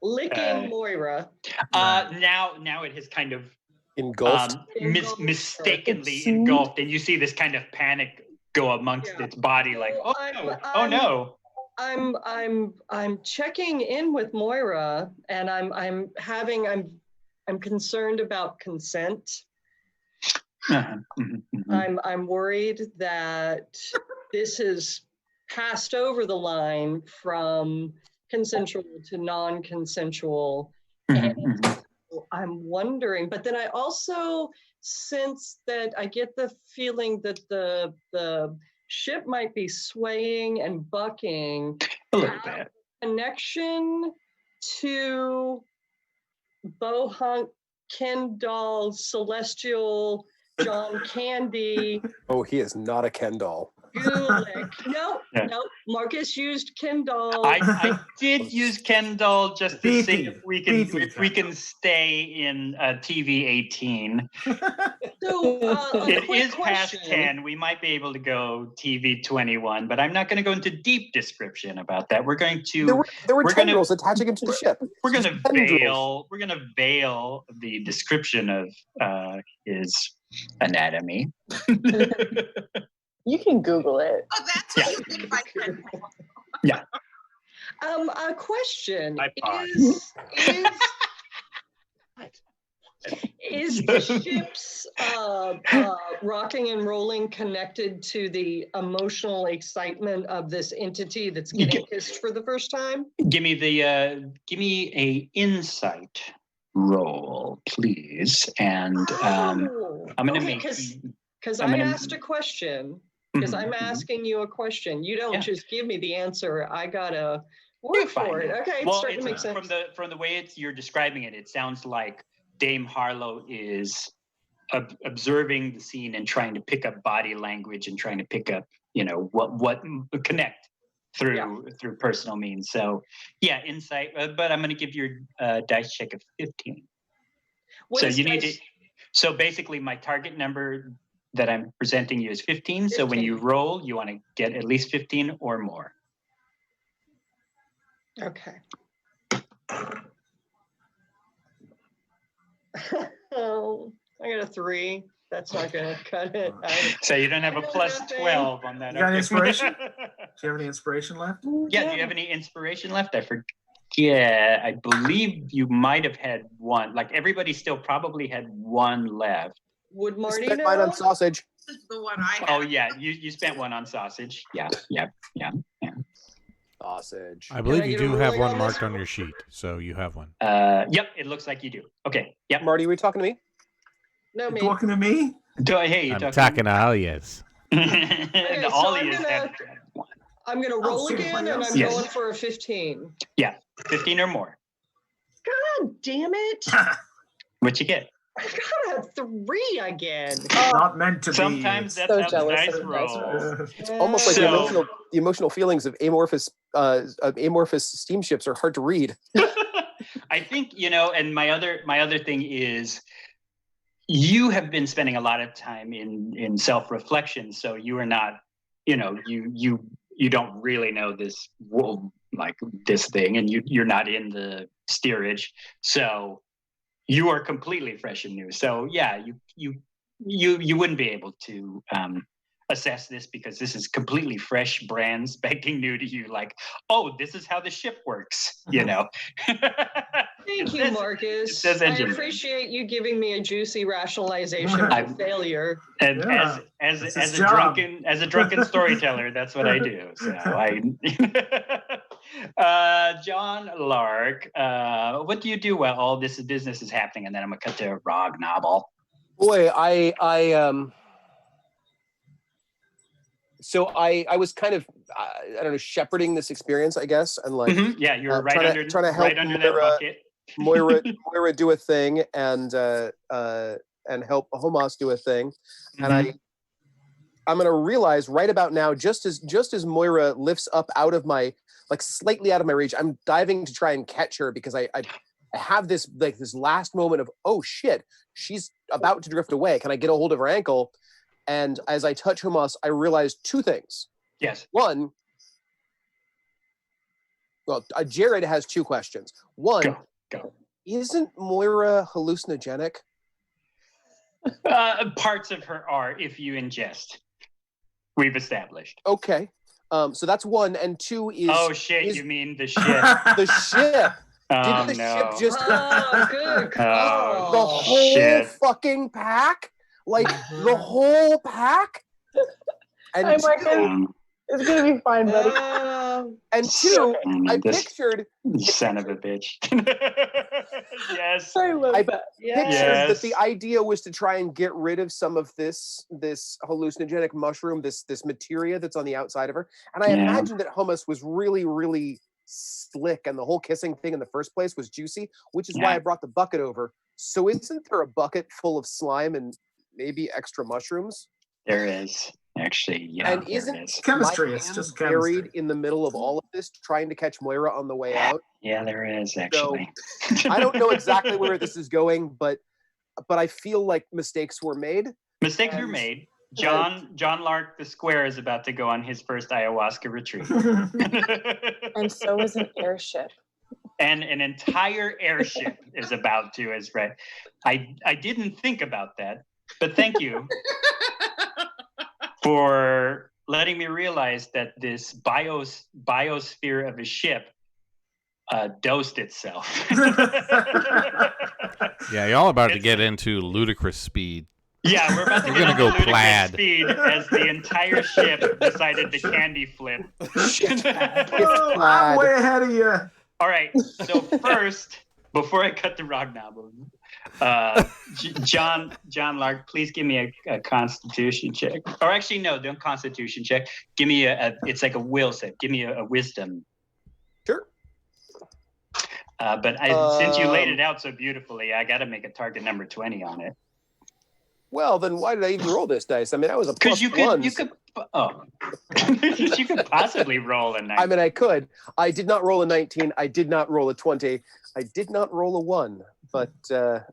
licking Moira. Now it has kind of engulfed, mistakenly engulfed, and you see this kind of panic go amongst its body, like, oh no. I'm checking in with Moira, and I'm concerned about consent. I'm worried that this has passed over the line from consensual to non-consensual. And I'm wondering, but then I also sense that I get the feeling that the ship might be swaying and bucking a little bit. Connection to Bohunk, Ken doll, celestial John Candy. Oh, he is not a Ken doll. Gulick. No, Yeah. no. Marcus used Kindle. I did use Kendall just to see Beefy, if we beefy can stay in TV 18. So a It quick is past question. 10. We might be able to go TV 21, but I'm not going to go into deep description about that. We're going to There were we're gonna- tendrils attaching him to the ship. we're going to Tendrils. veil the description of his anatomy. You can Google it. Oh, that's what you mean by tendril. A question I paused. is the ship's rocking and rolling connected to the emotional excitement of this entity that's getting kissed for the first time? Give me a insight roll, please, and I'm going to make. Because I'm I gonna- asked a question. Because I'm Mhm. asking you a question. You don't Yeah. just give me the answer. I gotta You work find for it. it. Okay, it's Well, starting to make sense. from the way you're describing it, it sounds like Dame Harlow is observing the scene and trying to pick up body language and trying to pick up, what connect through personal means. So, yeah, insight. But I'm going to give your dice check of 15. What So is you need dice- to. So basically, my target number that I'm presenting you is 15. So when you 15. roll, you want to get at least 15 or more. Okay. Oh, I got a 3. That's not gonna cut it. So you don't have a I know plus nothing. 12 on that. You got okay. inspiration? Do you have any inspiration left? Yeah, do you have any inspiration left? I forget. Yeah, I believe you might have had one. Like everybody still probably had one left. Would I Marty spent mine on know? sausage. This is the one I have. Oh yeah, you spent one on sausage. Yeah. Sausage. I believe I you get a do have ruling one on marked this? on your sheet, so you have one. Yep, it looks like you do. Okay. Yep. Marty, were you talking to me? No, You me. talking to me? Hey, I'm talking to Alias. and so all I'm of you gonna- have I'm gonna roll see again, everybody and else. I'm Yes. going for a 15. 15 or more. God damn it! What you get? I got a 3 again. Not meant to Sometimes be. that's So how the jealous dice of the dice roll. It's almost like So- the emotional feelings of amorphous steamships are hard to read. I think, and my other thing is you have been spending a lot of time in self-reflection, so you are not, you don't really know this like this thing, and you're not in the steerage, so you are completely fresh and new. So yeah, you wouldn't be able to assess this because this is completely fresh, brand spanking new to you. Like, oh, this is how the ship works, Thank you, Marcus. it says I engine. appreciate you giving me a juicy rationalization of I'm- failure. And Yeah, as that's as his a job. drunken storyteller, that's what I do. So John Lark, what do you do while all this business is happening? And then I'm gonna cut to Rog Novel. Boy, so I was kind of I don't know, shepherding this experience, I guess, and like Yeah, you were right trying under to help right under that bucket. Moira do a thing and help Homos do a thing, and I'm gonna realize right about now, just as Moira lifts up out of my slightly out of my reach, I'm diving to try and catch her because I have this this last moment of, oh shit, she's about to drift away. Can I get a hold of her ankle? And as I touch Homos, I realize 2 things. Yes. One, well, Jared has 2 questions. One, Go. isn't Moira hallucinogenic? Parts of her are if you ingest. We've established. Okay. So that's 1, and 2 is Oh shit! is- You mean the shit? the ship. Oh Did the no! ship just Oh, good call. the whole shit. fucking pack? Like Mhm. the whole pack? And Hi, Marcus. It's gonna be fine, buddy. and 2, I This pictured son of a bitch. Yes. I love I- that. pictured Yes. that the idea was to try and get rid of some of this hallucinogenic mushroom, this materia that's on the outside of her. And I Yeah. imagined that hummus was really, really slick, and the whole kissing thing in the first place was juicy, which is why Yeah. I brought the bucket over. So isn't there a bucket full of slime and maybe extra mushrooms? There is. Actually, yeah. And there it isn't is. Chemistry, my it's hand just buried chemistry. in the middle of all of this, trying to catch Moira on the way out? Yeah, there is actually. I don't know exactly where this is going, but I feel like mistakes were made. Mistakes were And- made. John Lark the Square is about to go on his first ayahuasca retreat. And so is an airship. And an entire airship is about to, as right. I didn't think about that, but thank you for letting me realize that this biosphere of a ship dosed itself. Yeah, y'all about to get into ludicrous speed. Yeah, we're about to We're get gonna into go ludicrous plaid. speed as the entire ship decided to candy flip. Oh, I'm way ahead of you. All right, so first, before I cut the Rognobble, John Lark, please give me a Constitution check. Or actually, no, don't Constitution check. Give me it's like a will set. Give me a Wisdom. Sure. But since you laid it out so beautifully, I got to make a target number 20 on it. Well, then why did I even roll this dice? I mean, that was a plus Because you could possibly roll a 19. I mean, I could. I did not roll a 19. I did not roll a 20. I did not roll a 1. But the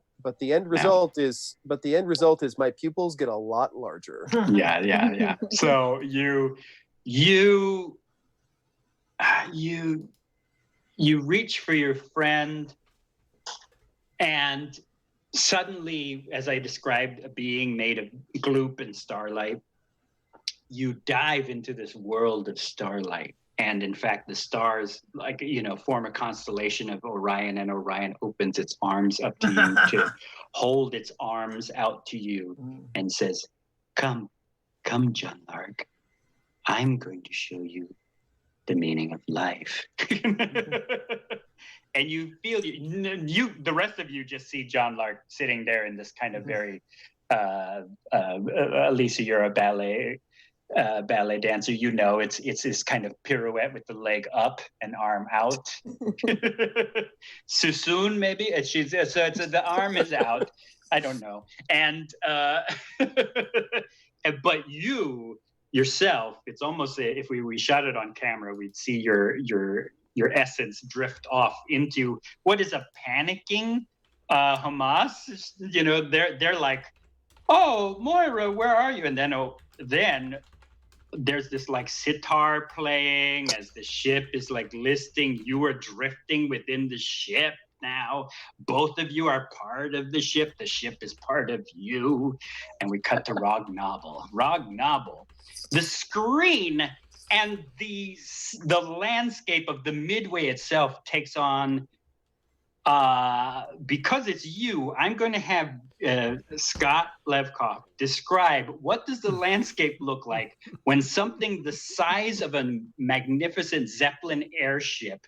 end result is my pupils get a lot larger. Yeah. So you reach for your friend, and suddenly, as I described, a being made of gloop and starlight, you dive into this world of starlight. And in fact, the stars, form a constellation of Orion, and Orion opens its arms up to you to hold its arms out to you and says, come, John Lark. I'm going to show you the meaning of life. And you feel the rest of you just see John Lark sitting there in this kind of very Lisa, you're a ballet dancer. It's this kind of pirouette with the leg up and arm out. Susun, maybe the arm is out. I don't know. And but you yourself, it's almost if we shot it on camera, we'd see your essence drift off into what is a panicking Hamas. They're like, oh, Moira, where are you? And then there's this like sitar playing as the ship is like listing. You are drifting within the ship now. Both of you are part of the ship. The ship is part of you. And we cut to Rognobble. The screen and the landscape of the Midway itself takes on, because it's you, I'm going to have Scott Levkoff describe what does the landscape look like when something the size of a magnificent Zeppelin airship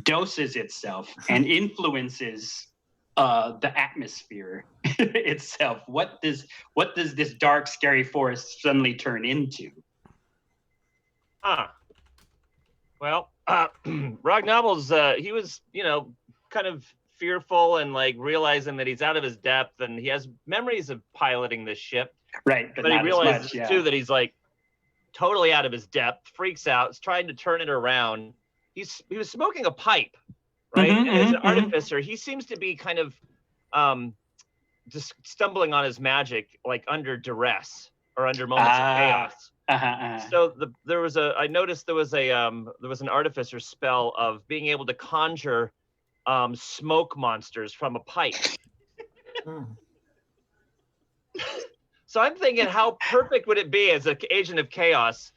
doses itself and influences the atmosphere itself. What does this dark, scary forest suddenly turn into? Well, Rognoble's he was, kind of fearful and like realizing that he's out of his depth, and he has memories of piloting this ship. Right, but he realizes too that he's like totally out of his depth, freaks out, is trying to turn it around. He was smoking a pipe, right? And as an artificer, he seems to be kind of just stumbling on his magic, like under duress or under moments of chaos. So I noticed there was an artificer spell of being able to conjure smoke monsters from a pipe. So I'm thinking, how perfect would it be as an agent of chaos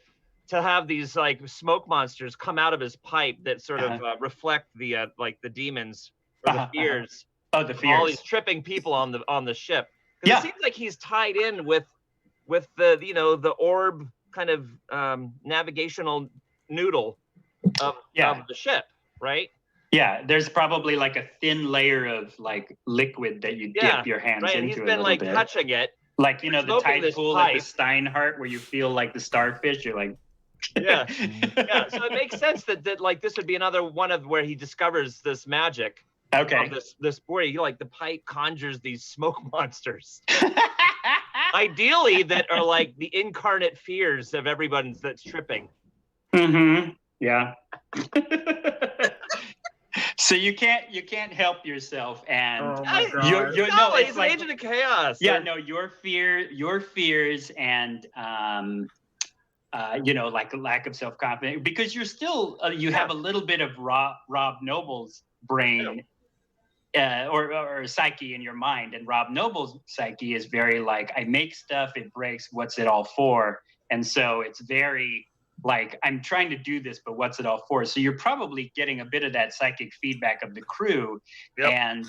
to have these like smoke monsters come out of his pipe that sort of reflect the like the demons or the fears. The fears. All these tripping people on the ship. Because it seems like he's tied in with the the orb kind of navigational noodle of the ship, right? Yeah, there's probably like a thin layer of like liquid that you dip your hands into. And he's been like touching it. Like, the tide pool at the Steinhardt where you feel like the starfish, you're like, yeah. So it makes sense that like this would be another one of where he discovers this magic. Okay. This where he like the pipe conjures these smoke monsters. Ideally, that are like the incarnate fears of everyone that's tripping. Mm-hmm. Yeah. So you can't help yourself, and Oh my you're god. no, He's it's an like agent of chaos. yeah, no, your fears, and like a lack of self-confidence, because you're still you have a little bit of Rob Noble's brain. Or psyche in your mind, and Rob Noble's psyche is very like, I make stuff, it breaks, what's it all for? And so it's very like, I'm trying to do this, but what's it all for? So you're probably getting a bit of that psychic feedback of the crew. Yep. And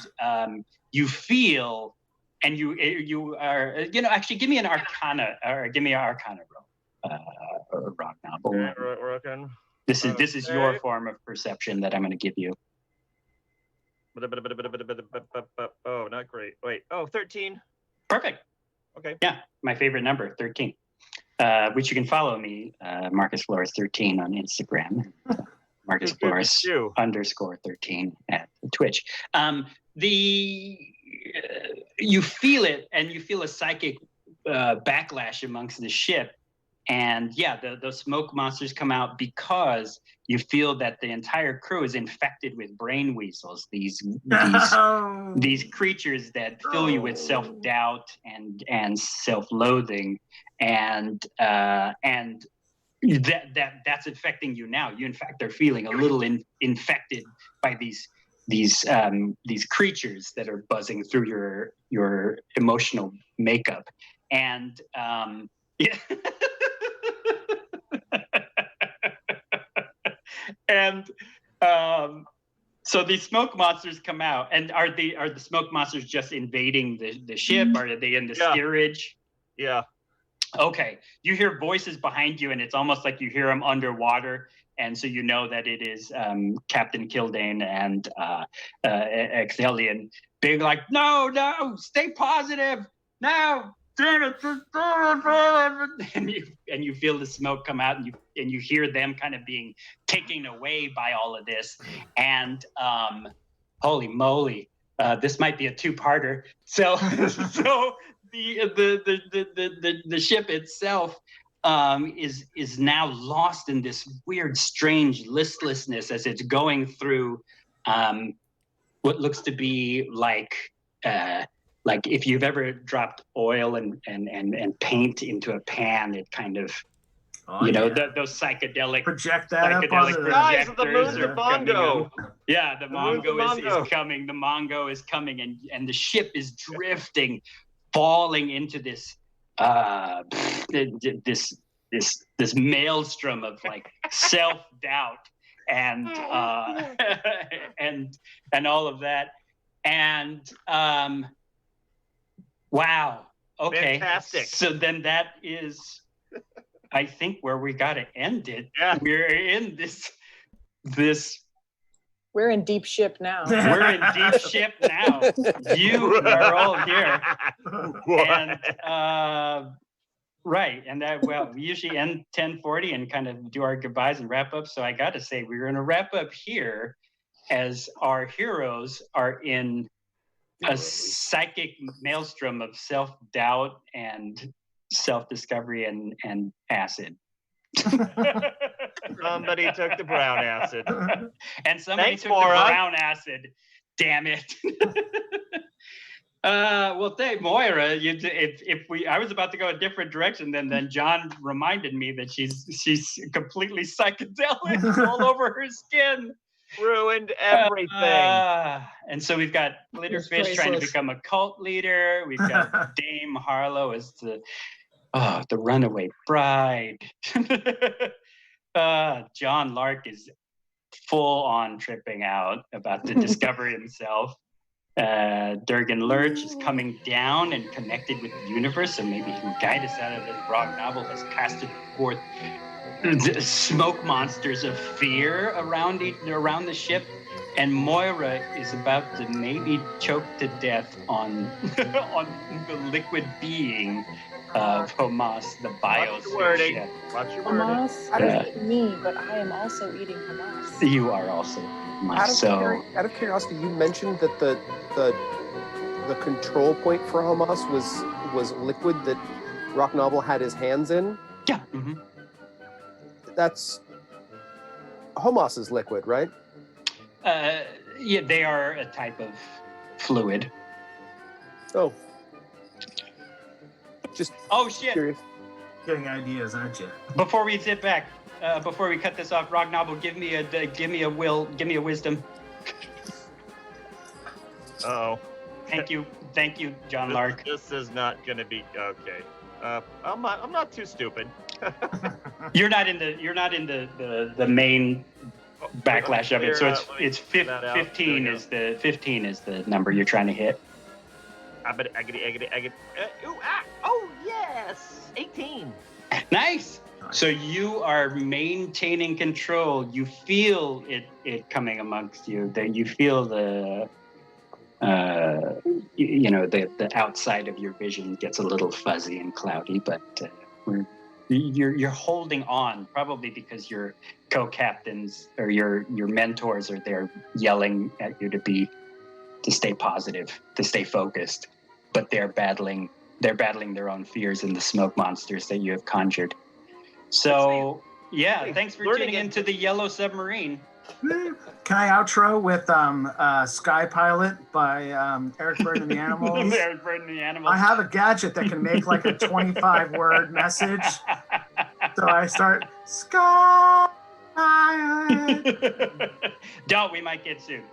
you feel, and you are, actually give me an arcana, or give me an arcana roll, or Rob Noble. This is your form of perception that I'm going to give you. Oh, not great. Wait. Oh, 13. Perfect. Okay. Yeah, my favorite number, 13. Which you can follow me, Marcus Flores 13 on Instagram, Marcus Flores _13 at Twitch. You feel it, and you feel a psychic backlash amongst the ship. And yeah, the smoke monsters come out because you feel that the entire crew is infected with brain weasels. These creatures that fill you with self-doubt and self-loathing, and that's affecting you now. You in fact are feeling a little infected by these creatures that are buzzing through your emotional makeup, and yeah. And so these smoke monsters come out, and are the smoke monsters just invading the ship? Or are they in the steerage? Yeah. Okay. You hear voices behind you, and it's almost like you hear them underwater, and so you know that it is Captain Kildane and Exelian being like, no, stay positive, no. And you feel the smoke come out, and you hear them kind of being taken away by all of this, and holy moly, this might be a two-parter. So the ship itself is now lost in this weird, strange listlessness as it's going through what looks to be like if you've ever dropped oil and paint into a pan, it kind of, those psychedelic project that up projectors. Guys, the moon's a Mongo. Yeah, the Mongo is coming. The Mongo is coming, and the ship is drifting, falling into this this maelstrom of like self-doubt and and all of that. And wow. Okay. Fantastic. So then that is, I think, where we got to end it. Yeah. We're in this. We're in deep ship now. We're in deep ship now. You are all here. And right. And that, well, we usually end 10:40 and kind of do our goodbyes and wrap up. So I got to say, we're going to wrap up here as our heroes are in a psychic maelstrom of self-doubt and self-discovery and acid. Somebody took the brown acid. And somebody Thanks, took Maura. the brown acid. Damn it. Well, thank Moira. I was about to go a different direction, then John reminded me that she's completely psychedelic all over her skin. Ruined everything. And so we've got Glitterfish trying to become a cult leader. We've got Dame Harlow as the runaway bride. John Lark is full on tripping out about the discovery himself. Durgan Lurch is coming down and connected with the universe, so maybe he can guide us out of this Rock novel. Has casted forth smoke monsters of fear around the ship, and Moira is about to maybe choke to death on the liquid being of Hamas, the biosphere ship. Watch your wording. Hamas, I don't eat me, but I am also eating Hamas. You are also Hamas. Out of curiosity, you mentioned that the control point for Hamas was was liquid that Rock Novel had his hands in. Yeah. That's Homos's liquid, right? Yeah, they are a type of fluid. Oh. Just Oh shit! curious. Getting ideas, aren't you? Before we sit back, before we cut this off, Rognobble, give me a wisdom. Uh-oh. Thank you, John Lark. This is not gonna be okay. I'm not too stupid. You're not in the main backlash of it, so it's 15 is the number you're trying to hit. I get. Oh yes, 18. Nice. So you are maintaining control. You feel it coming amongst you. That you feel the the outside of your vision gets a little fuzzy and cloudy, but you're holding on, probably because your co-captains or your mentors are there yelling at you to stay positive, to stay focused, but they're battling their own fears and the smoke monsters that you have conjured. So yeah, thanks for tuning into the Yellow Submarine. Can I outro with Sky Pilot by Eric Bird and the Animals? Eric Bird and the Animals. I have a gadget that can make like a 25-word message. So I start, Sky Pilot. Don't, we might get sued.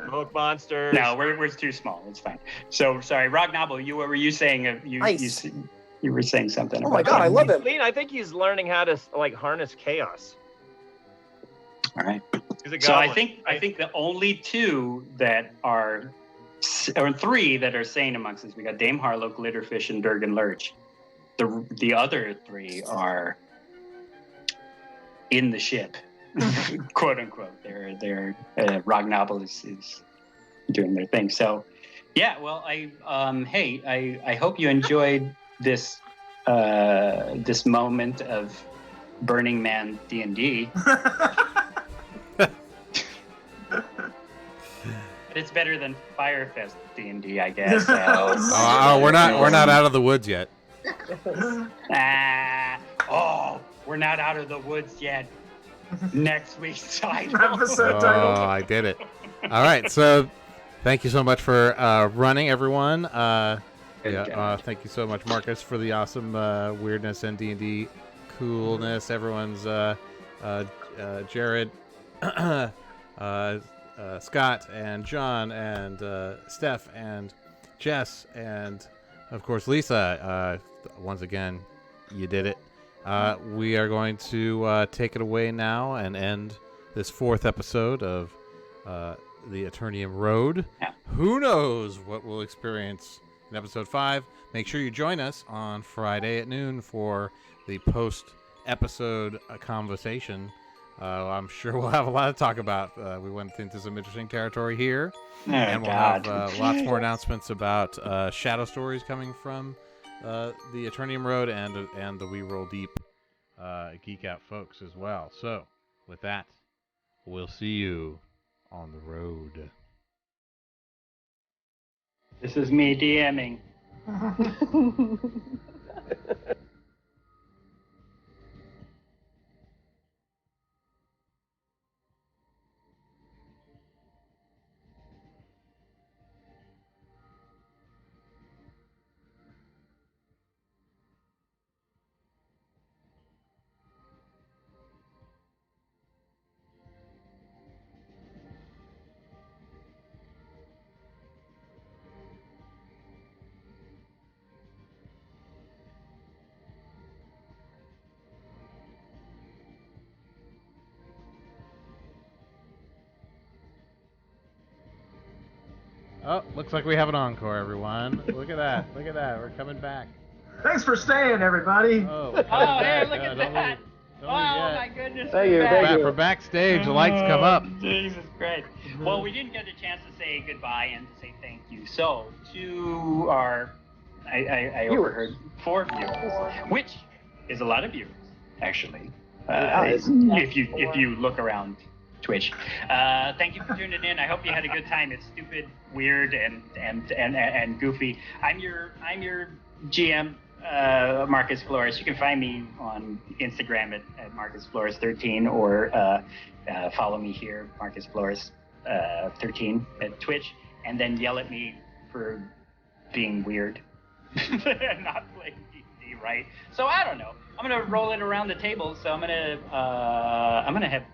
Smoke monsters. No, we're too small. It's fine. So sorry, Rognobble, what were you saying? You were saying something. Oh my God, I love him. I think he's learning how to harness chaos. All right. So I think the only two that are, or three that are sane amongst us, we got Dame Harlow, Glitterfish, and Durgan Lurch. The other three are in the ship, quote unquote. They're Rognobble is doing their thing. So yeah, well, I hope you enjoyed this this moment of Burning Man D&D. It's better than Firefest D&D, I guess. So. We're not out of the woods yet. We're not out of the woods yet. Next week's title. Episode title. Oh, I did it. All right, so thank you so much for running, everyone. Thank you so much, Marcus, for the awesome weirdness and D&D coolness. Everyone's Jared, Scott, and John, and Steph, and Jess, and of course Lisa. Once again, you did it. We are going to take it away now and end this fourth episode of the Aternium Road. Yeah. Who knows what we'll experience in episode 5. Make sure you join us on Friday at noon for the post-episode conversation. I'm sure we'll have a lot to talk about. We went into some interesting territory here. And we'll have lots more announcements about shadow stories coming from the Aternium Road and the We Roll Deep Geek Out folks as well. So, with that, we'll see you on the road. This is me DMing. Oh, looks like we have an encore, everyone. Look at that. Look at that. We're coming back. Thanks for staying, everybody. Oh, hey, look at that. Don't Oh leave my yet. goodness. Thank you, we're thank back. you. For backstage, the lights come up. Jesus Christ. Well, we didn't get a chance to say goodbye and to say thank you. So, to our, I overheard 4 viewers, which is a lot of viewers, actually. If you look around Twitch. Thank you for tuning in. I hope you had a good time. It's stupid, weird, and goofy. I'm your GM Marcus Flores. You can find me on Instagram at Marcus Flores 13 or follow me here, Marcus Flores 13 at Twitch, and then yell at me for being weird and not playing D&D right. So I don't know. I'm gonna roll it around the table. So I'm gonna have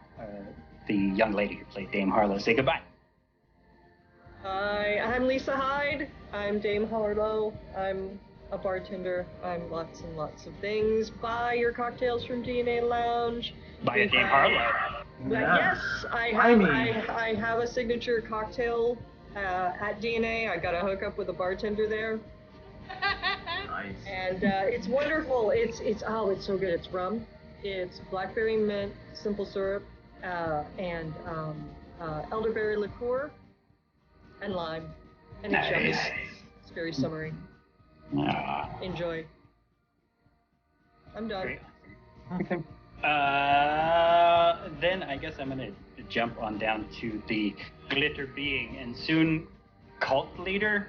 the young lady who played Dame Harlow say goodbye. Hi, I'm Lisa Hyde. I'm Dame Harlow. I'm a bartender. I'm lots and lots of things. Buy your cocktails from DNA Lounge. By a Dame Harlow. Yes, I have a signature cocktail at DNA. I got a hookup with a bartender there. Nice. And it's wonderful. It's so good. It's rum. It's blackberry mint, simple syrup, and elderberry liqueur, and lime. And it's yummy. It's very summery. Enjoy. I'm done. Great. Okay. Then I guess I'm gonna jump on down to the glitter being, and soon cult leader.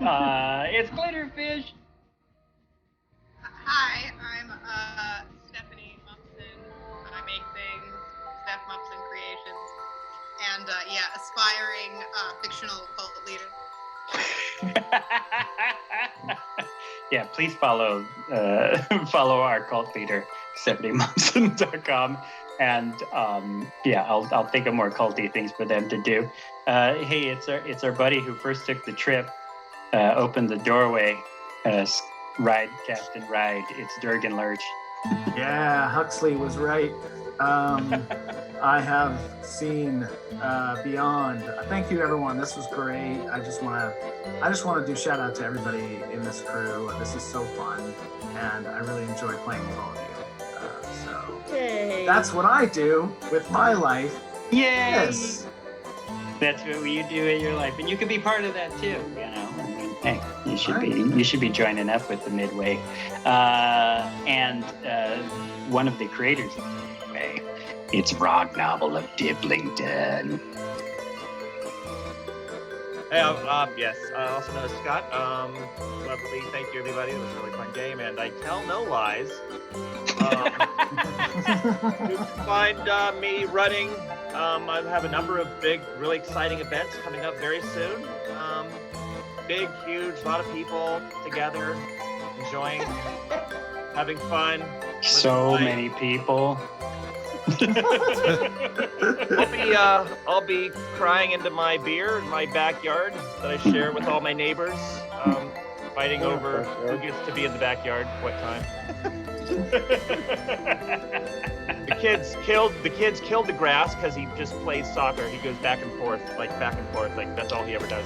It's Glitterfish. Hi, I'm Stephanie Mumpson. I make things, Steph Mumpson Creations, and aspiring fictional cult leader. Yeah, please follow our cult leader, StephanieMumpson.com, and I'll think of more culty things for them to do. Hey, it's our buddy who first took the trip, opened the doorway, ride, Captain Ride. It's Durgan Lurch. Yeah, Huxley was right. I have seen Beyond. Thank you, everyone. This was great. I just want to do shout out to everybody in this crew. This is so fun, and I really enjoy playing with all of you. So that's what I do with my life. Yay! Yes. That's what you do in your life, and you can be part of that too. You know, I mean, hey, you should be joining up with the Midway, and one of the creators of the Midway. It's Rock Novel of Diblington. Hey, yes, also known as Scott. Lovely, thank you everybody. It was a really fun game, and I tell no lies. You can find me running. I have a number of big, really exciting events coming up very soon. Big, huge, a lot of people together, enjoying, having fun. So many people. I'll be crying into my beer in my backyard that I share with all my neighbors, fighting over who gets to be in the backyard what time. The kids killed the grass because he just plays soccer. He goes back and forth, like that's all he ever does.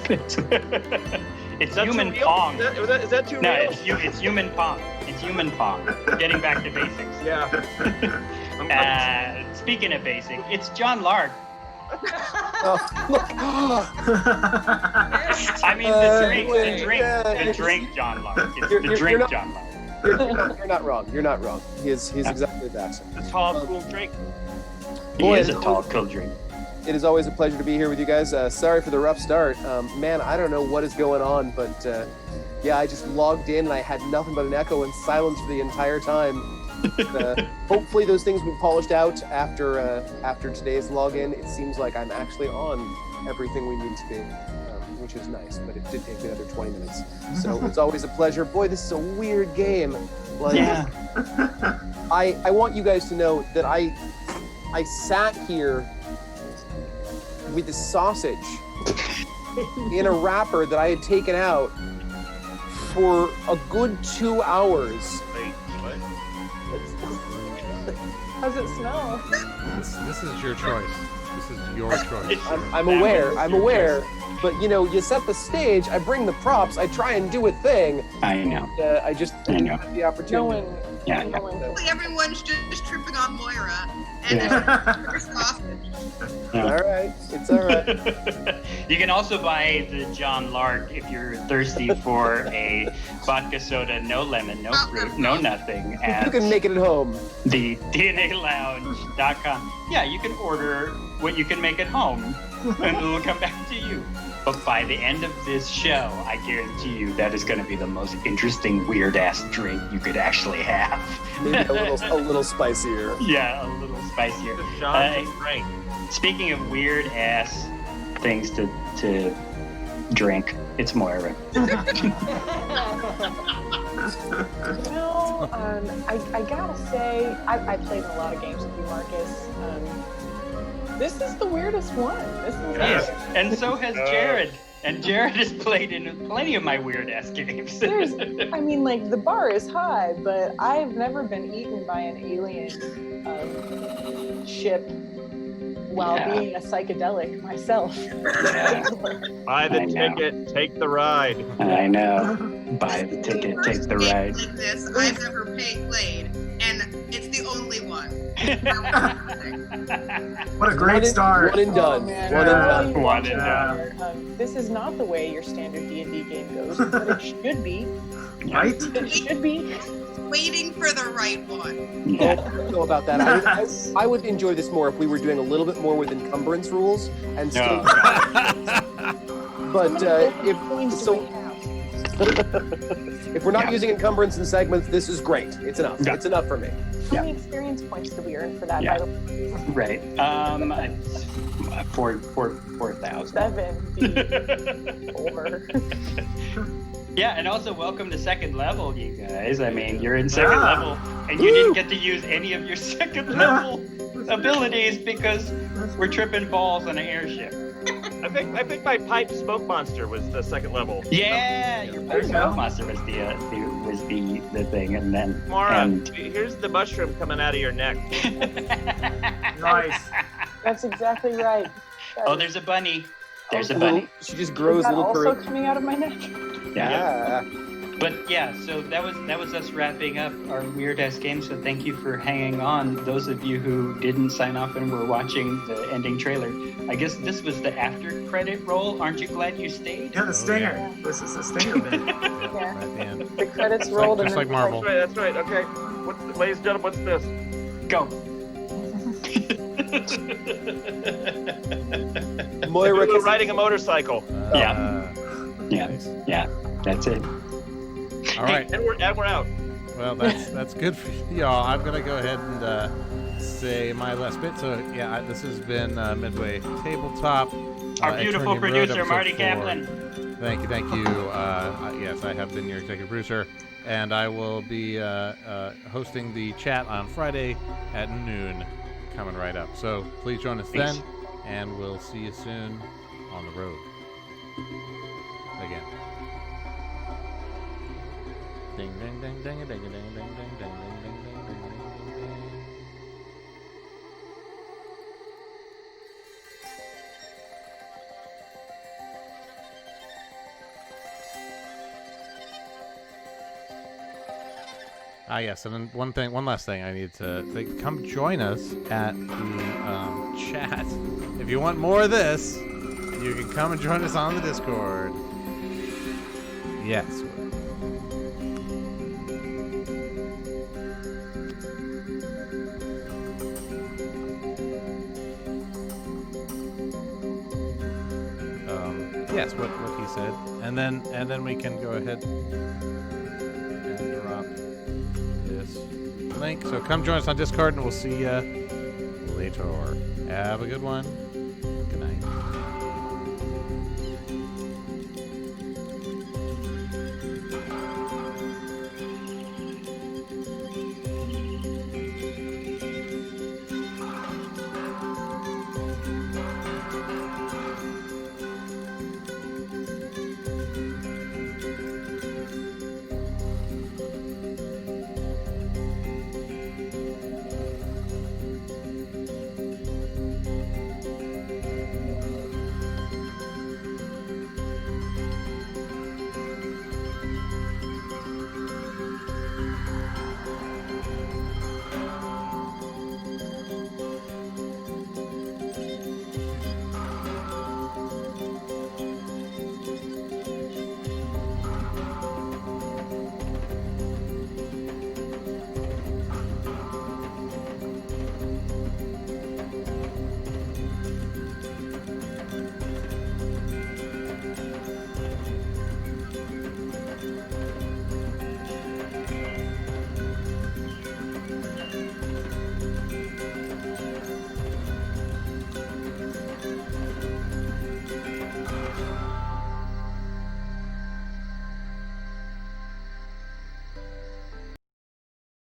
It's human pong. Is that too No, real? it's human pong. It's human pong. Getting back to basics. Yeah. Speaking of basic, it's John Lark. I mean the drink John Lark. It's the drink John Lark. You're not wrong. You're not wrong. He's exactly that. The tall, cool drink. He is a tall, cool drink. It is always a pleasure to be here with you guys. Sorry for the rough start. Man, I don't know what is going on, but I just logged in and I had nothing but an echo and silence for the entire time. Hopefully those things will be polished out after today's login. It seems like I'm actually on everything we need to be, which is nice, but it did take me another 20 minutes. So it's always a pleasure. Boy, this is a weird game. Like, yeah. I want you guys to know that I sat here with the sausage in a wrapper that I had taken out for a good 2 hours. Wait, what? How's it smell? This is your choice. This is your choice. I'm aware. But you set the stage. I bring the props. I try and do a thing. I know. I didn't have the opportunity. Everyone's just tripping on Moira and her sausage. Yeah. All right, it's all right. You can also buy the John Lark if you're thirsty for a vodka soda, no lemon, no fruit, no nothing. You can make it at home. The DNALounge.com. Yeah, you can order what you can make at home, and it'll come back to you. But by the end of this show, I guarantee you that is going to be the most interesting, weird-ass drink you could actually have. Maybe a little spicier. Yeah, a little spicier. The Johnson drink. Speaking of weird-ass things to drink, it's Moira. I gotta say, I played a lot of games with you, Marcus. This is the weirdest one. This is Yes, and so has Jared. And Jared has played in plenty of my weird-ass games. The bar is high, but I've never been eaten by an alien ship while being a psychedelic myself. Buy the ticket, take the ride. I know. Buy the ticket, take the ride. Like this I've ever played, and it's the only one. What a great start. One and done. One and done. This is not the way your standard D&D game goes, but it should be. Right? It should be. Waiting for the right one. Yeah. I don't know about that. I would enjoy this more if we were doing a little bit more with encumbrance rules and still. But if we're not using encumbrance in segments, this is great. It's enough. Yeah. It's enough for me. How many experience points do we earn for that? Yeah. By the way? Right. 4,000. 74. Yeah, and also welcome to second level, you guys. I mean, you're in second level, and you didn't get to use any of your second level abilities because we're tripping balls on an airship. I think my pipe smoke monster was the second level. Yeah, your There you smoke go. monster was the thing, and then Mara, here's the mushroom coming out of your neck. Nice. That's exactly right. Oh, there's a bunny. There's a bunny. She just grows Is that little also curls. coming out of my neck? Yeah. But yeah, so that was us wrapping up our weird ass game. So thank you for hanging on. Those of you who didn't sign off and were watching the ending trailer, I guess this was the after credit roll. Aren't you glad you stayed? Yeah, the stinger. yeah. This is the stinger bit. Yeah. At the end. The credits Just rolled. like, just and like then- Marvel. That's right. Okay. Ladies and gentlemen, what's this? Go. Moira Lulu riding a motorcycle. Yeah. Yeah. Nice. Yeah, that's it. All right. And we're out. Well, that's good for y'all. I'm gonna go ahead and say my last bit. So yeah, this has been Midway Tabletop. Our beautiful Aternium Road, producer, episode Marty 4. Kaplan. Thank you. Yes, I have been your executive producer, and I will be hosting the chat on Friday at noon, coming right up. So please join us then, and we'll see you soon on the road. Again. Ding ding ding ding ding ding ding ding ding ding ding ding ding ding. Yes, and then one last thing I need to think. Come join us at the chat. If you want more of this, you can come and join us on the Discord. Yes. Yes, what he said, and then we can go ahead and drop this link. So come join us on Discord, and we'll see you later. Have a good one. Good night.